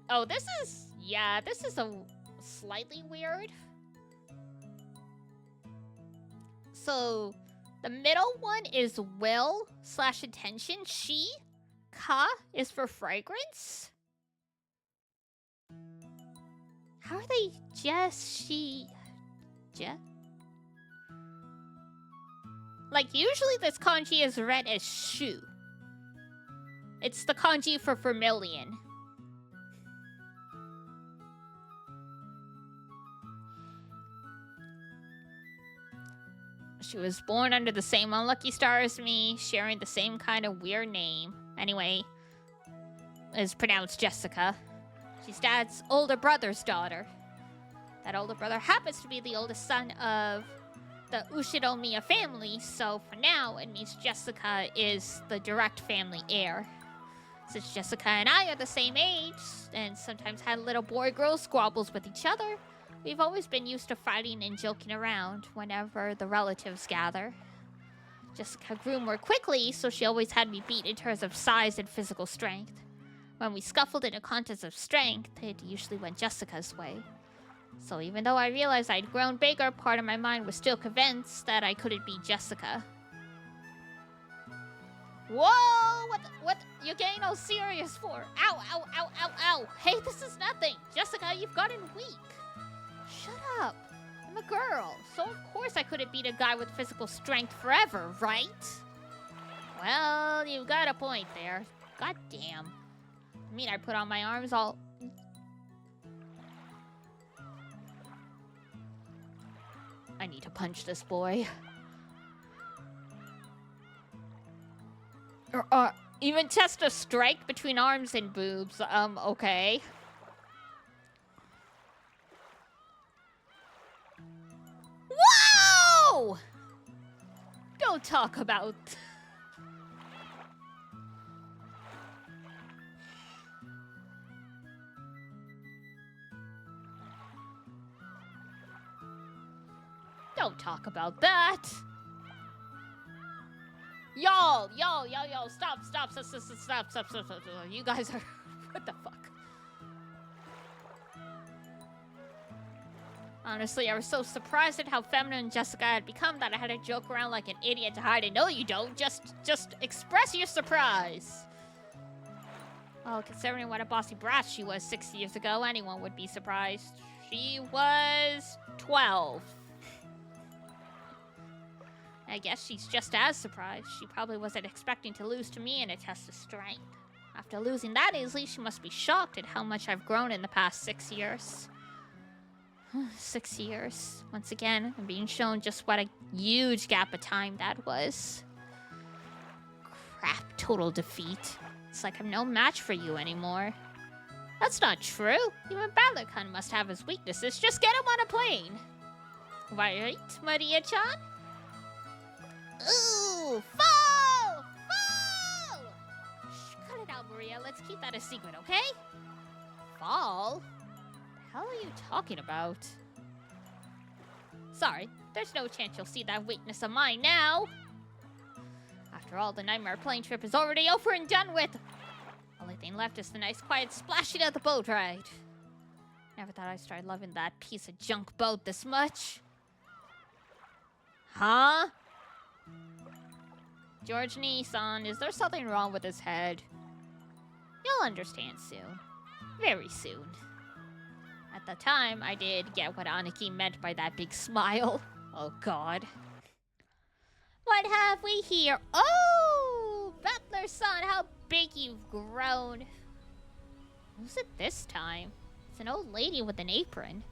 Oh, this is a slightly weird. So, the middle one is will/attention. She. Ka is for fragrance. How are they Like, usually this kanji is read as shu. It's the kanji for vermilion. She was born under the same unlucky star as me, sharing the same kind of weird name. Anyway, is pronounced Jessica. She's Dad's older brother's daughter. That older brother happens to be the oldest son of the Ushinomiya family, so for now, it means Jessica is the direct family heir. Since Jessica and I are the same age, and sometimes had little boy-girl squabbles with each other, we've always been used to fighting and joking around whenever the relatives gather. Jessica grew more quickly, so she always had me beat in terms of size and physical strength. When we scuffled in a contest of strength, it usually went Jessica's way. So even though I realized I'd grown bigger, part of my mind was still convinced that I couldn't beat Jessica. Whoa! What? You're getting all serious for? Ow, ow, ow, ow, ow! Hey, this is nothing! Jessica, you've gotten weak! Shut up! I'm a girl, so of course I couldn't beat a guy with physical strength forever, right? Well, you got a point there. God damn. I mean, I put on my arms all... I need to punch this boy. Even test a strike between arms and boobs. Okay. Whoa! Don't talk about... Don't talk about that. Y'all, stop. You guys are... What the fuck? Honestly, I was so surprised at how feminine Jessica had become that I had to joke around like an idiot to hide it. No, you don't. Just express your surprise. Oh, considering what a bossy brat she was 6 years ago, anyone would be surprised. She was 12. I guess she's just as surprised. She probably wasn't expecting to lose to me in a test of strength. After losing that easily, she must be shocked at how much I've grown in the past 6 years. 6 years. Once again, I'm being shown just what a huge gap of time that was. Crap, total defeat. It's like I'm no match for you anymore. That's not true. Even Battler-kun must have his weaknesses. Just get him on a plane. Right, Maria-chan? Ooh, fall! Fall! Shh, cut it out, Maria. Let's keep that a secret, okay? Fall? What the hell are you talking about? Sorry, there's no chance you'll see that weakness of mine now. After all, the nightmare plane trip is already over and done with. Only thing left is the nice quiet splashing of the boat ride. Never thought I'd start loving that piece of junk boat this much. Huh? George Nissan, is there something wrong with his head? You'll understand soon. Very soon. At the time, I did get what Aniki meant by that big smile. Oh god. What have we here? Oh! Butler-san, how big you've grown. Who's it this time? It's an old lady with an apron.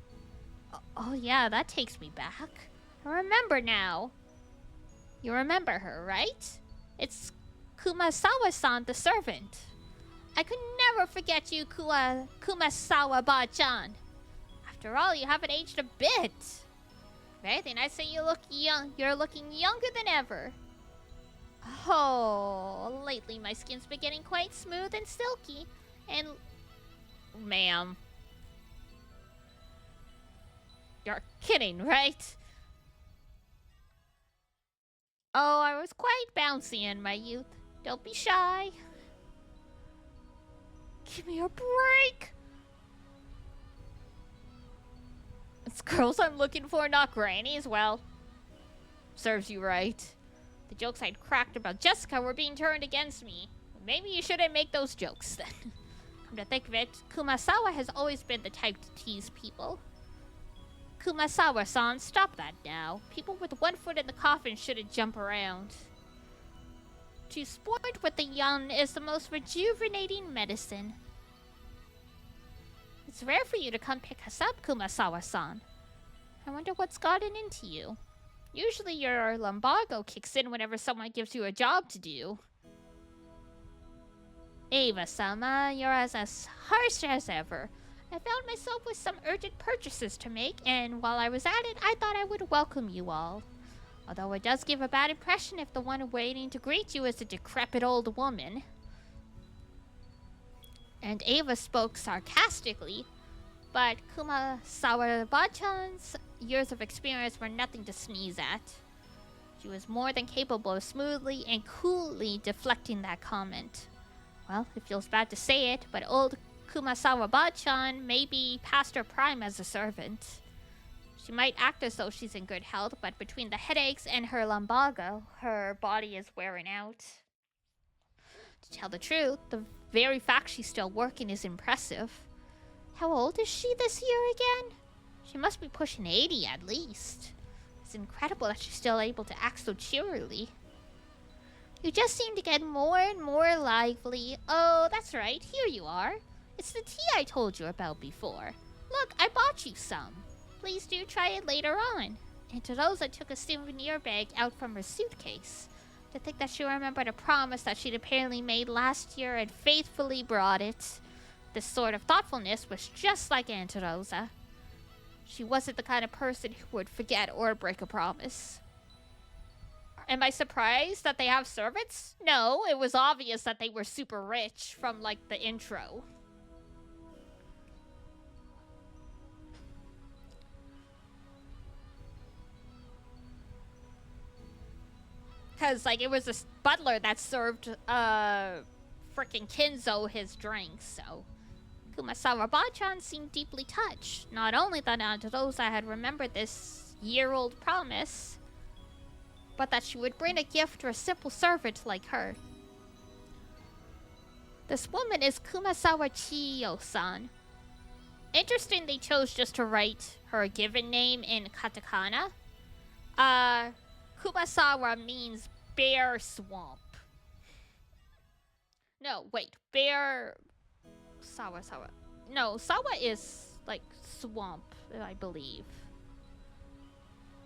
Oh yeah, that takes me back. I remember now. You remember her, right? It's Kumasawa-san, the servant. I could never forget you, Kumasawa-ba-chan. After all, you haven't aged a bit. If anything, I'd say you look young. You're looking younger than ever. Oh, lately my skin's been getting quite smooth and silky. And... Ma'am. You're kidding, right? Oh, I was quite bouncy in my youth. Don't be shy. Give me a break. It's girls I'm looking for, not grannies. Well, serves you right. The jokes I'd cracked about Jessica were being turned against me. Maybe you shouldn't make those jokes then. Come to think of it, Kumasawa has always been the type to tease people. Kumasawa-san, stop that now. People with one foot in the coffin shouldn't jump around. To sport with the young is the most rejuvenating medicine. It's rare for you to come pick us up, Kumasawa-san. I wonder what's gotten into you. Usually your lumbago kicks in whenever someone gives you a job to do. Eva-sama, you're as harsh as ever. I found myself with some urgent purchases to make, and while I was at it, I thought I would welcome you all. Although it does give a bad impression if the one waiting to greet you is a decrepit old woman. And Ava spoke sarcastically, but Kumasawa-ba-chan's years of experience were nothing to sneeze at. She was more than capable of smoothly and coolly deflecting that comment. Well, it feels bad to say it, but old Kumasawa-ba-chan may be past her prime as a servant. She might act as though she's in good health, but between the headaches and her lumbago, her body is wearing out. To tell the truth, the very fact she's still working is impressive. How old is she this year again? She must be pushing 80 at least. It's incredible that she's still able to act so cheerily. You just seem to get more and more lively. Oh, that's right, here you are. It's the tea I told you about before. Look, I bought you some. Please do try it later on. Aunt Rosa took a souvenir bag out from her suitcase. To think that she remembered a promise that she'd apparently made last year and faithfully brought it. This sort of thoughtfulness was just like Aunt Rosa. She wasn't the kind of person who would forget or break a promise. Am I surprised that they have servants? No, it was obvious that they were super rich from, like, the intro. because, like, it was a butler that served, frickin' Kinzo his drinks, so... Kumasawa-bachan seemed deeply touched, not only that Aunt Rosa had remembered this year-old promise, but that she would bring a gift to a simple servant like her. This woman is Kumasawa Chiyo-san. Interesting they chose just to write her given name in katakana. Kumasawa means bear swamp. No, wait, bear... Sawa. No, Sawa is, like, swamp, I believe.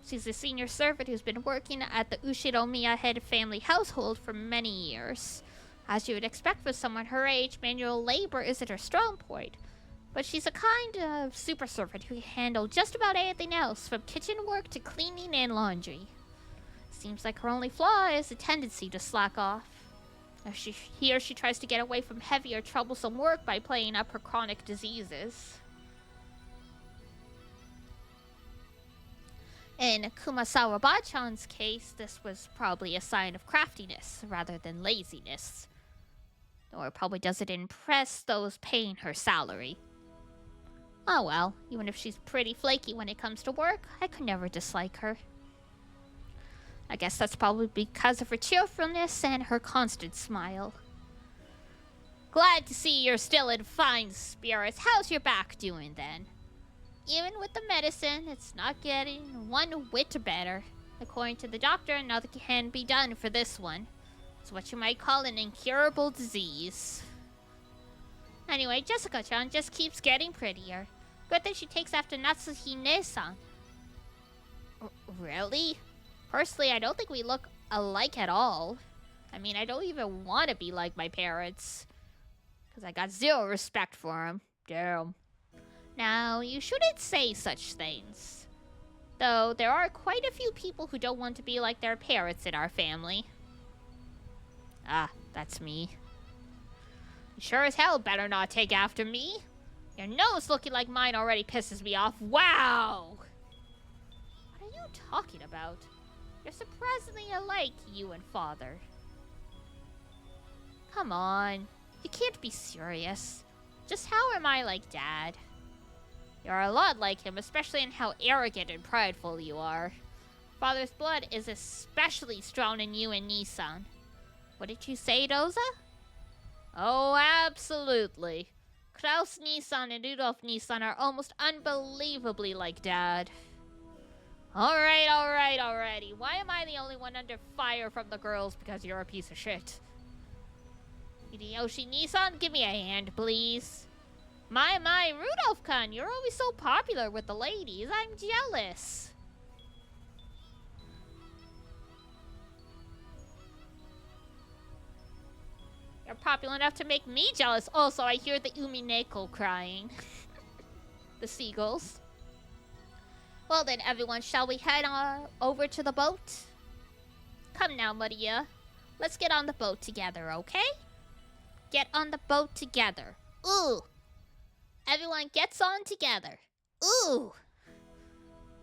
She's a senior servant who's been working at the Ushiromiya head family household for many years. As you would expect for someone her age, manual labor isn't her strong point. But she's a kind of super servant who can handle just about anything else, from kitchen work to cleaning and laundry. Seems like her only flaw is a tendency to slack off. She tries to get away from heavy or troublesome work by playing up her chronic diseases. In Kumasawa-bachan's case, this was probably a sign of craftiness rather than laziness. Or it probably doesn't impress those paying her salary. Oh well, even if she's pretty flaky when it comes to work, I could never dislike her. I guess that's probably because of her cheerfulness and her constant smile. Glad to see you're still in fine spirits. How's your back doing then? Even with the medicine, it's not getting one whit better. According to the doctor, nothing can be done for this one. It's what you might call an incurable disease. Anyway, Jessica-chan just keeps getting prettier. Good that she takes after Natsuhine-san. Really? Personally, I don't think we look alike at all. I mean, I don't even want to be like my parents. Because I got zero respect for them. Damn. Now, you shouldn't say such things. Though, there are quite a few people who don't want to be like their parents in our family. Ah, that's me. You sure as hell better not take after me. Your nose looking like mine already pisses me off. Wow! What are you talking about? You're surprisingly alike, you and father. Come on. You can't be serious. Just how am I like Dad? You're a lot like him, especially in how arrogant and prideful you are. Father's blood is especially strong in you and Nissan. What did you say, Doza? Oh, absolutely. Klaus Nissan and Rudolf Nissan are almost unbelievably like Dad. Alrighty. Why am I the only one under fire from the girls because you're a piece of shit? Hideyoshi Nissan, give me a hand, please. My, Rudolph-kun, you're always so popular with the ladies. I'm jealous. You're popular enough to make me jealous. Also, I hear the UMINEKO crying. The seagulls. Well then, everyone, shall we head over to the boat? Come now, Maria. Let's get on the boat together, okay? Get on the boat together. Ooh. Everyone gets on together. Ooh.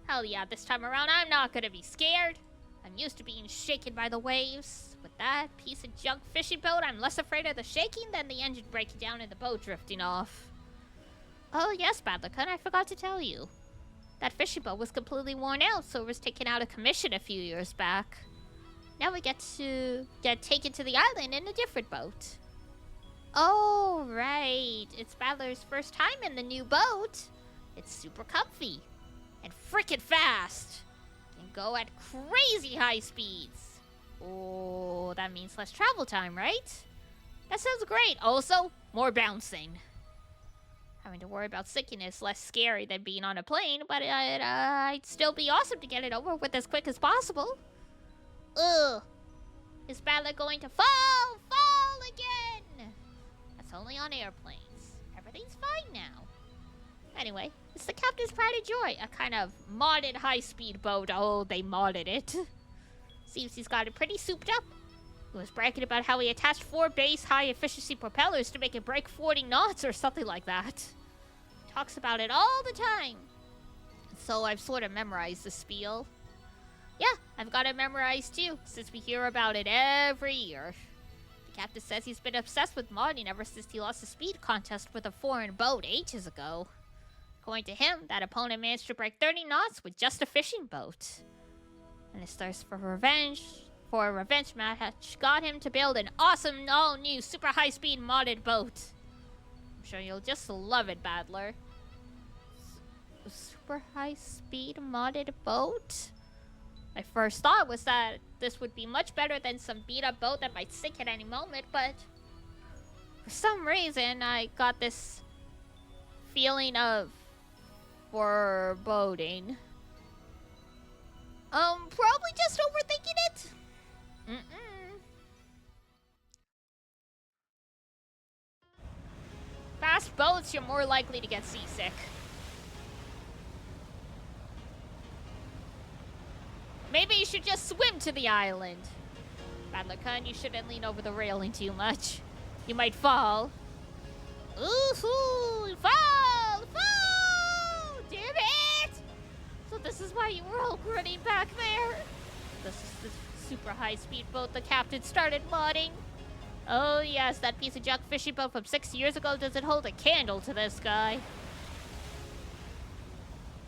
Hell yeah, this time around I'm not gonna be scared. I'm used to being shaken by the waves. With that piece of junk fishing boat, I'm less afraid of the shaking than the engine breaking down and the boat drifting off. Oh yes, Badler-kun, I forgot to tell you. That fishing boat was completely worn out, so it was taken out of commission a few years back. Now we get to get taken to the island in a different boat. Oh, right. It's Badler's first time in the new boat. It's super comfy. And frickin' fast. Can go at crazy high speeds. Oh, that means less travel time, right? That sounds great. Also, more bouncing. Having to worry about sinking is less scary than being on a plane, but it'd still be awesome to get it over with as quick as possible. Ugh. Is Badler going to fall? Fall again! That's only on airplanes. Everything's fine now. Anyway, it's the Captain's Pride and Joy, a kind of modded high-speed boat. Oh, they modded it. Seems he's got it pretty souped up. He was bragging about how he attached 4 base high-efficiency propellers to make it break 40 knots or something like that. Talks about it all the time. So I've sort of memorized the spiel. Yeah, I've got it memorized too, since we hear about it every year. The captain says he's been obsessed with modding ever since he lost a speed contest with a foreign boat ages ago. According to him, that opponent managed to break 30 knots with just a fishing boat. And his thirst for a revenge match got him to build an awesome, all-new, super high-speed modded boat. I'm sure you'll just love it, Battler. Super high-speed modded boat? My first thought was that this would be much better than some beat-up boat that might sink at any moment, but for some reason, I got this feeling of foreboding. Probably just overthinking it. Fast boats, you're more likely to get seasick. Maybe you should just swim to the island. Badler-kun, you shouldn't lean over the railing too much. You might fall. Ooh, fall! Damn it! So this is why you were all grinning back there. This is the super high-speed boat the captain started modding. Oh yes, that piece of junk fishing boat from 6 years ago doesn't hold a candle to this guy.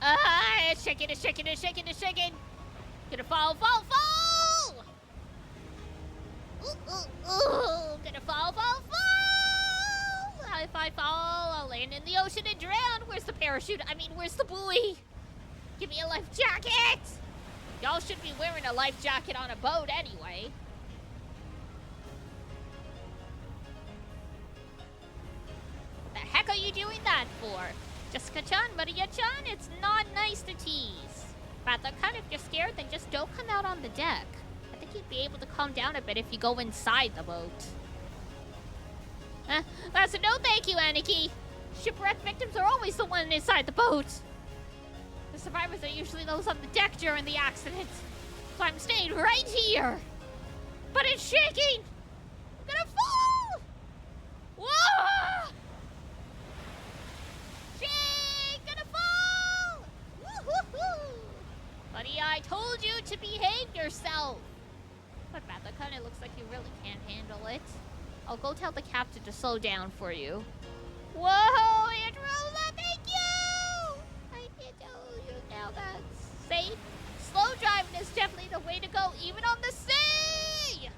It's shaking, it's shaking, it's shaking, it's shaking. Gonna fall! Ooh, gonna fall! If I fall, I'll land in the ocean and drown. Where's the parachute? I mean, where's the buoy? Give me a life jacket! Y'all should be wearing a life jacket on a boat anyway. What the heck are you doing that for? Jessica-chan, Maria-chan, it's not nice to tease. Badler-kun, if you're scared, then just don't come out on the deck. I think you'd be able to calm down a bit if you go inside the boat. That's a no thank you, Aniki. Shipwreck victims are always the one inside the boat. The survivors are usually those on the deck during the accident. So I'm staying right here. But it's shaking. I'm gonna fall. Whoa! Shake, gonna fall. Woo-hoo-hoo. Buddy, I told you to behave yourself. But Badler-kun, it looks like you really can't handle it. I'll go tell the captain to slow down for you. Whoa, Aunt Rosa, thank you! I can tell you now that's safe. Slow driving is definitely the way to go, even on the sea!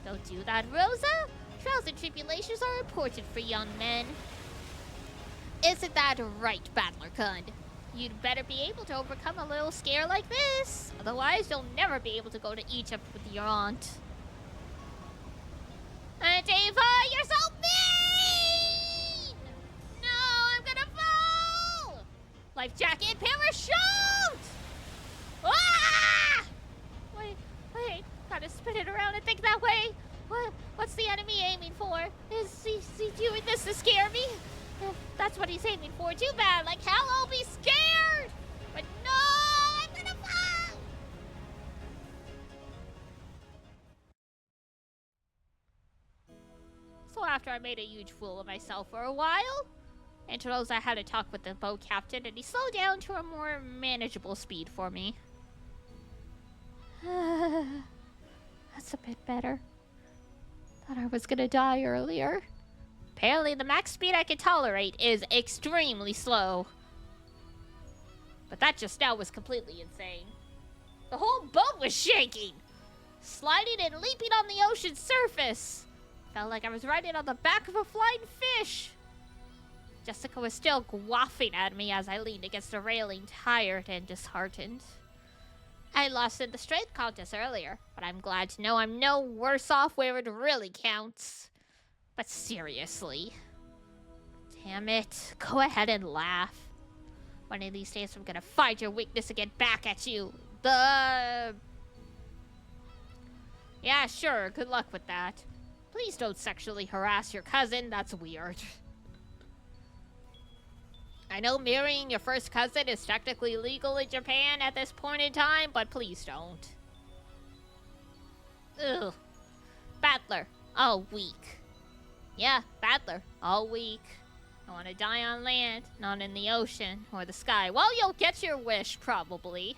Don't do that, Rosa. Trials and tribulations are important for young men. Isn't that right, Badler-kun? You'd better be able to overcome a little scare like this. Otherwise, you'll never be able to go to Egypt with your aunt. Ava, you're so mean! No, I'm gonna fall! Life jacket, parachute! Ah! Wait, gotta spin it around and think that way. What's the enemy aiming for? Is he doing this to scare me? If that's what he's aiming for, too bad. Like hell, I'll be scared! But no, I'm gonna fall! So after I made a huge fool of myself for a while, Angelos, I had a talk with the boat captain, and he slowed down to a more manageable speed for me. That's a bit better. Thought I was gonna die earlier. Apparently, the max speed I can tolerate is extremely slow. But that just now was completely insane. The whole boat was shaking, sliding and leaping on the ocean's surface. Felt like I was riding on the back of a flying fish. Jessica was still guaffing at me as I leaned against the railing, tired and disheartened. I lost in the strength contest earlier, but I'm glad to know I'm no worse off where it really counts. But seriously. Damn it. Go ahead and laugh. One of these days I'm gonna find your weakness and get back at you. Yeah, sure. Good luck with that. Please don't sexually harass your cousin. That's weird. I know marrying your first cousin is technically legal in Japan at this point in time, but please don't. Ugh. Battler, all weak. Yeah, Battler, all weak. I want to die on land, not in the ocean or the sky. Well, you'll get your wish, probably.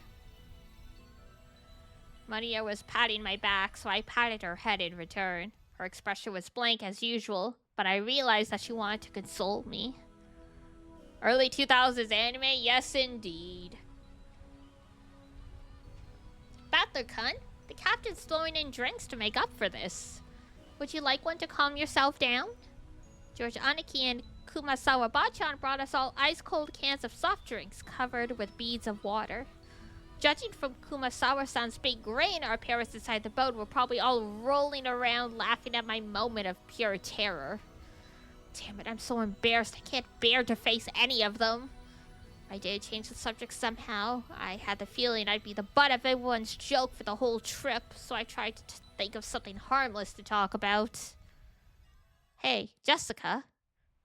Maria was patting my back, so I patted her head in return. Her expression was blank as usual, but I realized that she wanted to console me. Early 2000s anime? Yes, indeed. Battler-kun, the captain's throwing in drinks to make up for this. Would you like one to calm yourself down? George Aniki and Kumasawa Bachan brought us all ice-cold cans of soft drinks covered with beads of water. Judging from Kumasawa-san's big grin, our parents inside the boat were probably all rolling around laughing at my moment of pure terror. Damn it, I'm so embarrassed I can't bear to face any of them. I did change the subject somehow. I had the feeling I'd be the butt of everyone's joke for the whole trip, so I tried to think of something harmless to talk about. Hey, Jessica.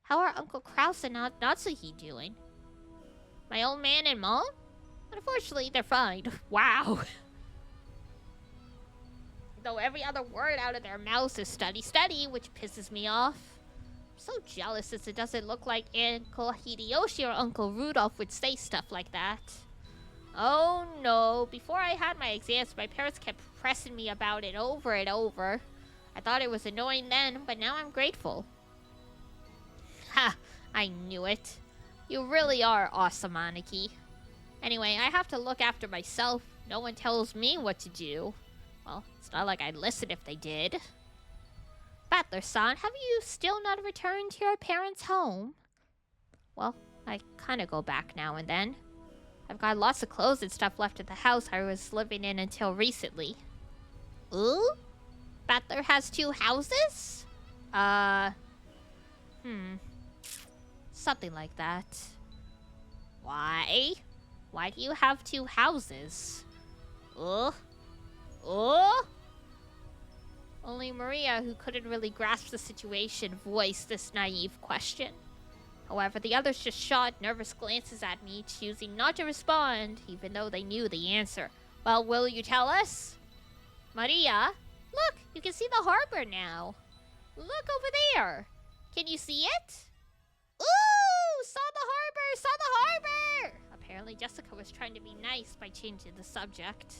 How are Uncle Kraus and Natsuhi doing? My old man and Mom? Unfortunately, they're fine. Wow. Though every other word out of their mouths is study, study, which pisses me off. I'm so jealous since it doesn't look like Uncle Hideyoshi or Uncle Rudolph would say stuff like that. Oh no, before I had my exams, my parents kept pressing me about it over and over. I thought it was annoying then, but now I'm grateful. Ha! I knew it. You really are awesome, Aniki. Anyway, I have to look after myself. No one tells me what to do. Well, it's not like I'd listen if they did. Battler-san, have you still not returned to your parents' home? Well, I kind of go back now and then. I've got lots of clothes and stuff left at the house I was living in until recently. Ooh? Battler has 2 houses? Something like that. Why? Why do you have 2 houses? Only Maria, who couldn't really grasp the situation, voiced this naive question. However, the others just shot nervous glances at me, choosing not to respond, even though they knew the answer. Well, will you tell us? Maria, look, you can see the harbor now. Look over there. Can you see it? Ooh, saw the harbor, saw the harbor! Apparently Jessica was trying to be nice by changing the subject.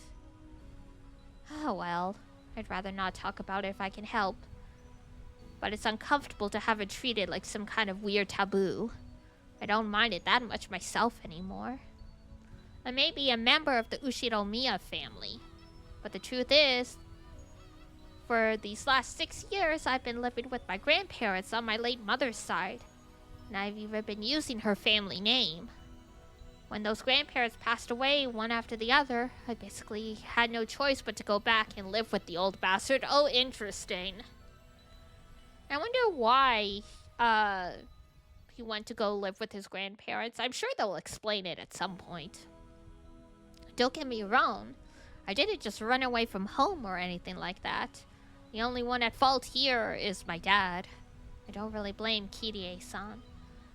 Oh well, I'd rather not talk about it if I can help. But it's uncomfortable to have it treated like some kind of weird taboo. I don't mind it that much myself anymore. I may be a member of the Ushiromiya family, but the truth is, for these last 6 years, I've been living with my grandparents on my late mother's side, and I've even been using her family name. When those grandparents passed away, one after the other, I basically had no choice but to go back and live with the old bastard. Oh, interesting. I wonder why, he went to go live with his grandparents. I'm sure they'll explain it at some point. Don't get me wrong, I didn't just run away from home or anything like that. The only one at fault here is my dad. I don't really blame Kirie-san.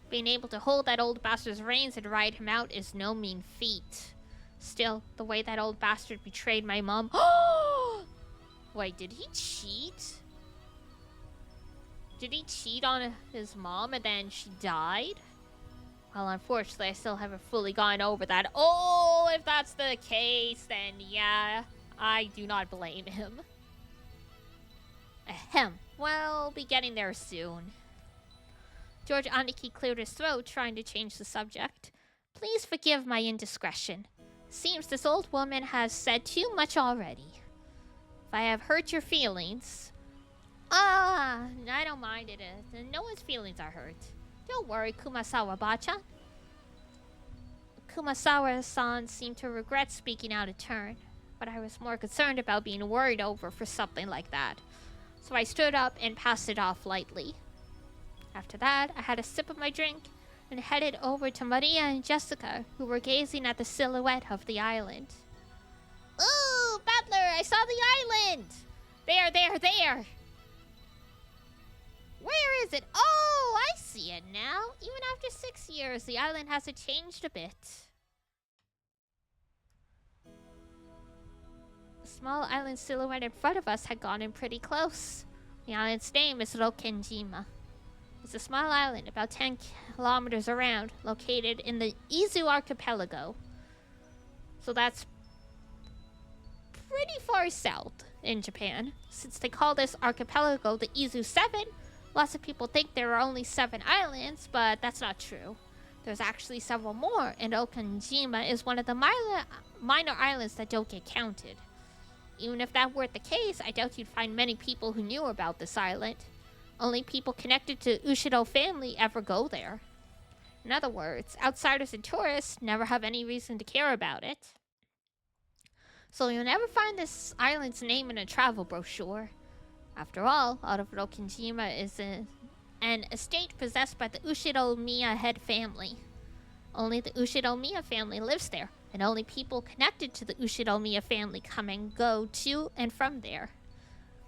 Being able to hold that old bastard's reins and ride him out is no mean feat. Still, the way that old bastard betrayed my mom... Wait, did he cheat? Did he cheat on his mom and then she died? Well, unfortunately, I still haven't fully gone over that. Oh, if that's the case, then yeah, I do not blame him. Ahem. Well, be getting there soon. George Aniki cleared his throat, trying to change the subject. Please forgive my indiscretion. Seems this old woman has said too much already. If I have hurt your feelings... I don't mind it. No one's feelings are hurt. Don't worry, Kumasawa-bachan. Kumasawa-san seemed to regret speaking out of turn, but I was more concerned about being worried over for something like that. So I stood up and passed it off lightly. After that, I had a sip of my drink and headed over to Maria and Jessica, who were gazing at the silhouette of the island. Ooh, Battler, I saw the island! There! Where is it? Oh, I see it now. Even after 6 years, the island hasn't changed a bit. The small island silhouette in front of us had gotten pretty close. The island's name is Rokenjima. It's a small island about 10 kilometers around, located in the Izu archipelago. So that's pretty far south in Japan. Since they call this archipelago the Izu 7, lots of people think there are only 7 islands, but that's not true. There's actually several more, and Okanjima is one of the minor islands that don't get counted. Even if that weren't the case, I doubt you'd find many people who knew about this island. Only people connected to Ushido family ever go there. In other words, outsiders and tourists never have any reason to care about it. So you'll never find this island's name in a travel brochure. After all, out of Okanjima is an estate possessed by the Ushido Miya head family. Only the Ushido Miya family lives there, and only people connected to the Ushido Miya family come and go to and from there.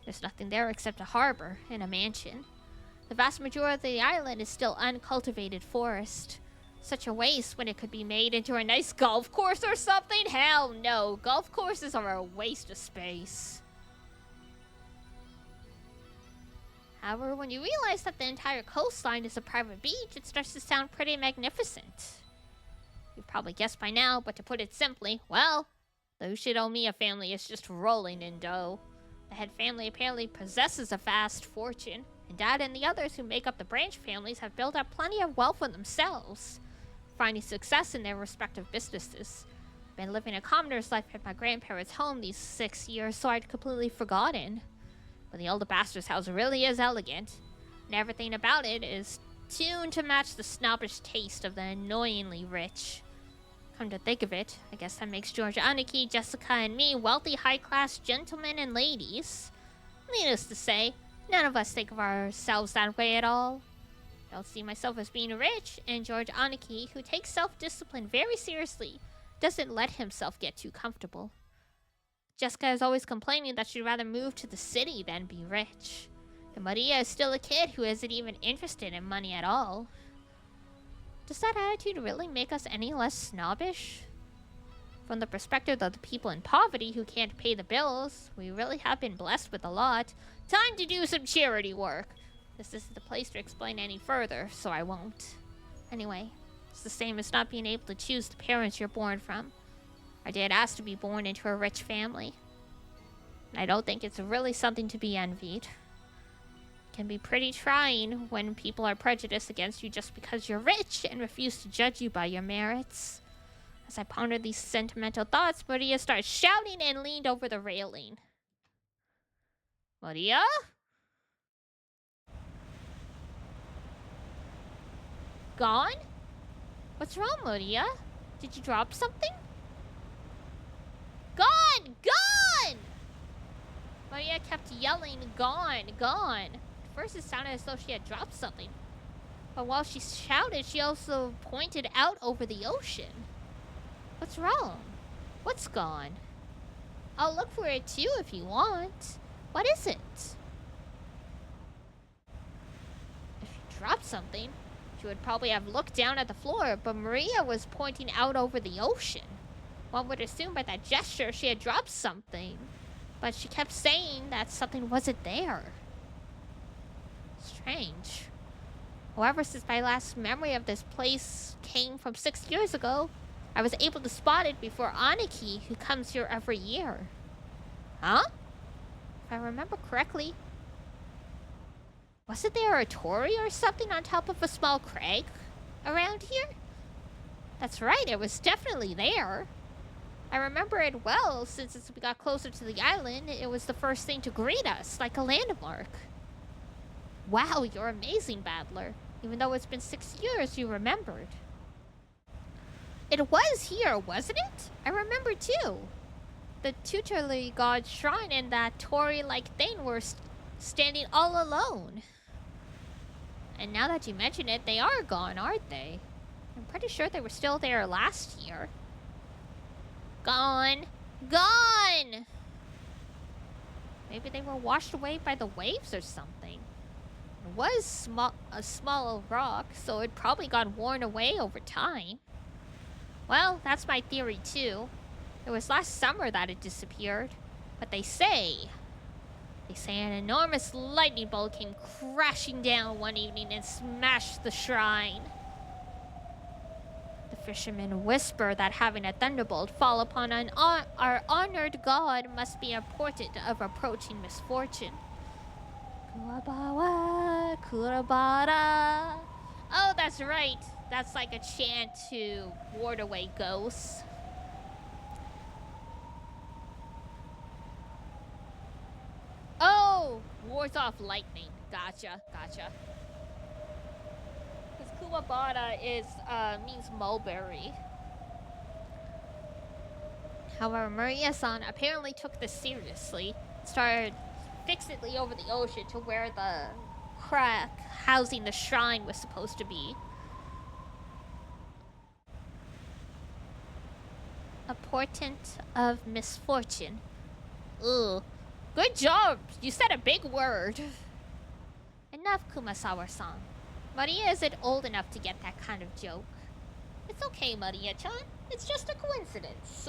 There's nothing there except a harbor and a mansion. The vast majority of the island is still uncultivated forest. Such a waste when it could be made into a nice golf course or something? Hell no, golf courses are a waste of space. However, when you realize that the entire coastline is a private beach, it starts to sound pretty magnificent. You've probably guessed by now, but to put it simply, well, the Ushido Miya family is just rolling in dough. The head family apparently possesses a vast fortune, and Dad and the others who make up the branch families have built up plenty of wealth for themselves, finding success in their respective businesses. I've been living a commoner's life at my grandparents' home these 6 years, so I'd completely forgotten. But the older bastard's house really is elegant, and everything about it is tuned to match the snobbish taste of the annoyingly rich. Come to think of it, I guess that makes George Aniki, Jessica, and me wealthy high-class gentlemen and ladies. Needless to say, none of us think of ourselves that way at all. I don't see myself as being rich, and George Aniki, who takes self-discipline very seriously, doesn't let himself get too comfortable. Jessica is always complaining that she'd rather move to the city than be rich. And Maria is still a kid who isn't even interested in money at all. Does that attitude really make us any less snobbish? From the perspective of the people in poverty who can't pay the bills, we really have been blessed with a lot. Time to do some charity work. This isn't the place to explain any further, so I won't. Anyway, it's the same as not being able to choose the parents you're born from. Our dad asked to be born into a rich family. And I don't think it's really something to be envied. It can be pretty trying when people are prejudiced against you just because you're rich and refuse to judge you by your merits. As I pondered these sentimental thoughts, Maria started shouting and leaned over the railing. Maria? Gone? What's wrong, Maria? Did you drop something? Gone! Gone! Maria kept yelling, gone, gone. At first it sounded as though she had dropped something. But while she shouted, she also pointed out over the ocean. What's wrong? What's gone? I'll look for it too if you want. What is it? If she dropped something, she would probably have looked down at the floor, but Maria was pointing out over the ocean. One would assume by that gesture she had dropped something, but she kept saying that something wasn't there. Strange. However, since my last memory of this place came from 6 years ago, I was able to spot it before Aniki, who comes here every year. Huh? If I remember correctly, wasn't there a torii or something on top of a small crag around here? That's right, it was definitely there. I remember it well, since as we got closer to the island, it was the first thing to greet us, like a landmark. Wow, you're amazing, Battler. Even though it's been 6 years, you remembered. It was here, wasn't it? I remember too. The tutelary god shrine and that torii-like thing were standing all alone. And now that you mention it, they are gone, aren't they? I'm pretty sure they were still there last year. Gone! Gone! Maybe they were washed away by the waves or something. It was a small rock, so it probably got worn away over time. Well, that's my theory too. It was last summer that it disappeared. But they say an enormous lightning bolt came crashing down one evening and smashed the shrine. The fishermen whisper that having a thunderbolt fall upon our honored god must be a portent of approaching misfortune. Kuwabawa, kurabara. Oh, that's right. That's like a chant to ward away ghosts. Oh, wards off lightning. Gotcha. Because Kuwabara means mulberry. However, Maria-san apparently took this seriously. Started fixedly over the ocean to where the crack housing the shrine was supposed to be. A portent of misfortune. Ugh. Good job! You said a big word. Enough, Kumasawa-san. Maria isn't old enough to get that kind of joke. It's okay, Maria-chan. It's just a coincidence.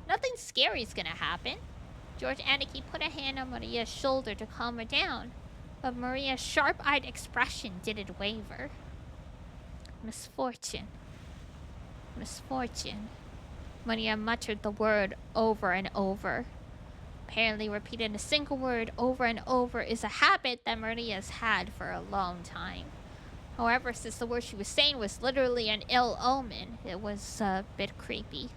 Nothing scary's gonna happen. George Aniki put a hand on Maria's shoulder to calm her down, but Maria's sharp-eyed expression didn't waver. Misfortune. Misfortune. Maria muttered the word over and over. Apparently repeating a single word over and over is a habit that Maria's had for a long time. However, since the word she was saying was literally an ill omen, it was a bit creepy.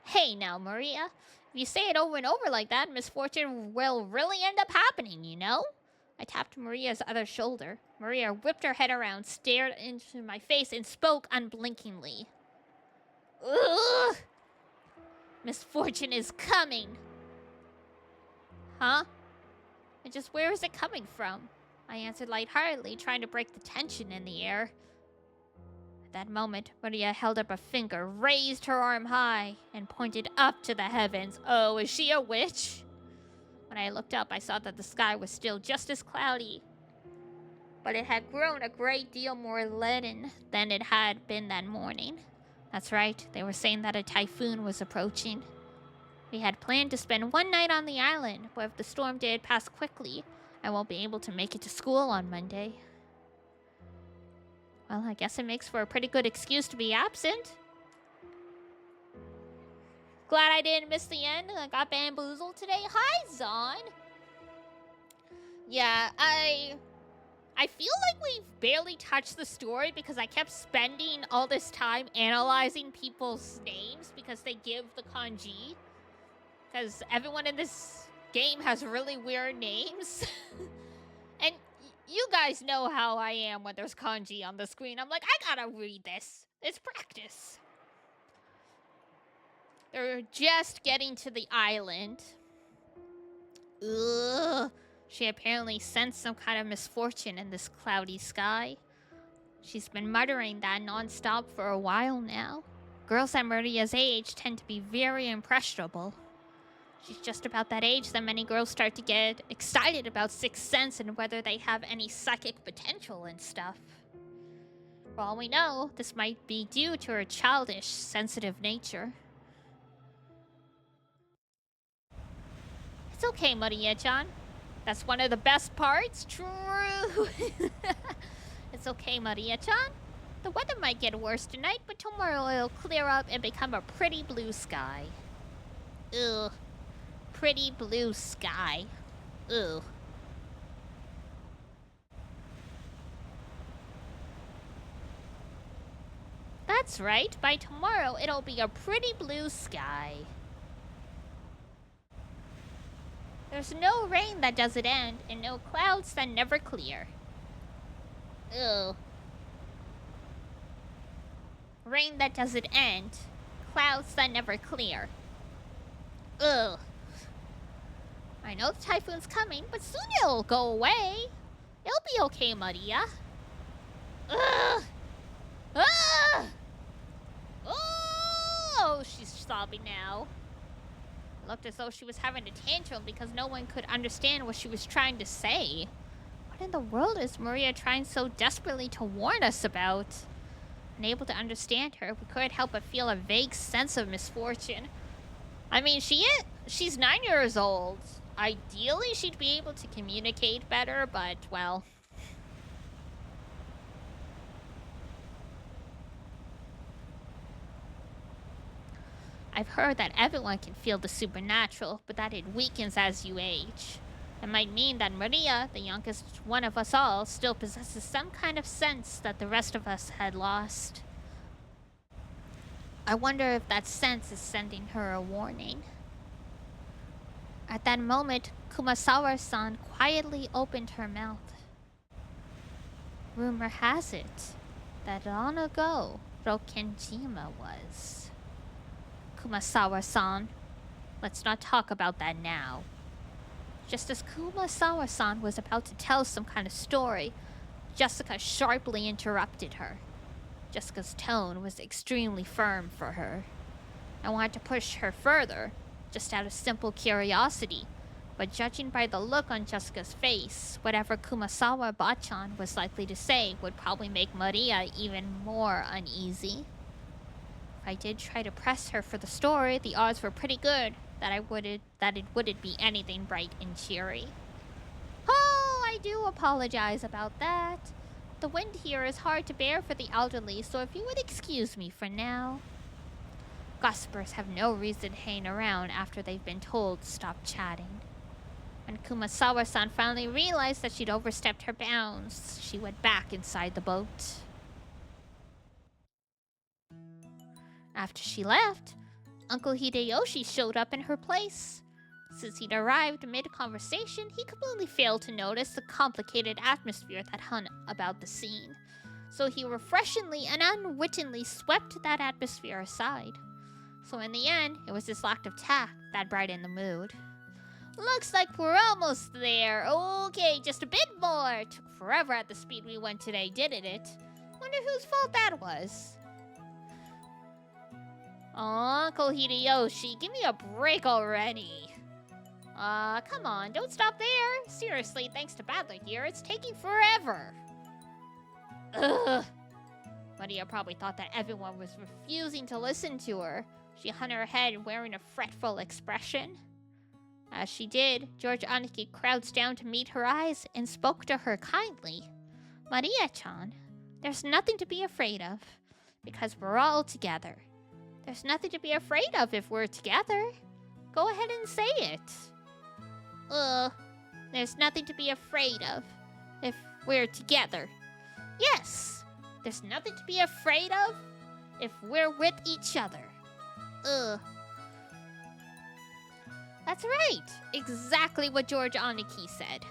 Hey now, Maria. If you say it over and over like that, misfortune will really end up happening, you know? I tapped Maria's other shoulder. Maria whipped her head around, stared into my face, and spoke unblinkingly. Ugh! Misfortune is coming! Huh? And just where is it coming from? I answered lightheartedly, trying to break the tension in the air. At that moment, Maria held up a finger, raised her arm high, and pointed up to the heavens. Oh, is she a witch? When I looked up, I saw that the sky was still just as cloudy, but it had grown a great deal more leaden than it had been that morning. That's right, they were saying that a typhoon was approaching. We had planned to spend one night on the island, but if the storm did pass quickly, I won't be able to make it to school on Monday. Well, I guess it makes for a pretty good excuse to be absent. Glad I didn't miss the end. I got bamboozled today. Hi, Zon. Yeah, I feel like we've barely touched the story because I kept spending all this time analyzing people's names because they give the kanji. Because everyone in this game has really weird names. And you guys know how I am when there's kanji on the screen. I'm like, I gotta read this. It's practice. They're just getting to the island. Ugh. She apparently sensed some kind of misfortune in this cloudy sky. She's been muttering that non-stop for a while now. Girls at Maria's age tend to be very impressionable. She's just about that age that many girls start to get excited about sixth sense and whether they have any psychic potential and stuff. For all we know, this might be due to her childish, sensitive nature. It's okay, Maria-chan. That's one of the best parts. True. It's okay, Maria-chan. The weather might get worse tonight, but tomorrow it'll clear up and become a pretty blue sky. Ugh. Pretty blue sky. Ugh. That's right. By tomorrow, it'll be a pretty blue sky. There's no rain that doesn't end, and no clouds that never clear. Ugh. Rain that doesn't end. Clouds that never clear. Ugh. I know the typhoon's coming, but soon it'll go away. It'll be okay, Maria. Ugh. Ugh. Oh, she's sobbing now. It looked as though she was having a tantrum because no one could understand what she was trying to say. What in the world is Maria trying so desperately to warn us about? Unable to understand her, we couldn't help but feel a vague sense of misfortune. I mean, she's 9 years old. ideally she'd be able to communicate better, but, well... I've heard that everyone can feel the supernatural, but that it weakens as you age. It might mean that Maria, the youngest one of us all, still possesses some kind of sense that the rest of us had lost. I wonder if that sense is sending her a warning. At that moment, Kumasawa-san quietly opened her mouth. Rumor has it that long ago, Rokenjima was. Kumasawa-san, let's not talk about that now. Just as Kumasawa-san was about to tell some kind of story, Jessica sharply interrupted her. Jessica's tone was extremely firm for her. I wanted to push her further, just out of simple curiosity, but judging by the look on Jessica's face, whatever Kumasawa-bachan was likely to say would probably make Maria even more uneasy. If I did try to press her for the story, the odds were pretty good that it wouldn't be anything bright and cheery. Oh, I do apologize about that. The wind here is hard to bear for the elderly, so if you would excuse me for now. Gossipers have no reason to hang around after they've been told to stop chatting. When Kumasawa-san finally realized that she'd overstepped her bounds, she went back inside the boat. After she left, Uncle Hideyoshi showed up in her place. Since he'd arrived mid-conversation, he completely failed to notice the complicated atmosphere that hung about the scene. So he refreshingly and unwittingly swept that atmosphere aside. So in the end, it was his lack of tact that brightened the mood. Looks like we're almost there. Okay, just a bit more. Took forever at the speed we went today, didn't it? Wonder whose fault that was. Aw, Uncle Hideyoshi, give me a break already. Come on, don't stop there. Seriously, thanks to Badler here, it's taking forever. Ugh. Maria probably thought that everyone was refusing to listen to her. She hung her head, wearing a fretful expression. As she did, George Aniki crouched down to meet her eyes and spoke to her kindly. Maria-chan, there's nothing to be afraid of, because we're all together. There's nothing to be afraid of if we're together. Go ahead and say it. There's nothing to be afraid of if we're together. Yes, there's nothing to be afraid of if we're with each other. That's right. Exactly what George Aniki said.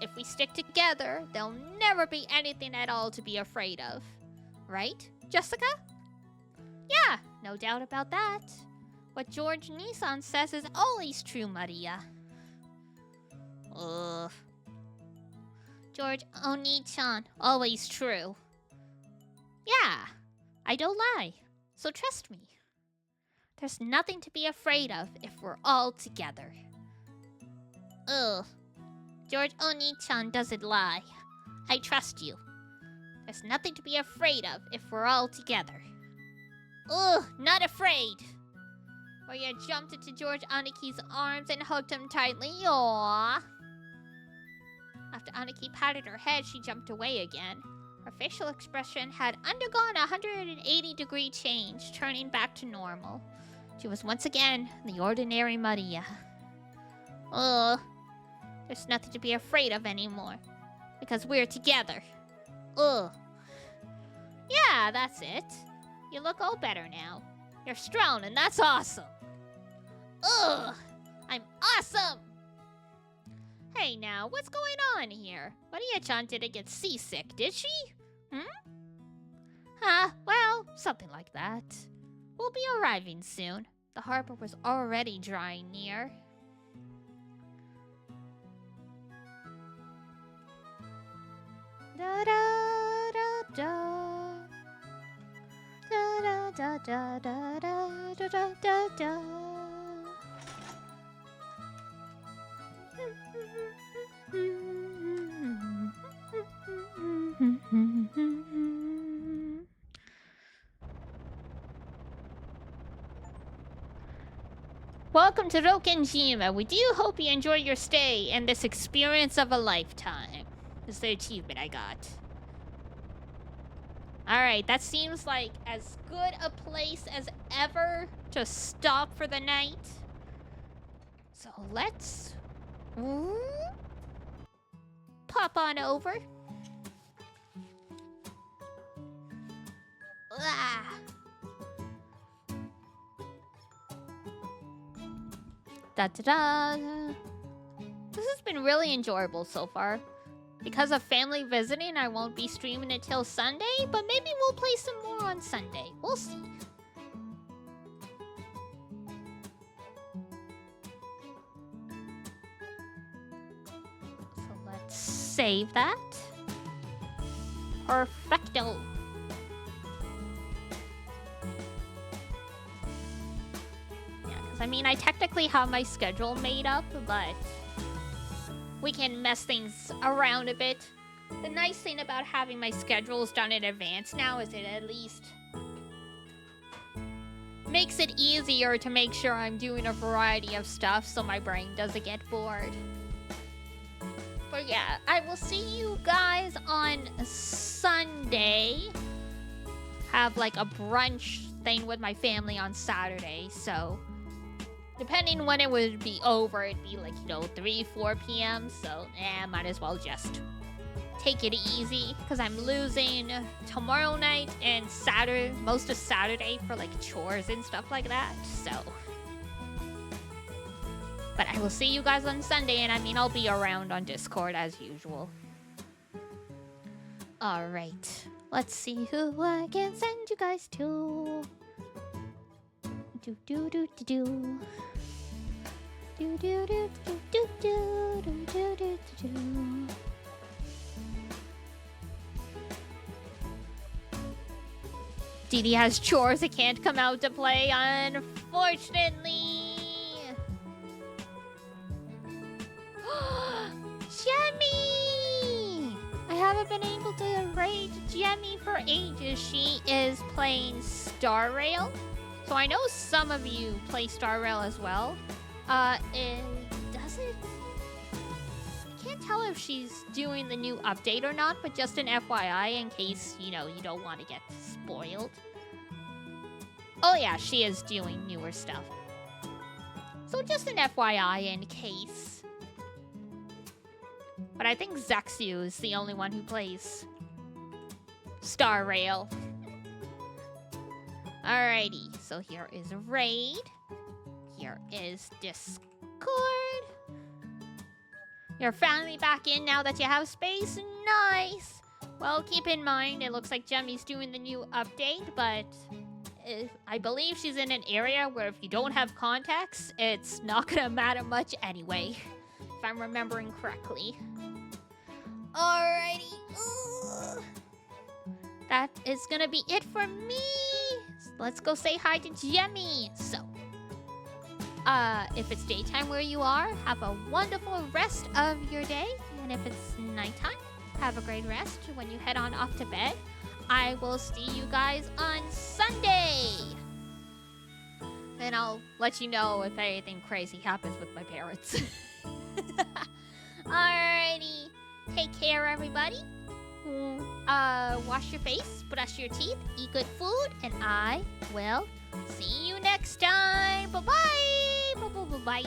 If we stick together, there'll never be anything at all to be afraid of. Right, Jessica? Yeah, no doubt about that. What George Nissan says is always true, Maria. George Oni-chan, always true. Yeah, I don't lie, so trust me. There's nothing to be afraid of if we're all together. George Oni-chan doesn't lie. I trust you. There's nothing to be afraid of if we're all together. Not afraid. Maria jumped into George Aniki's arms and hugged him tightly. Aww. After Aniki patted her head, she jumped away again. Her facial expression had undergone a 180-degree change, turning back to normal. She was once again the ordinary Maria. There's nothing to be afraid of anymore, because we're together. Yeah, that's it. You look all better now. You're strong, and that's awesome. I'm awesome! Hey now, what's going on here? Maria-chan didn't get seasick, did she? Well, something like that. We'll be arriving soon. The harbor was already drawing near. Da da da da. Da da da da da da da da da. Welcome to Rokenjima. We do hope you enjoy your stay and this experience of a lifetime. This is the achievement I got. Alright, that seems like as good a place as ever to stop for the night. So let's pop on over. Ah. Da-da-da. This has been really enjoyable so far. Because of family visiting, I won't be streaming it till Sunday, but maybe we'll play some more on Sunday. We'll see. So let's save that. Perfecto. Yeah, because I mean, I technically have my schedule made up, but we can mess things around a bit. The nice thing about having my schedules done in advance now is it at least makes it easier to make sure I'm doing a variety of stuff so my brain doesn't get bored. But yeah, I will see you guys on Sunday. Have like a brunch thing with my family on Saturday, so depending when it would be over, it'd be like, 3, 4 p.m. So, might as well just take it easy. Because I'm losing tomorrow night and Saturday, most of Saturday for like chores and stuff like that. So, but I will see you guys on Sunday. And I mean, I'll be around on Discord as usual. Alright. Let's see who I can send you guys to. Do do do do do. Do do do do do do do do do do. Dee Dee has chores it can't come out to play, unfortunately. Jemmy! I haven't been able to raid Jemmy for ages. She is playing Star Rail. So I know some of you play Star Rail as well. Does it? I can't tell if she's doing the new update or not, but just an FYI in case, you don't want to get spoiled. Oh yeah, she is doing newer stuff. So just an FYI in case. But I think Zexu is the only one who plays Star Rail. Alrighty, so here is Raid. Here is Discord. You're finally back in now that you have space? Nice! Well, keep in mind, it looks like Jemmy's doing the new update, but I believe she's in an area where if you don't have contacts, it's not gonna matter much anyway. If I'm remembering correctly. Alrighty. Ugh. That is gonna be it for me. Let's go say hi to Jemmy. So, if it's daytime where you are, have a wonderful rest of your day. And if it's nighttime, have a great rest when you head on off to bed. I will see you guys on Sunday. Then I'll let you know if anything crazy happens with my parents. Alrighty. Take care, everybody. Wash your face, brush your teeth, eat good food, and I will see you next time. Bye-bye. Bye-bye.